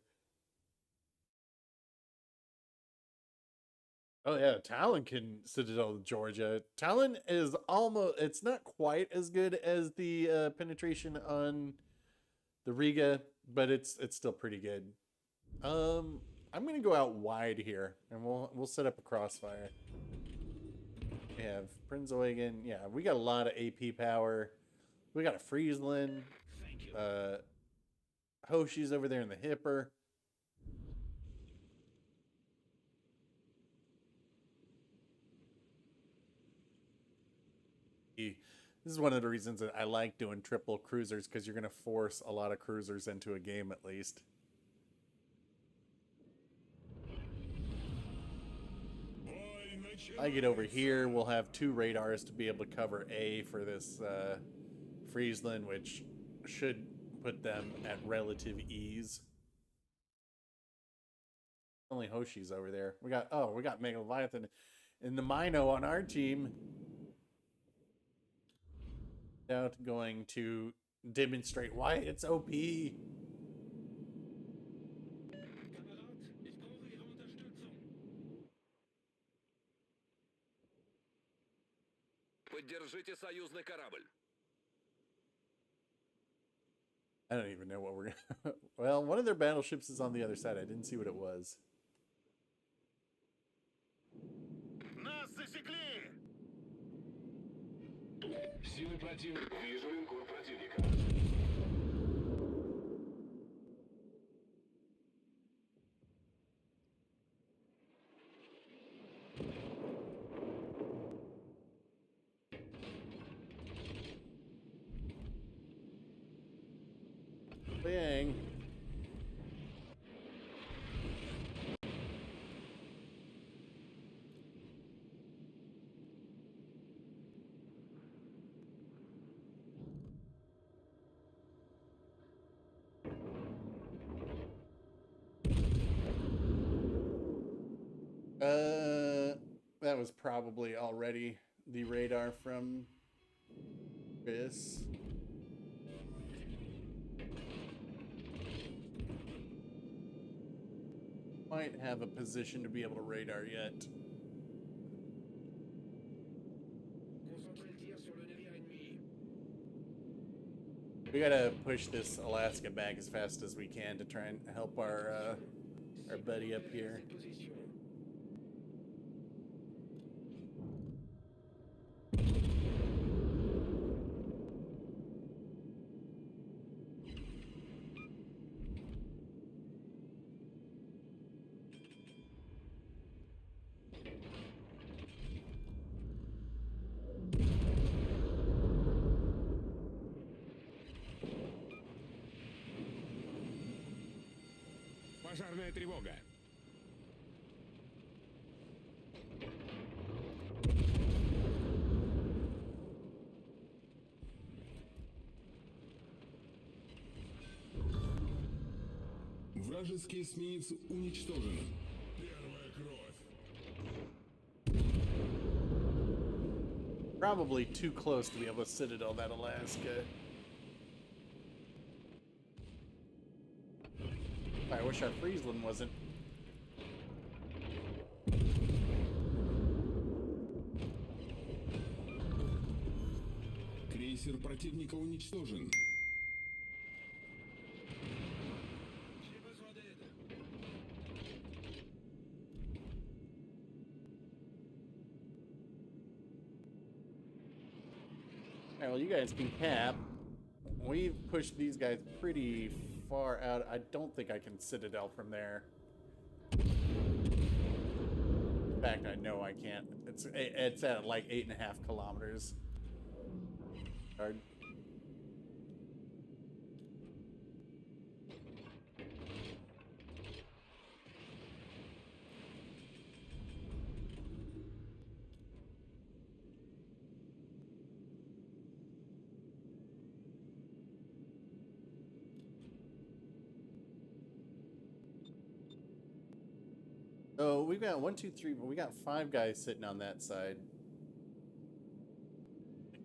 Oh yeah, Talon can Citadel Georgia. Talon is almost, it's not quite as good as the penetration on the Riga, but it's still pretty good. I'm gonna go out wide here, and we'll set up a crossfire. We have Prinz Eugen. Yeah, we got a lot of AP power. We got a Friesland. Hoshi's over there in the hipper. This is one of the reasons that I like doing triple cruisers, because you're going to force a lot of cruisers into a game at least. I get over here, we'll have 2 radars to be able to cover A for this Friesland, which should put them at relative ease. Only Hoshi's over there. We got Mega Leviathan and the Mino on our team. Out going to demonstrate why it's OP. Поддержите союзный корабль. I don't even know what we're gonna. Well, one of their battleships is on the other side. I didn't see what it was. Нас засекли! Силы противника. Вижу линкор противника. Bang. That was probably already the radar from Chris. Might have a position to be able to radar yet. We gotta push this Alaska back as fast as we can to try and help our buddy up here. Пожарная тревога. Вражеский эсминец уничтожен. Первая кровь. Probably too close to be able to citadel that Alaska. I wish our Friesland wasn't. Крейсер противника уничтожен. J'ai besoin d'aide. Alright, well, you guys can cap. We've pushed these guys pretty far out. I don't think I can citadel from there. In fact, I know I can't. It's at like 8.5 kilometers. Hard. So we've got 1, 2, 3, but we got 5 guys sitting on that side.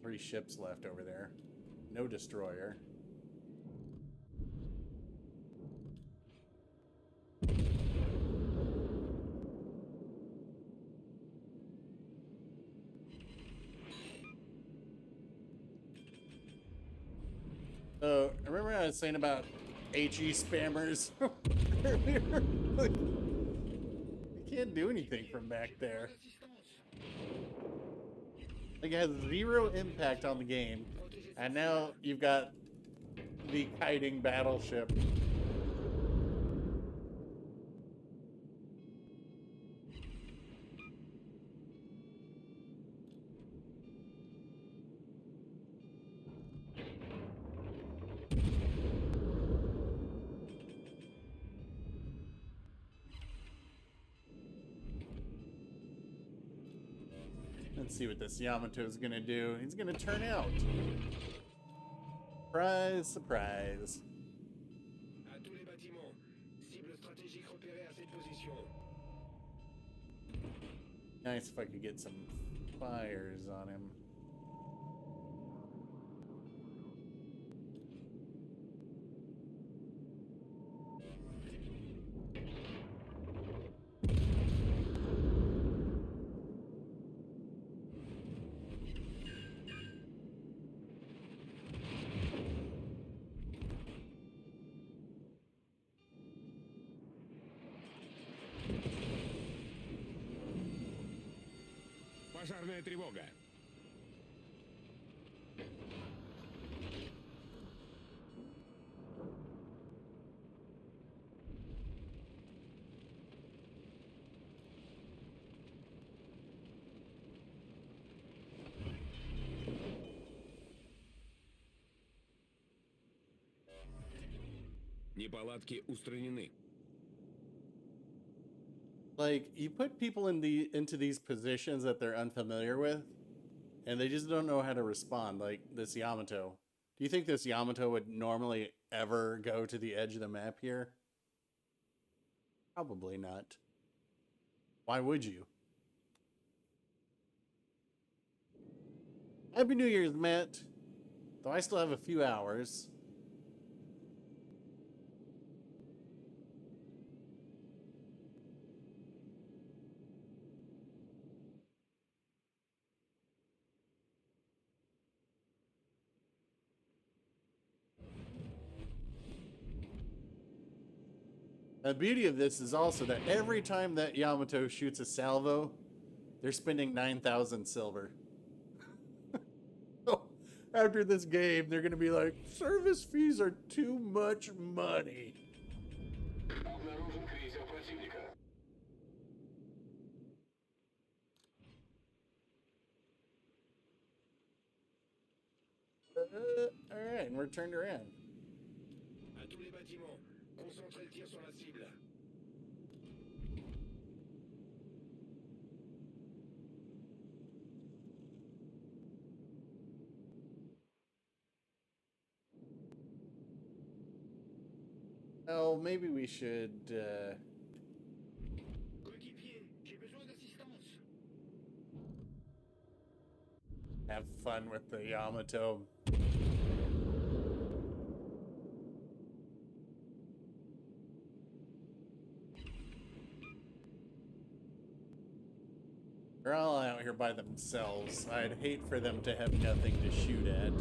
3 ships left over there. No destroyer. So remember I was saying about HE spammers earlier? Like, you can't do anything from back there. Like, it has 0 impact on the game, and now you've got the kiting battleship. Let's see what this Yamato is gonna do. He's gonna turn out. Surprise, surprise. À tous les bâtiments. Cible stratégique repérée à cette position. Nice if I could get some fires on him. Пожарная тревога. Неполадки устранены. Like, you put people into these positions that they're unfamiliar with, and they just don't know how to respond, like this Yamato. Do you think this Yamato would normally ever go to the edge of the map here? Probably not. Why would you? Happy New Year's, Matt. Though I still have a few hours. The beauty of this is also that every time that Yamato shoots a salvo, they're spending 9,000 silver. So after this game, they're going to be like, service fees are too much money. Обнаружен крейсер противника. Alright, and we're turned around. À tous les bâtiments. Concentrez le tir sur la cible. Oh, maybe we should Coéquipier, j'ai besoin d'assistance. have fun with the Yamato. They're all out here by themselves. I'd hate for them to have nothing to shoot at.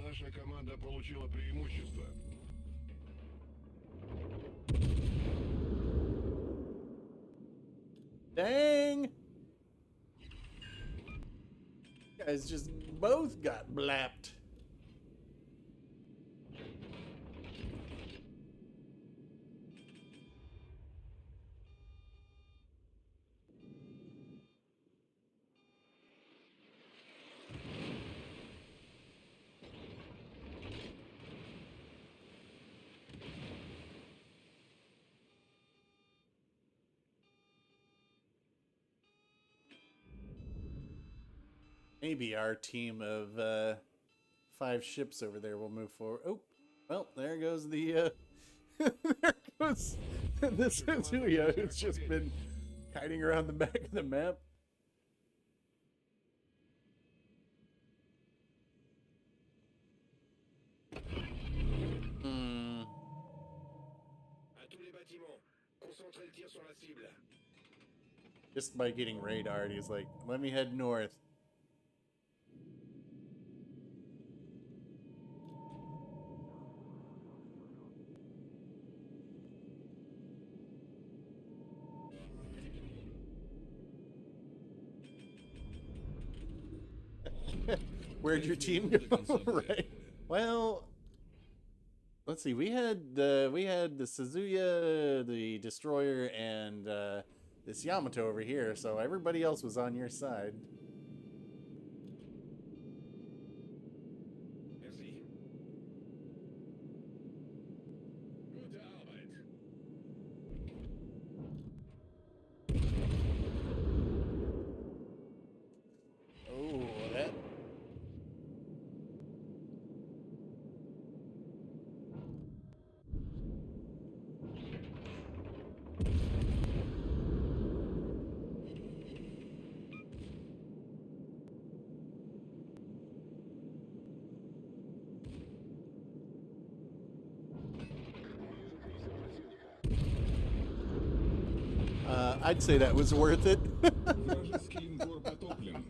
Наша команда получила преимущество. Dang! Guys just both got blapped. Maybe our team of 5 ships over there will move forward. Oh, well, there goes the there goes this Suzuya who's just been kiting around the back of the map. À tous les bâtiments, concentrez le tir sur la cible. Just by getting radared, he's like, let me head north. Where'd your team go? Right. Well, let's see. We had the Suzuya, the destroyer, and this Yamato over here. So everybody else was on your side. Merci. Gute Arbeit. Oh, that. I'd say that was worth it. Вражеский линкор потоплен.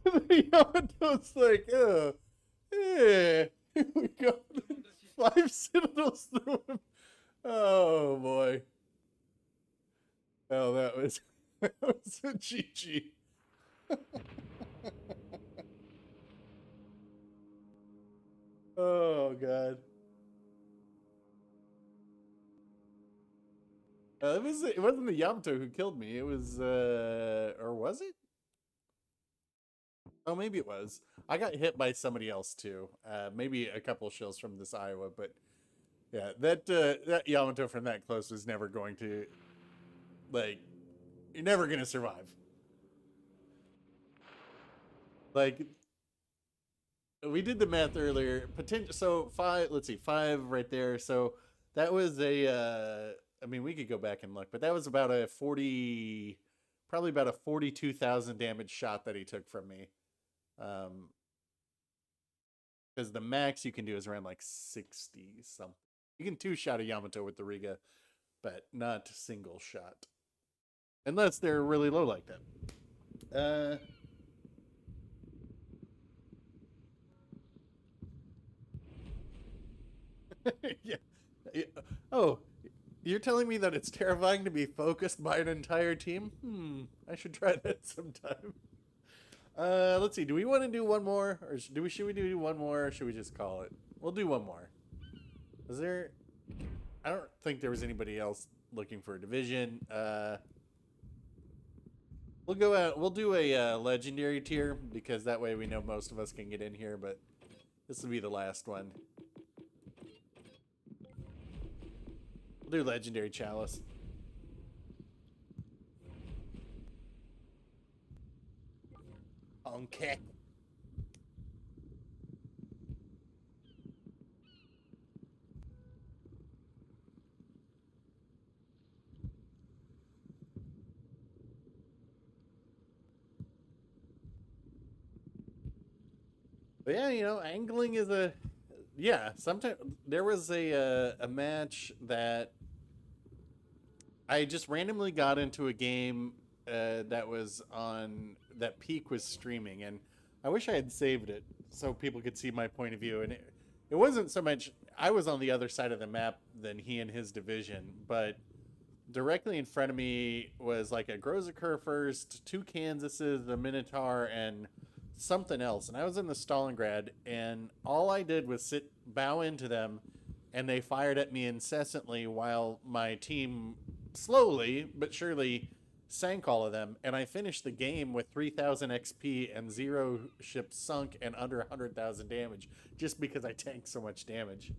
The Yamato's like, oh, yeah, we got 5 citadels through him. Oh boy. Oh, that was a GG. Oh god. It wasn't the Yamato who killed me. It was or was it? Oh, maybe it was. I got hit by somebody else too. Maybe a couple shells from this Iowa, but yeah, that Yamato from that close was never going to, like, you're never gonna survive. Like, we did the math earlier. So 5. Let's see, 5 right there. So that was a. I mean, we could go back and look, but that was about a 40, probably about a 42,000 damage shot that he took from me. Because the max you can do is around like 60 something. You can 2-shot a Yamato with the Riga, but not single shot. Unless they're really low like that. Yeah. Oh, you're telling me that it's terrifying to be focused by an entire team? I should try that sometime. Let's see. Do we want to do one more, or should we do one more, or should we just call it? We'll do one more. Is there? I don't think there was anybody else looking for a division. We'll go out. We'll do a legendary tier because that way we know most of us can get in here. But this will be the last one. We'll do legendary chalice. Okay. But yeah, you know, angling is a Sometimes there was a match that I just randomly got into a game that was on that Peak was streaming, and I wish I had saved it so people could see my point of view. And it wasn't so much I was on the other side of the map than he and his division, but directly in front of me was like a Grozaker first, two Kansases, a Minotaur, and something else. And I was in the Stalingrad, and all I did was bow into them, and they fired at me incessantly while my team slowly but surely sank all of them. And I finished the game with 3,000 XP and 0 ships sunk and under 100,000 damage just because I tanked so much damage.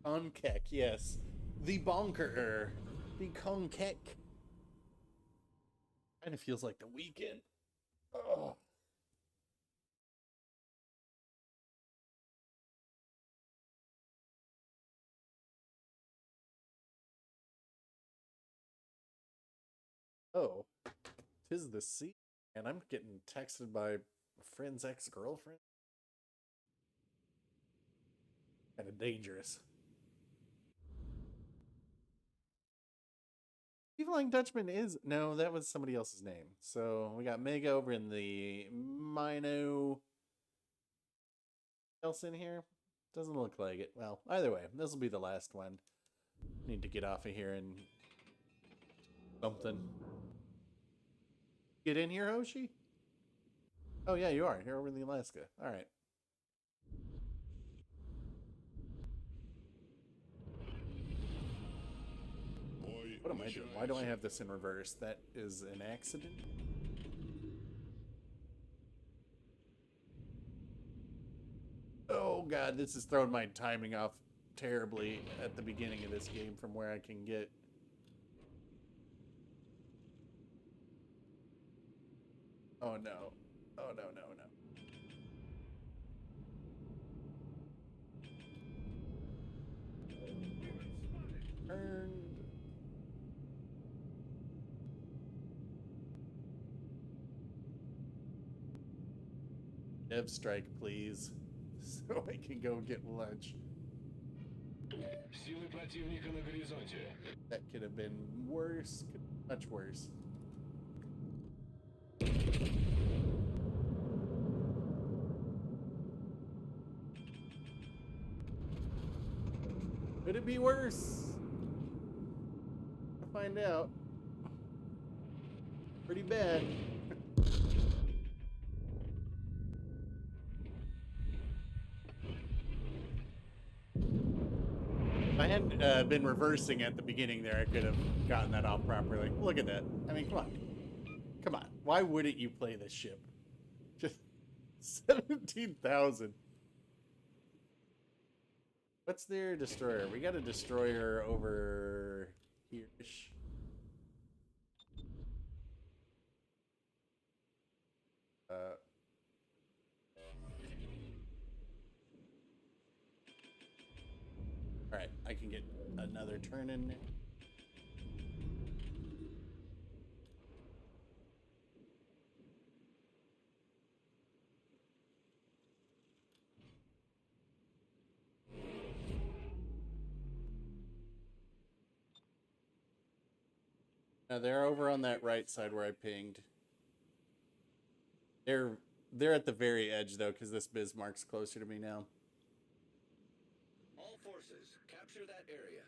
Konkek, yes. The bonker. The Konkek. Kind of feels like the weekend. Oh. Oh. 'Tis the sea. And I'm getting texted by a friend's ex-girlfriend. Kind of dangerous. Flying Dutchman is... No, that was somebody else's name. So we got Mega over in the Mino... else in here? Doesn't look like it. Well, either way, this will be the last one. Need to get off of here and... something. Get in here, Hoshi? Oh yeah, you are. You're over in the Alaska. Alright. What am I doing? Why do I have this in reverse? That is an accident? Oh god, this is throwing my timing off terribly at the beginning of this game from where I can get. Oh no. Oh no, no, no. Turned. Dev strike, please. So I can go get lunch. Силы противника на горизонте. That could have been worse. Much worse. Could it be worse? I'll find out. Pretty bad. If I hadn't been reversing at the beginning there, I could have gotten that off properly. Look at that. I mean, come on. Come on. Why wouldn't you play this ship? Just 17,000. What's their destroyer? We got a destroyer over here-ish. Alright, I can get another turn in there. Now they're over on that right side where I pinged. They're at the very edge though, because this Bismarck's closer to me now. All forces, capture that area.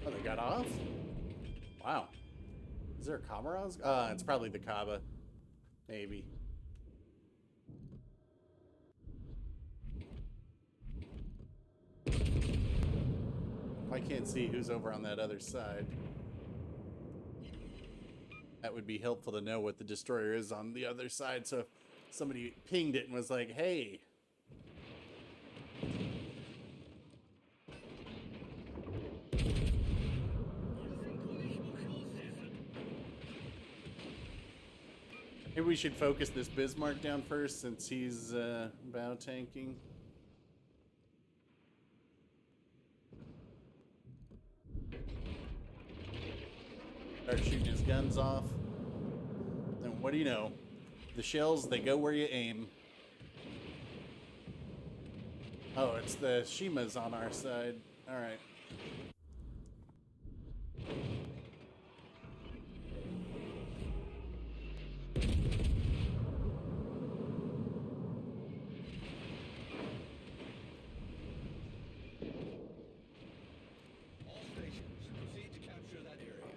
Oh, they got off? Wow. Is there a Kamaraz? It's probably the Kaba. Maybe. can't see who's over on that other side. That would be helpful to know what the destroyer is on the other side. So if somebody pinged it and was like, hey. Maybe we should focus this Bismarck down first since he's bow tanking. Start shooting his guns off. Then what do you know? The shells, they go where you aim. Oh, it's the Shimas on our side. All right. All stations, proceed to capture that area.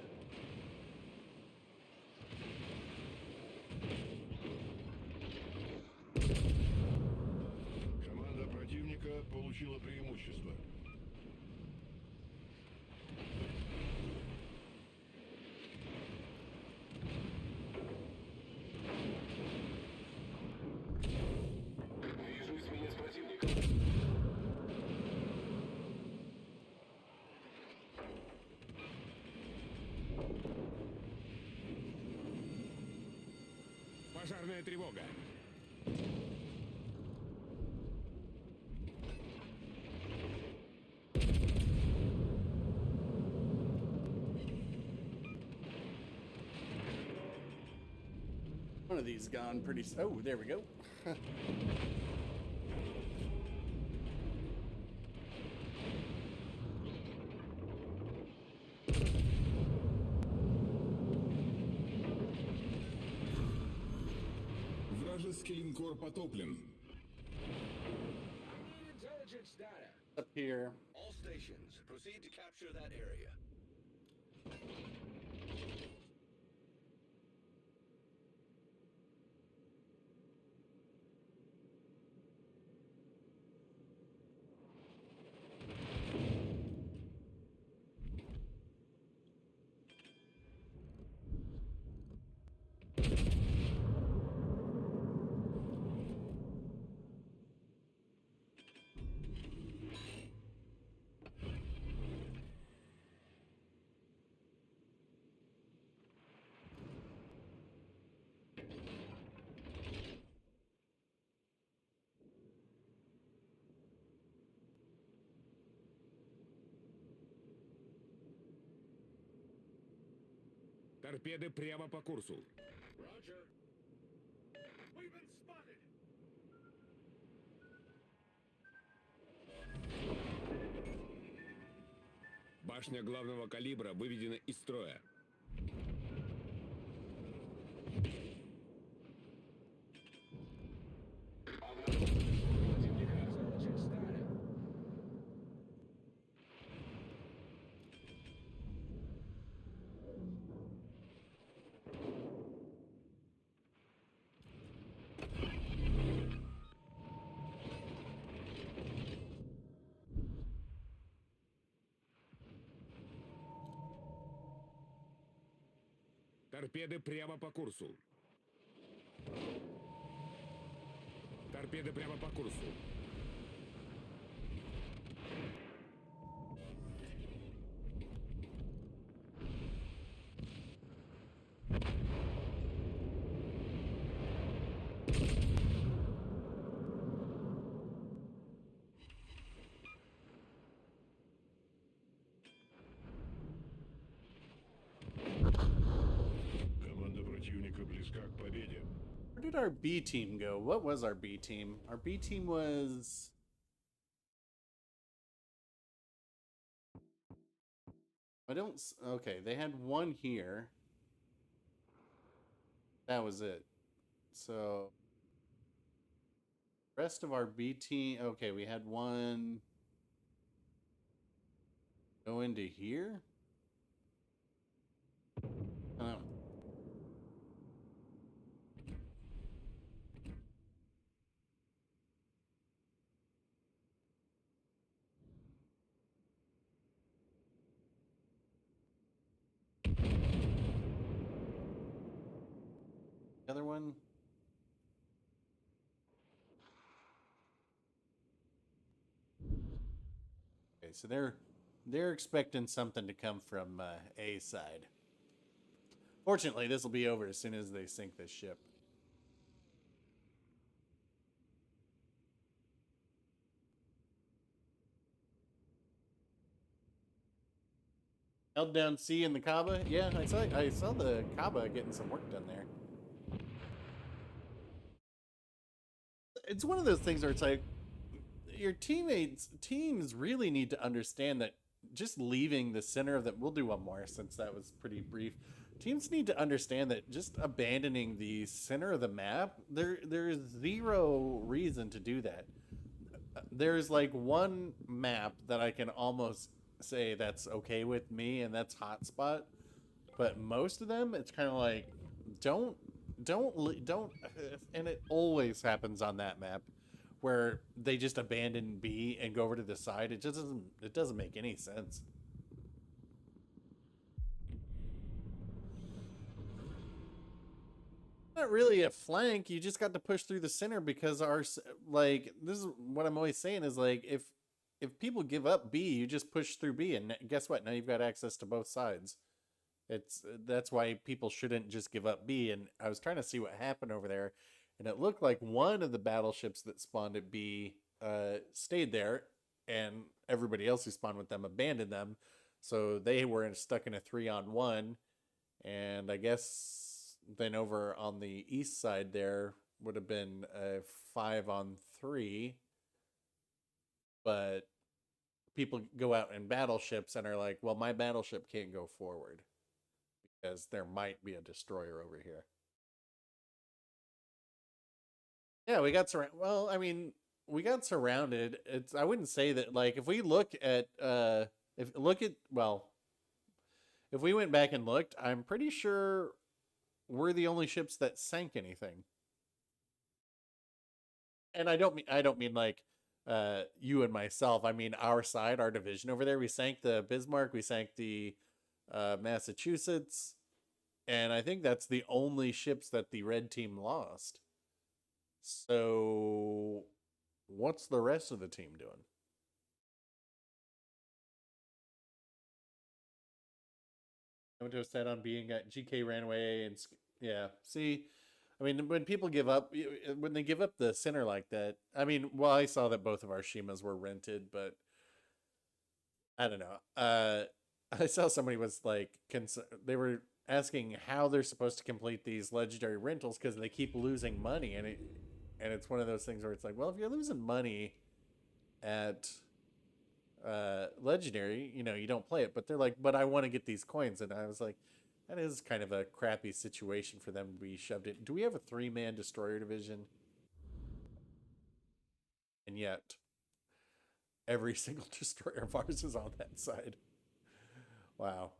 Команда противника получила преимущество. Вижу связь с противником. Пожарная тревога. One of these gone pretty. Oh, there we go. Вражеский линкор потоплен. Intelligence data. Up here. All stations, proceed to capture that area. Торпеды прямо по курсу. Roger. We've been spotted. Башня главного калибра выведена из строя. Intelligence data. Торпеды прямо по курсу. Торпеды прямо по курсу. Команда противника близка к победе. Where did our B team go? What was our B team? Our B team was... I don't... Okay, they had one here. That was it. So... Rest of our B team... Okay, we had one... Go into here? Oh. The other one. Okay, so they're expecting something to come from A side. Fortunately, this will be over as soon as they sink this ship. Held down C in the Kaba. Yeah, I saw the Kaba getting some work done there. It's one of those things where it's like your teams really need to understand that just leaving the center of the, we'll do one more since that was pretty brief. Teams need to understand that just abandoning the center of the map, there's zero reason to do that. There's like one map that I can almost say that's okay with me, and that's Hotspot. But most of them, it's kind of like don't, and it always happens on that map where they just abandon B and go over to the side. It just doesn't make any sense. Not really a flank. You just got to push through the center because like this is what I'm always saying is like if people give up B, you just push through B, and guess what? Now you've got access to both sides. That's why people shouldn't just give up B. And I was trying to see what happened over there, and it looked like one of the battleships that spawned at B stayed there, and everybody else who spawned with them abandoned them. So they were stuck in a 3-on-1, and I guess then over on the east side there would have been a 5-on-3, but people go out in battleships and are like, well, my battleship can't go forward because there might be a destroyer over here. Yeah, we got surrounded. Well, I mean, we got surrounded. It's, I wouldn't say that, like, if we look at if we went back and looked, I'm pretty sure we're the only ships that sank anything. And I don't mean like you and myself. I mean our side, our division over there. We sank the Bismarck, we sank the Massachusetts, and I think that's the only ships that the red team lost. So what's the rest of the team doing? I went to a set on being at GK ran away, and yeah, see, I mean, when people give up, when they give up the center like that, I mean, well, I saw that both of our Shimas were rented, but I don't know. I saw somebody was like, they were asking how they're supposed to complete these legendary rentals because they keep losing money, and it's one of those things where it's like, well, if you're losing money at legendary, you know, you don't play it. But they're like, but I want to get these coins, and I was like, that is kind of a crappy situation for them to be shoved in. Do we have a 3-man destroyer division? And yet, every single destroyer of ours is on that side. Wow.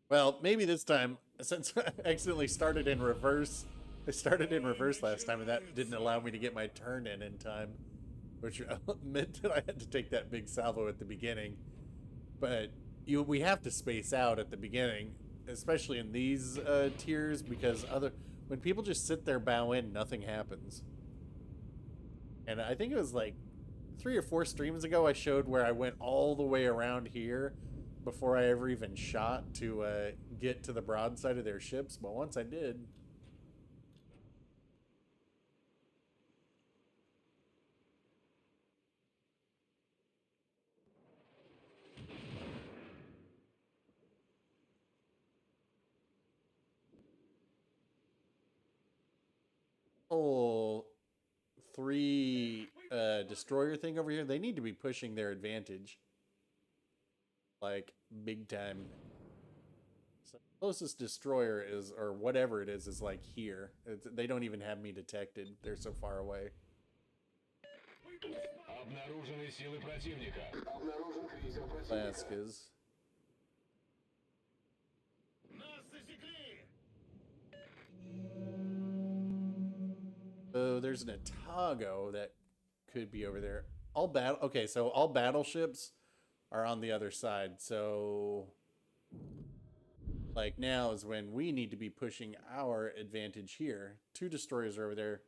Well, maybe this time, since I accidentally started in reverse, I started in reverse last time, and that didn't allow me to get my turn in time, which meant that I had to take that big salvo at the beginning. But we have to space out at the beginning, especially in these tiers, because when people just sit there bow in, nothing happens. And I think it was like 3 or 4 streams ago I showed where I went all the way around here before I ever even shot to get to the broadside of their ships. But once I did, whole 3 destroyer thing over here, they need to be pushing their advantage like big time. So closest destroyer is, or whatever it is like here. They don't even have me detected. They're so far away. Обнаружены силы противника. Обнаружен крейсер противника. Alaska's. So there's an Otago that could be over there. Okay, so all battleships are on the other side. So like now is when we need to be pushing our advantage here. 2 destroyers are over there.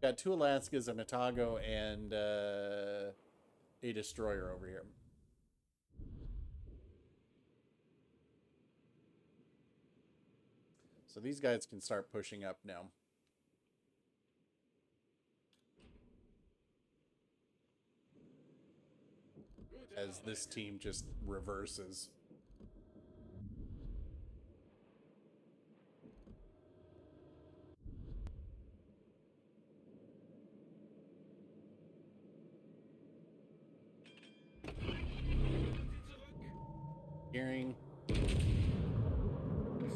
Got 2 Alaskas, a Natago, and a destroyer over here. So these guys can start pushing up now. As this team just reverses. Gearing.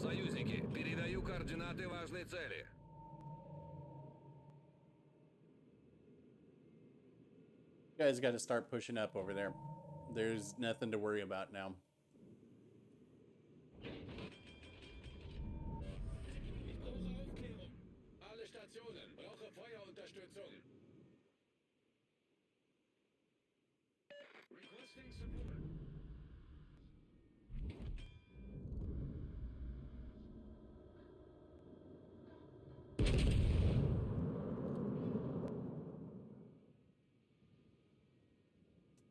Союзники, передаю координаты важной цели. You guys got to start pushing up over there. There's nothing to worry about now. Ich brauche Aufklärung. Alle Stationen, brauche Feuerunterstützung. Requesting support.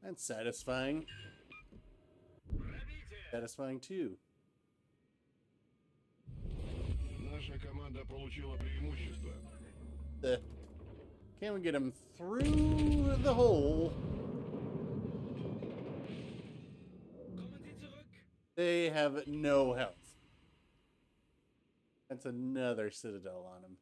That's satisfying. Satisfying too. Наша команда получила преимущество. Can we get him through the hole? Kommen Sie zurück. They have no health. That's another citadel on him.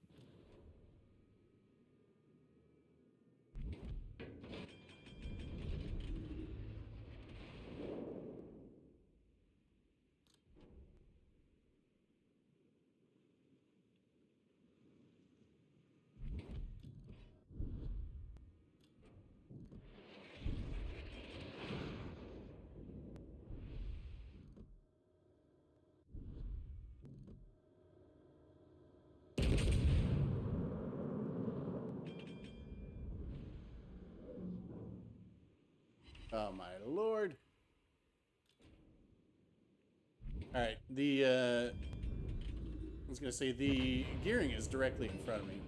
Oh my lord. Alright, I was gonna say the gearing is directly in front of me.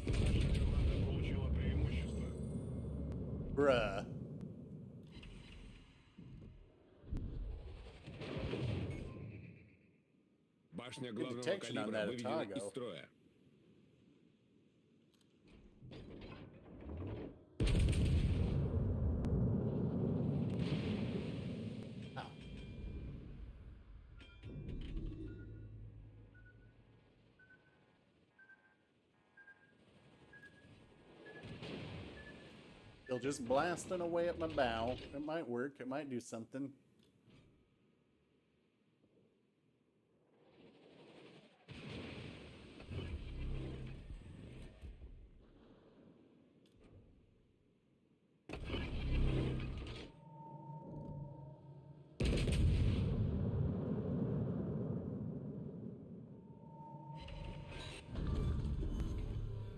Наша команда получила преимущество. Bruh. Башня Good главного detection on калибра that выведена Otago. из строя. Ow. Still just blasting away at my bow. It might work. It might do something.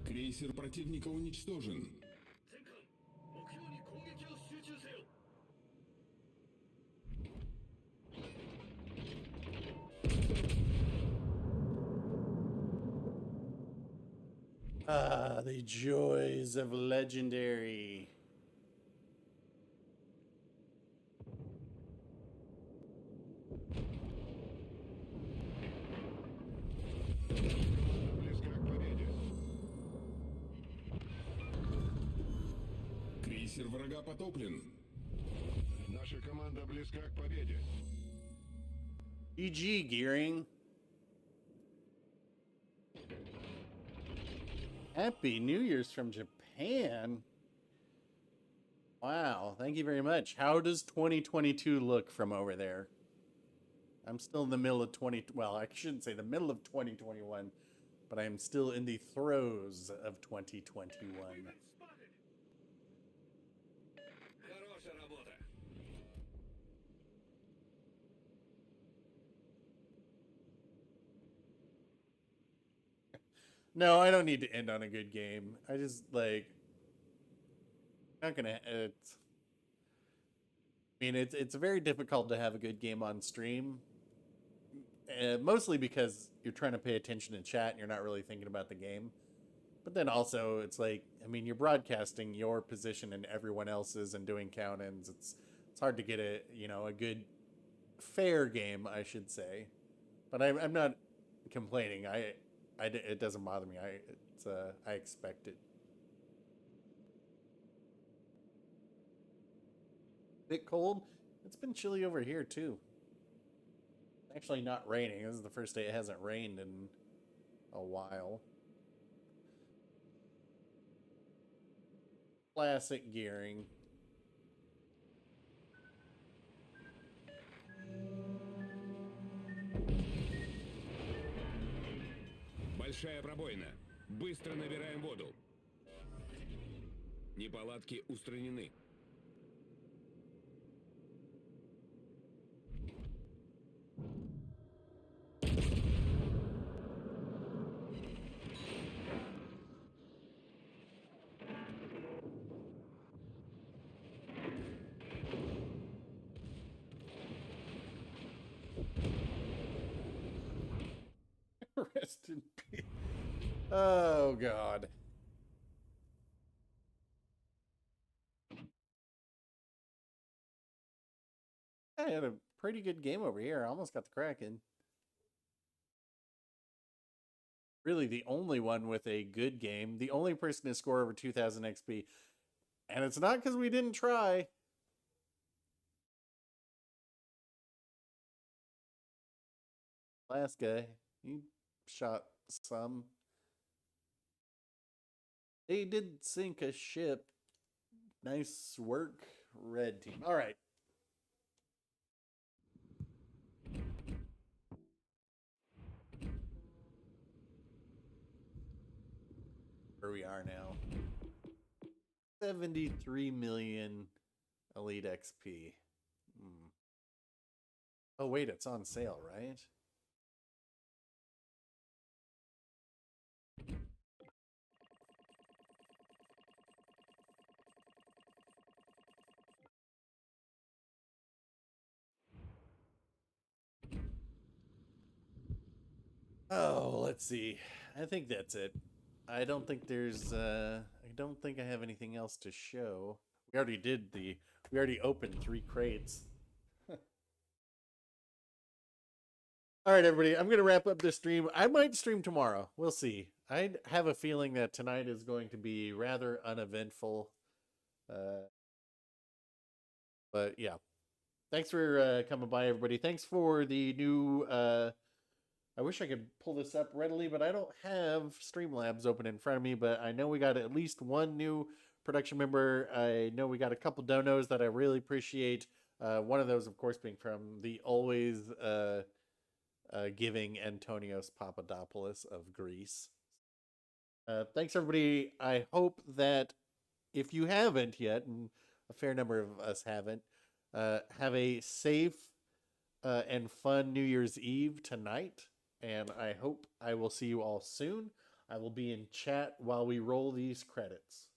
Крейсер противника уничтожен. 全艦目標に攻撃を集中せよ。 Ah, the joys of legendary. Близко к победе. Крейсер врага потоплен. Наша команда близка к победе. GG, Gearing. Happy New Year's from Japan. Wow, thank you very much. How does 2022 look from over there? I'm still in the middle of well, I shouldn't say the middle of 2021, but I am still in the throes of 2021. Хорошая работа. No, I don't need to end on a good game. I just like not gonna. It's very difficult to have a good game on stream, mostly because you're trying to pay attention in chat and you're not really thinking about the game. But then also, it's like, I mean, you're broadcasting your position and everyone else's and doing count-ins. It's hard to get a good fair game, I should say. But I'm not complaining. It doesn't bother me. I expect it. Bit cold. It's been chilly over here too. Actually, not raining. This is the first day it hasn't rained in a while. Classic Gearing. Большая пробоина. Быстро набираем воду. Неполадки устранены. Rest in peace. Oh, God. I had a pretty good game over here. I almost got the Kraken. Really the only one with a good game. The only person to score over 2,000 XP. And it's not because we didn't try. Last guy, he shot some. They did sink a ship. Nice work, red team. All right. Where we are now. 73 million elite XP. Oh, wait, it's on sale, right? Oh, let's see. I think that's it. I don't think there's I don't think I have anything else to show. We already opened 3 crates. All right, everybody, I'm going to wrap up this stream. I might stream tomorrow. We'll see. I have a feeling that tonight is going to be rather uneventful. But yeah. Thanks for coming by, everybody. Thanks for the new I wish I could pull this up readily, but I don't have Streamlabs open in front of me, but I know we got at least one new production member. I know we got a couple donos that I really appreciate. One of those, of course, being from the always giving Antonios Papadopoulos of Greece. Thanks, everybody. I hope that if you haven't yet, and a fair number of us haven't, have a safe and fun New Year's Eve tonight. And I hope I will see you all soon. I will be in chat while we roll these credits.